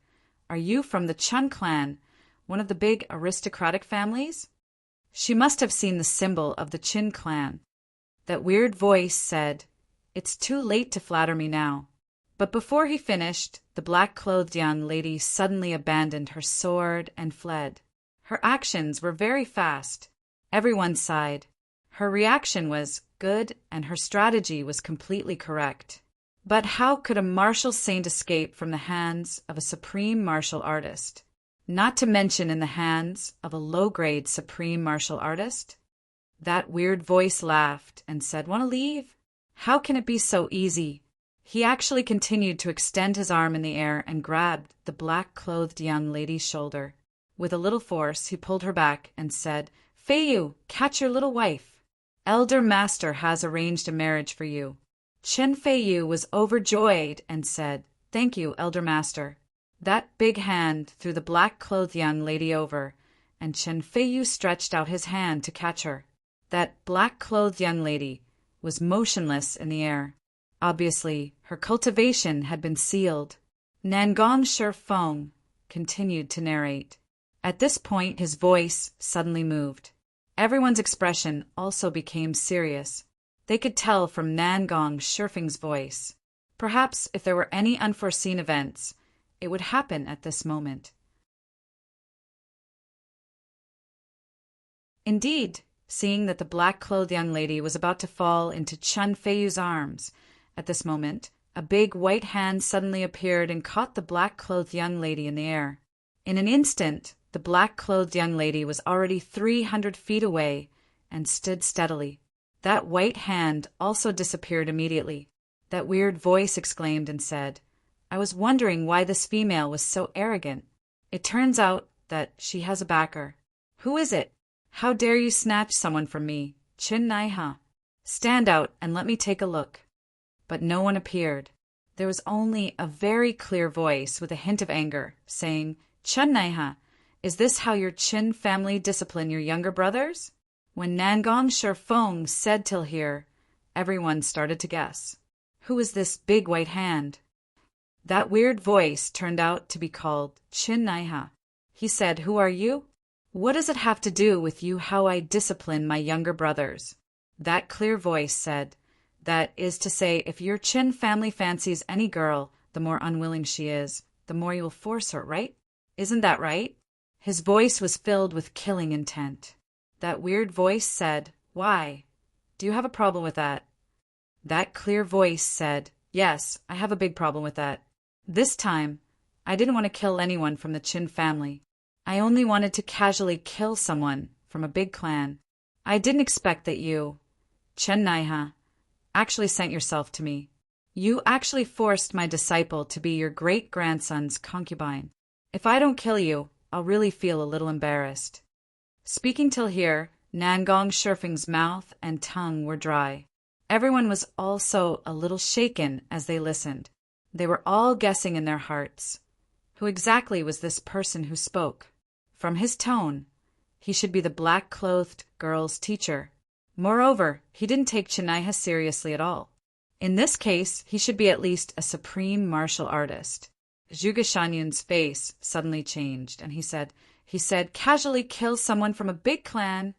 A: "Are you from the Chun clan, one of the big aristocratic families?" She must have seen the symbol of the Chin clan. That weird voice said, "It's too late to flatter me now." But before he finished, the black-clothed young lady suddenly abandoned her sword and fled. Her actions were very fast. Everyone sighed. Her reaction was good, and her strategy was completely correct. But how could a martial saint escape from the hands of a supreme martial artist? Not to mention in the hands of a low-grade supreme martial artist? That weird voice laughed and said, "Want to leave? How can it be so easy?" He actually continued to extend his arm in the air and grabbed the black-clothed young lady's shoulder. With a little force, he pulled her back and said, "Feiyu, catch your little wife. Elder Master has arranged a marriage for you." Chen Feiyu was overjoyed and said, "Thank you, Elder Master." That big hand threw the black-clothed young lady over, and Chen Feiyu stretched out his hand to catch her. That black-clothed young lady was motionless in the air. Obviously, her cultivation had been sealed. Nangong Shifeng continued to narrate. At this point, his voice suddenly moved. Everyone's expression also became serious. They could tell from Nangong Shifeng's voice. Perhaps if there were any unforeseen events, it would happen at this moment. Indeed, seeing that the black-clothed young lady was about to fall into Chen Feiyu's arms, at this moment, a big white hand suddenly appeared and caught the black-clothed young lady in the air. In an instant, the black-clothed young lady was already 300 feet away and stood steadily. That white hand also disappeared immediately. That weird voice exclaimed and said, "I was wondering why this female was so arrogant. It turns out that she has a backer. Who is it? How dare you snatch someone from me, Chin Naiha? Stand out and let me take a look." But no one appeared. There was only a very clear voice with a hint of anger, saying, "Chun Naiha, is this how your Chin family discipline your younger brothers?" When Nangong Shifeng said till here, everyone started to guess. Who is this big white hand? That weird voice turned out to be called Chin Naiha. He said, "Who are you? What does it have to do with you how I discipline my younger brothers?" That clear voice said, "That is to say, if your Chin family fancies any girl, the more unwilling she is, the more you will force her, right? Isn't that right?" His voice was filled with killing intent. That weird voice said, "Why? Do you have a problem with that?" That clear voice said, "Yes, I have a big problem with that. This time, I didn't want to kill anyone from the Chin family. I only wanted to casually kill someone from a big clan. I didn't expect that you, Chen Naiha, actually sent yourself to me. You actually forced my disciple to be your great-grandson's concubine. If I don't kill you, I'll really feel a little embarrassed." Speaking till here, Nangong Shifeng's mouth and tongue were dry. Everyone was also a little shaken as they listened. They were all guessing in their hearts. Who exactly was this person who spoke? From his tone, he should be the black-clothed girl's teacher. Moreover, he didn't take Chinaiha seriously at all. In this case, he should be at least a supreme martial artist. Zhuge Shanyun's face suddenly changed, and he said, "Casually kill someone from a big clan."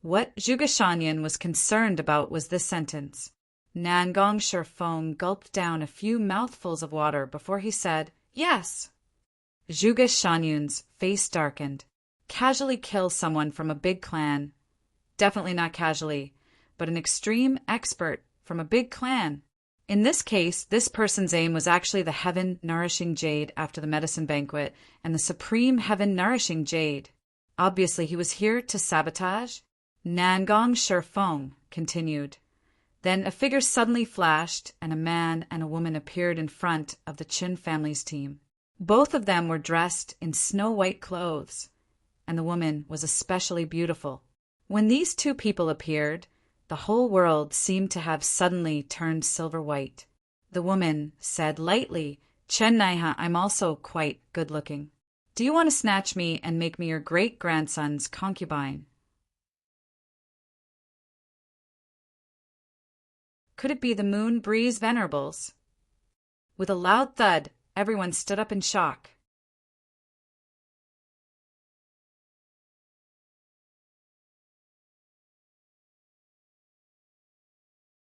A: What Zhuge Shanyun was concerned about was this sentence. Nangong Shifeng gulped down a few mouthfuls of water before he said, "Yes." Zhuge Shanyun's face darkened. Casually kill someone from a big clan. definitely not casually, but an extreme expert from a big clan. In this case, this person's aim was actually the heaven-nourishing jade after the medicine banquet and the supreme heaven-nourishing jade. Obviously, he was here to sabotage. Nangong Shifeng continued. Then a figure suddenly flashed, and a man and a woman appeared in front of the Qin family's team. Both of them were dressed in snow-white clothes, and the woman was especially beautiful. When these two people appeared, the whole world seemed to have suddenly turned silver-white. The woman said lightly, "Chen Naiha, I'm also quite good-looking. Do you want to snatch me and make me your great-grandson's concubine?" Could it be the Moon Breeze Venerables? With a loud thud, everyone stood up in shock.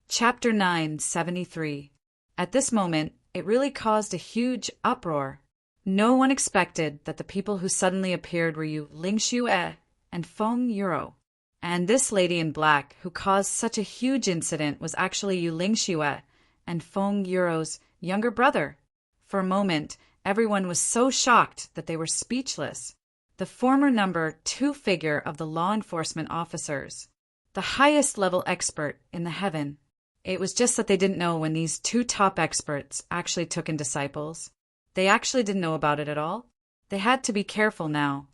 A: Chapter 973. At this moment, it really caused a huge uproar. No one expected that the people who suddenly appeared were Yu Lingxue and Feng Euro. And this lady in black who caused such a huge incident was actually Yu Lingxue and Feng Euro's younger brother. For a moment, everyone was so shocked that they were speechless. The former number 2 figure of the law enforcement officers, the highest level expert in the heaven. It was just that they didn't know when these 2 top experts actually took in disciples. They actually didn't know about it at all. They had to be careful now.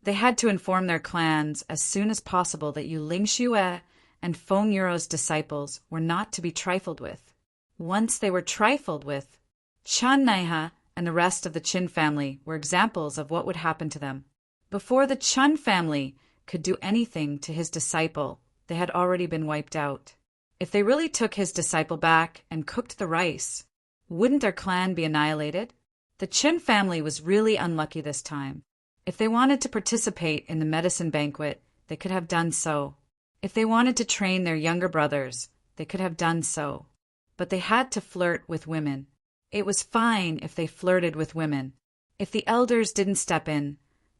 A: They had to inform their clans as soon as possible that Yu Lingxue and Feng Euro's disciples were not to be trifled with. Once they were trifled with, Chen Naiha and the rest of the Qin family were examples of what would happen to them. Before the Chen family could do anything to his disciple, they had already been wiped out. If they really took his disciple back and cooked the rice, wouldn't their clan be annihilated? The Qin family was really unlucky this time. If they wanted to participate in the medicine banquet, they could have done so. If they wanted to train their younger brothers, they could have done so. But they had to flirt with women. It was fine if they flirted with women. If the elders didn't step in,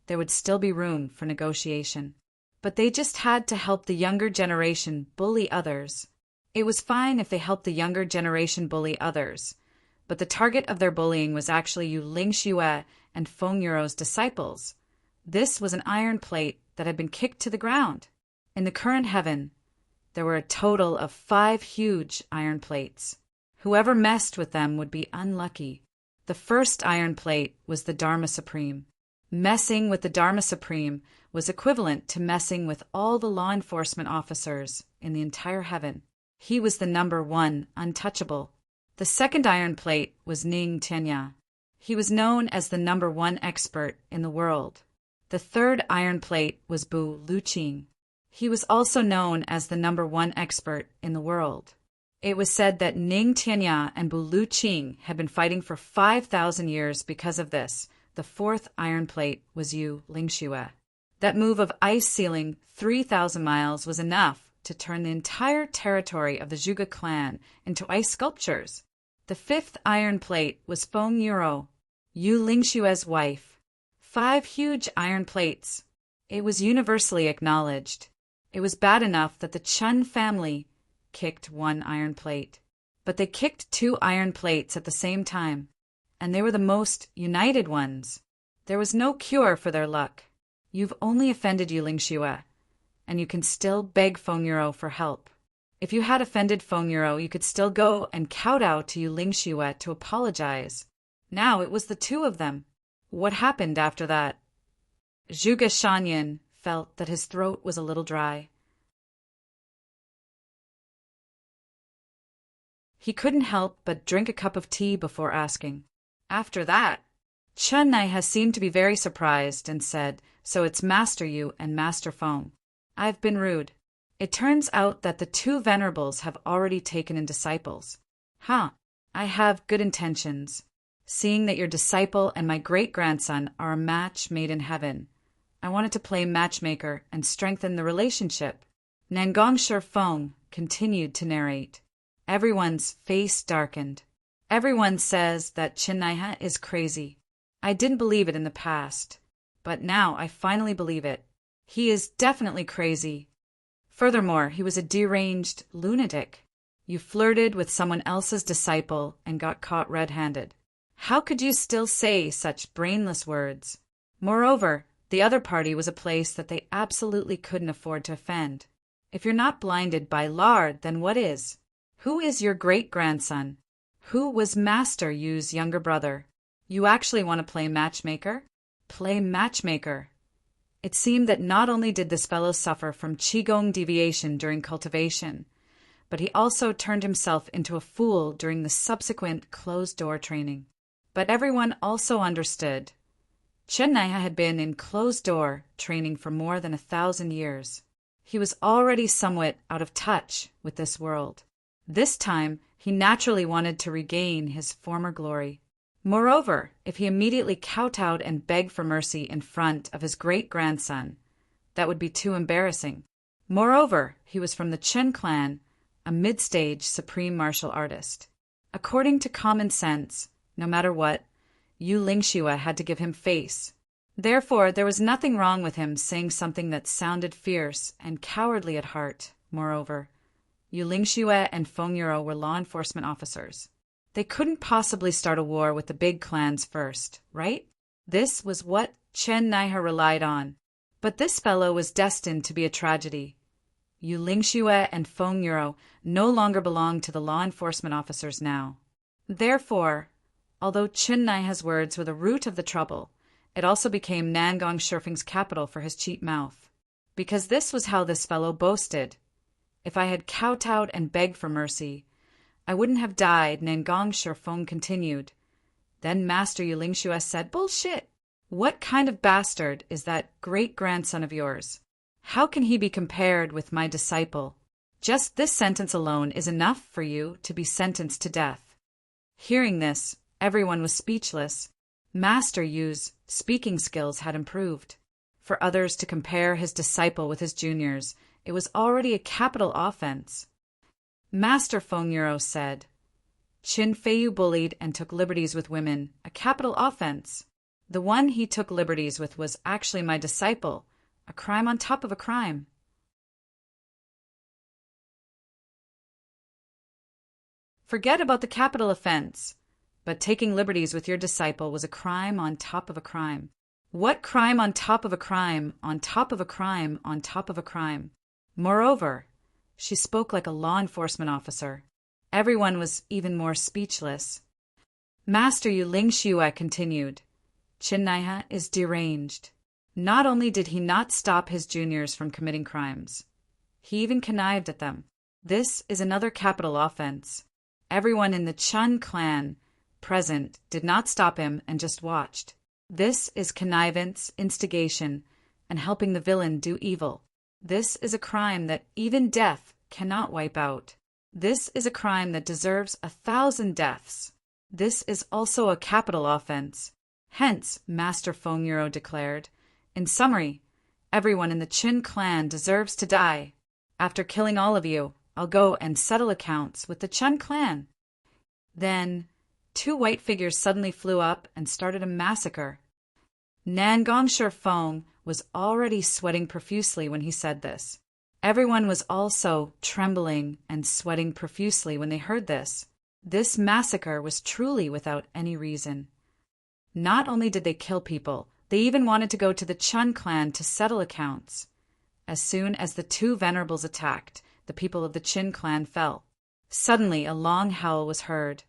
A: there would still be room for negotiation. But they just had to help the younger generation bully others. It was fine if they helped the younger generation bully others. But the target of their bullying was actually Yu Lingxue and Feng Euro's disciples. This was an iron plate that had been kicked to the ground. In the current heaven, there were a total of 5 huge iron plates. Whoever messed with them would be unlucky. The first iron plate was the Dharma Supreme. Messing with the Dharma Supreme was equivalent to messing with all the law enforcement officers in the entire heaven. He was the number 1 untouchable. The second iron plate was Ning Tianya. He was known as the number 1 expert in the world. The third iron plate was Bu Luqing. He was also known as the number 1 expert in the world. It was said that Ning Tianya and Bu Luqing had been fighting for 5,000 years because of this. The fourth iron plate was Yu Lingxue. That move of ice sealing 3,000 miles was enough to turn the entire territory of the Zhuge clan into ice sculptures. The 5th iron plate was Feng Euro, Yu Lingxue's wife. 5 huge iron plates. It was universally acknowledged. It was bad enough that the Chen family kicked 1 iron plate, but they kicked 2 iron plates at the same time, and they were the most united ones. There was no cure for their luck. You've only offended Yu Lingxue, and you can still beg Feng Euro for help. If you had offended Feng Euro, you could still go and kowtow to Yu Lingxue to apologize. Now it was the 2 of them. What happened after that? Zhuge Shanyan felt that his throat was a little dry. He couldn't help but drink a cup of tea before asking. After that, Chen Naiha seemed to be very surprised and said, "So it's Master Yu and Master Feng. I've been rude. It turns out that the 2 venerables have already taken in disciples. I have good intentions. Seeing that your disciple and my great-grandson are a match made in heaven, I wanted to play matchmaker and strengthen the relationship." Nangong Shifeng continued to narrate. Everyone's face darkened. Everyone says that Chen Naiha is crazy. I didn't believe it in the past, but now I finally believe it. He is definitely crazy. Furthermore, he was a deranged lunatic. You flirted with someone else's disciple and got caught red-handed. How could you still say such brainless words? Moreover, the other party was a place that they absolutely couldn't afford to offend. If you're not blinded by lard, then what is? Who is your great-grandson? Who was Master Yu's younger brother? You actually want to play matchmaker? Play matchmaker. It seemed that not only did this fellow suffer from qigong deviation during cultivation, but he also turned himself into a fool during the subsequent closed-door training. But everyone also understood. Chen Naiha had been in closed-door training for more than 1,000 years. He was already somewhat out of touch with this world. This time, he naturally wanted to regain his former glory. Moreover, if he immediately kowtowed and begged for mercy in front of his great-grandson, that would be too embarrassing. Moreover, he was from the Chen clan, a mid-stage supreme martial artist. According to common sense, no matter what, Yu Lingxue had to give him face. Therefore, there was nothing wrong with him saying something that sounded fierce and cowardly at heart. Moreover, Yu Lingxue and Feng Yuro were law enforcement officers. They couldn't possibly start a war with the big clans first, right? This was what Chen Naiha relied on. But this fellow was destined to be a tragedy. Yu Lingxue and Feng Yuro no longer belonged to the law enforcement officers now. Therefore, although Chen Naiha's words were the root of the trouble, it also became Nangong Shurfeng's capital for his cheap mouth. Because this was how this fellow boasted. If I had kowtowed and begged for mercy, I wouldn't have died, Nangong Shurfeng continued. Then Master Yu Lingxue said, Bullshit! What kind of bastard is that great-grandson of yours? How can he be compared with my disciple? Just this sentence alone is enough for you to be sentenced to death. Hearing this, everyone was speechless. Master Yu's speaking skills had improved. For others to compare his disciple with his juniors, it was already a capital offense. Master Feng Yuro said, Qin Feiyu bullied and took liberties with women, a capital offense. The one he took liberties with was actually my disciple, a crime on top of a crime. Forget about the capital offense, but taking liberties with your disciple was a crime on top of a crime. What crime on top of a crime, on top of a crime, on top of a crime? Moreover, she spoke like a law enforcement officer. Everyone was even more speechless. Master Yu Lingxue continued, Chen Naiha is deranged. Not only did he not stop his juniors from committing crimes, he even connived at them. This is another capital offense. Everyone in the Chen clan present did not stop him and just watched. This is connivance, instigation, and helping the villain do evil. This is a crime that even death cannot wipe out. This is a crime that deserves 1,000 deaths. This is also a capital offense. Hence, Master Feng Yuro declared, in summary, everyone in the Qin clan deserves to die. After killing all of you, I'll go and settle accounts with the Chen clan. Then, 2 white figures suddenly flew up and started a massacre. Nangong Shurfeng was already sweating profusely when he said this. Everyone was also trembling and sweating profusely when they heard this. This massacre was truly without any reason. Not only did they kill people, they even wanted to go to the Chen clan to settle accounts. As soon as the 2 venerables attacked, the people of the Qin clan fell. Suddenly, a long howl was heard,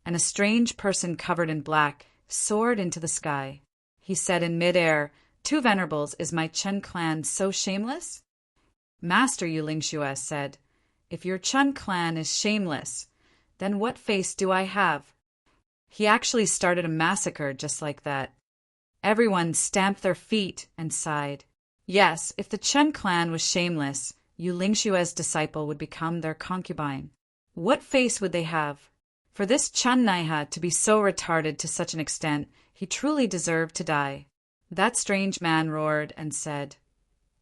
A: and a strange person covered in black soared into the sky. He said in midair, 2 venerables, is my Chen clan so shameless? Master Yu Lingxue said, if your Chen clan is shameless, then what face do I have? He actually started a massacre just like that. Everyone stamped their feet and sighed. Yes, if the Chen clan was shameless, Yu Lingxue's disciple would become their concubine. What face would they have? For this Chen Naiha to be so retarded to such an extent, he truly deserved to die. That strange man roared and said,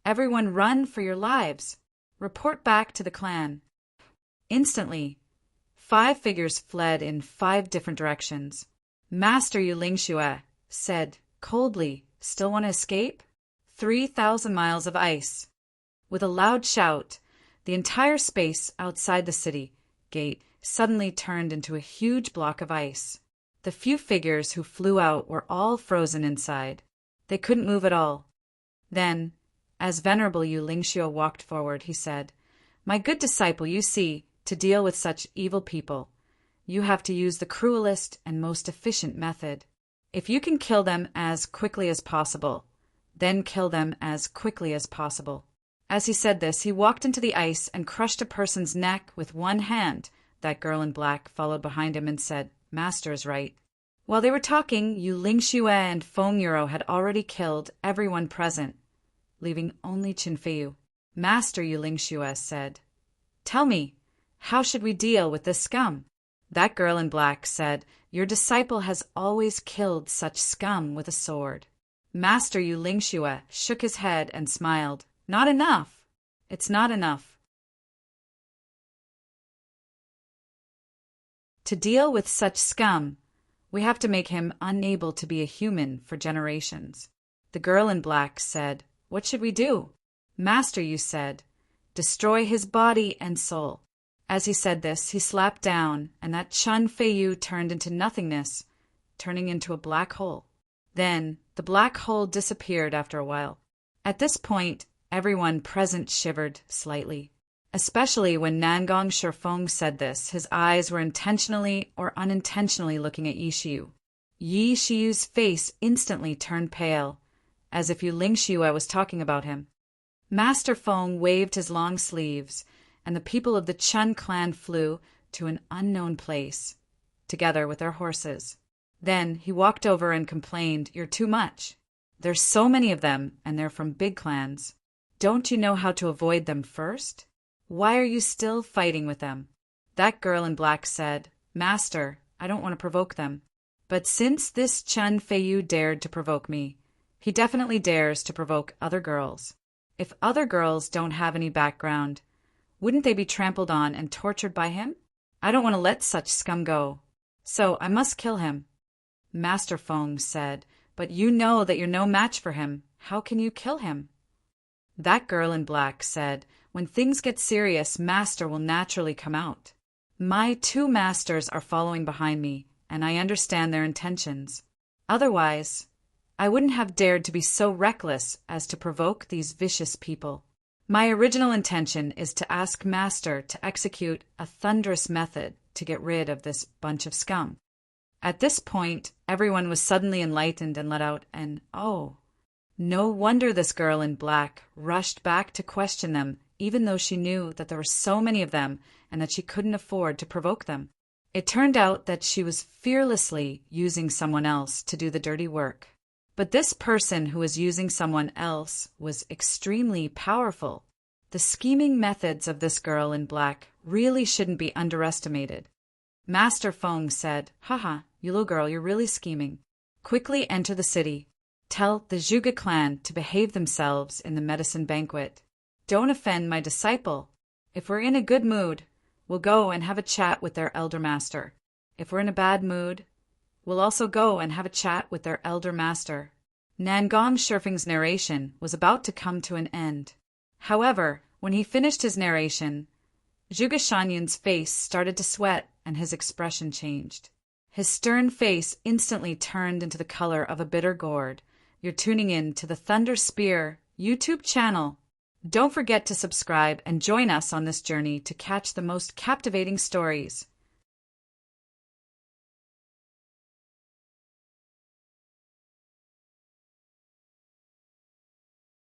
A: everyone run for your lives. Report back to the clan. Instantly, 5 figures fled in 5 different directions. Master Yu Lingxue said coldly, still want to escape? 3,000 miles of ice. With a loud shout, the entire space outside the city gate suddenly turned into a huge block of ice. The few figures who flew out were all frozen inside. They couldn't move at all. Then, as Venerable Yu Lingxiu walked forward, he said, "My good disciple, you see, to deal with such evil people, you have to use the cruelest and most efficient method. If you can kill them as quickly as possible, then kill them as quickly as possible." As he said this, he walked into the ice and crushed a person's neck with one hand. That girl in black followed behind him and said, "Master is right." While they were talking, Yu Lingxiu and Feng Yuro had already killed everyone present, leaving only Qin Feiyu. Master, Yu Lingxiu said, "Tell me, how should we deal with this scum?" That girl in black said, "Your disciple has always killed such scum with a sword." Master Yu Lingxiu shook his head and smiled. "Not enough. It's not enough. To deal with such scum, we have to make him unable to be a human for generations." The girl in black said, "What should we do?" Master Yu said, "Destroy his body and soul." As he said this, he slapped down, and that Chun Feiyu turned into nothingness, turning into a black hole. Then the black hole disappeared after a while. At this point, everyone present shivered slightly. Especially when Nangong Shifeng said this, his eyes were intentionally or unintentionally looking at Yi Shiyu. Yi Shiyu's face instantly turned pale, as if Yu Lingxiu was talking about him. Master Feng waved his long sleeves, and the people of the Chun clan flew to an unknown place, together with their horses. Then he walked over and complained, "You're too much. There's so many of them, and they're from big clans. Don't you know how to avoid them first? Why are you still fighting with them?" That girl in black said, "Master, I don't want to provoke them. But since this Chun Feiyu dared to provoke me, he definitely dares to provoke other girls. If other girls don't have any background, wouldn't they be trampled on and tortured by him? I don't want to let such scum go. So I must kill him." Master Feng said, "But you know that you're no match for him. How can you kill him?" That girl in black said, "When things get serious, Master will naturally come out. My 2 masters are following behind me, and I understand their intentions. Otherwise, I wouldn't have dared to be so reckless as to provoke these vicious people. My original intention is to ask Master to execute a thunderous method to get rid of this bunch of scum." At this point, everyone was suddenly enlightened and let out an "Oh." No wonder this girl in black rushed back to question them, even though she knew that there were so many of them and that she couldn't afford to provoke them. It turned out that she was fearlessly using someone else to do the dirty work. But this person who was using someone else was extremely powerful. The scheming methods of this girl in black really shouldn't be underestimated. Master Feng said, "Haha, you little girl, you're really scheming. Quickly enter the city. Tell the Zhuge clan to behave themselves in the medicine banquet. Don't offend my disciple. If we're in a good mood, we'll go and have a chat with their elder master. If we're in a bad mood, we'll also go and have a chat with their elder master." Nangong Shifeng's narration was about to come to an end. However, when he finished his narration, Zhuge Shanyan's face started to sweat and his expression changed. His stern face instantly turned into the color of a bitter gourd. You're tuning in to the Thunder Spear YouTube channel. Don't forget to subscribe and join us on this journey to catch the most captivating stories.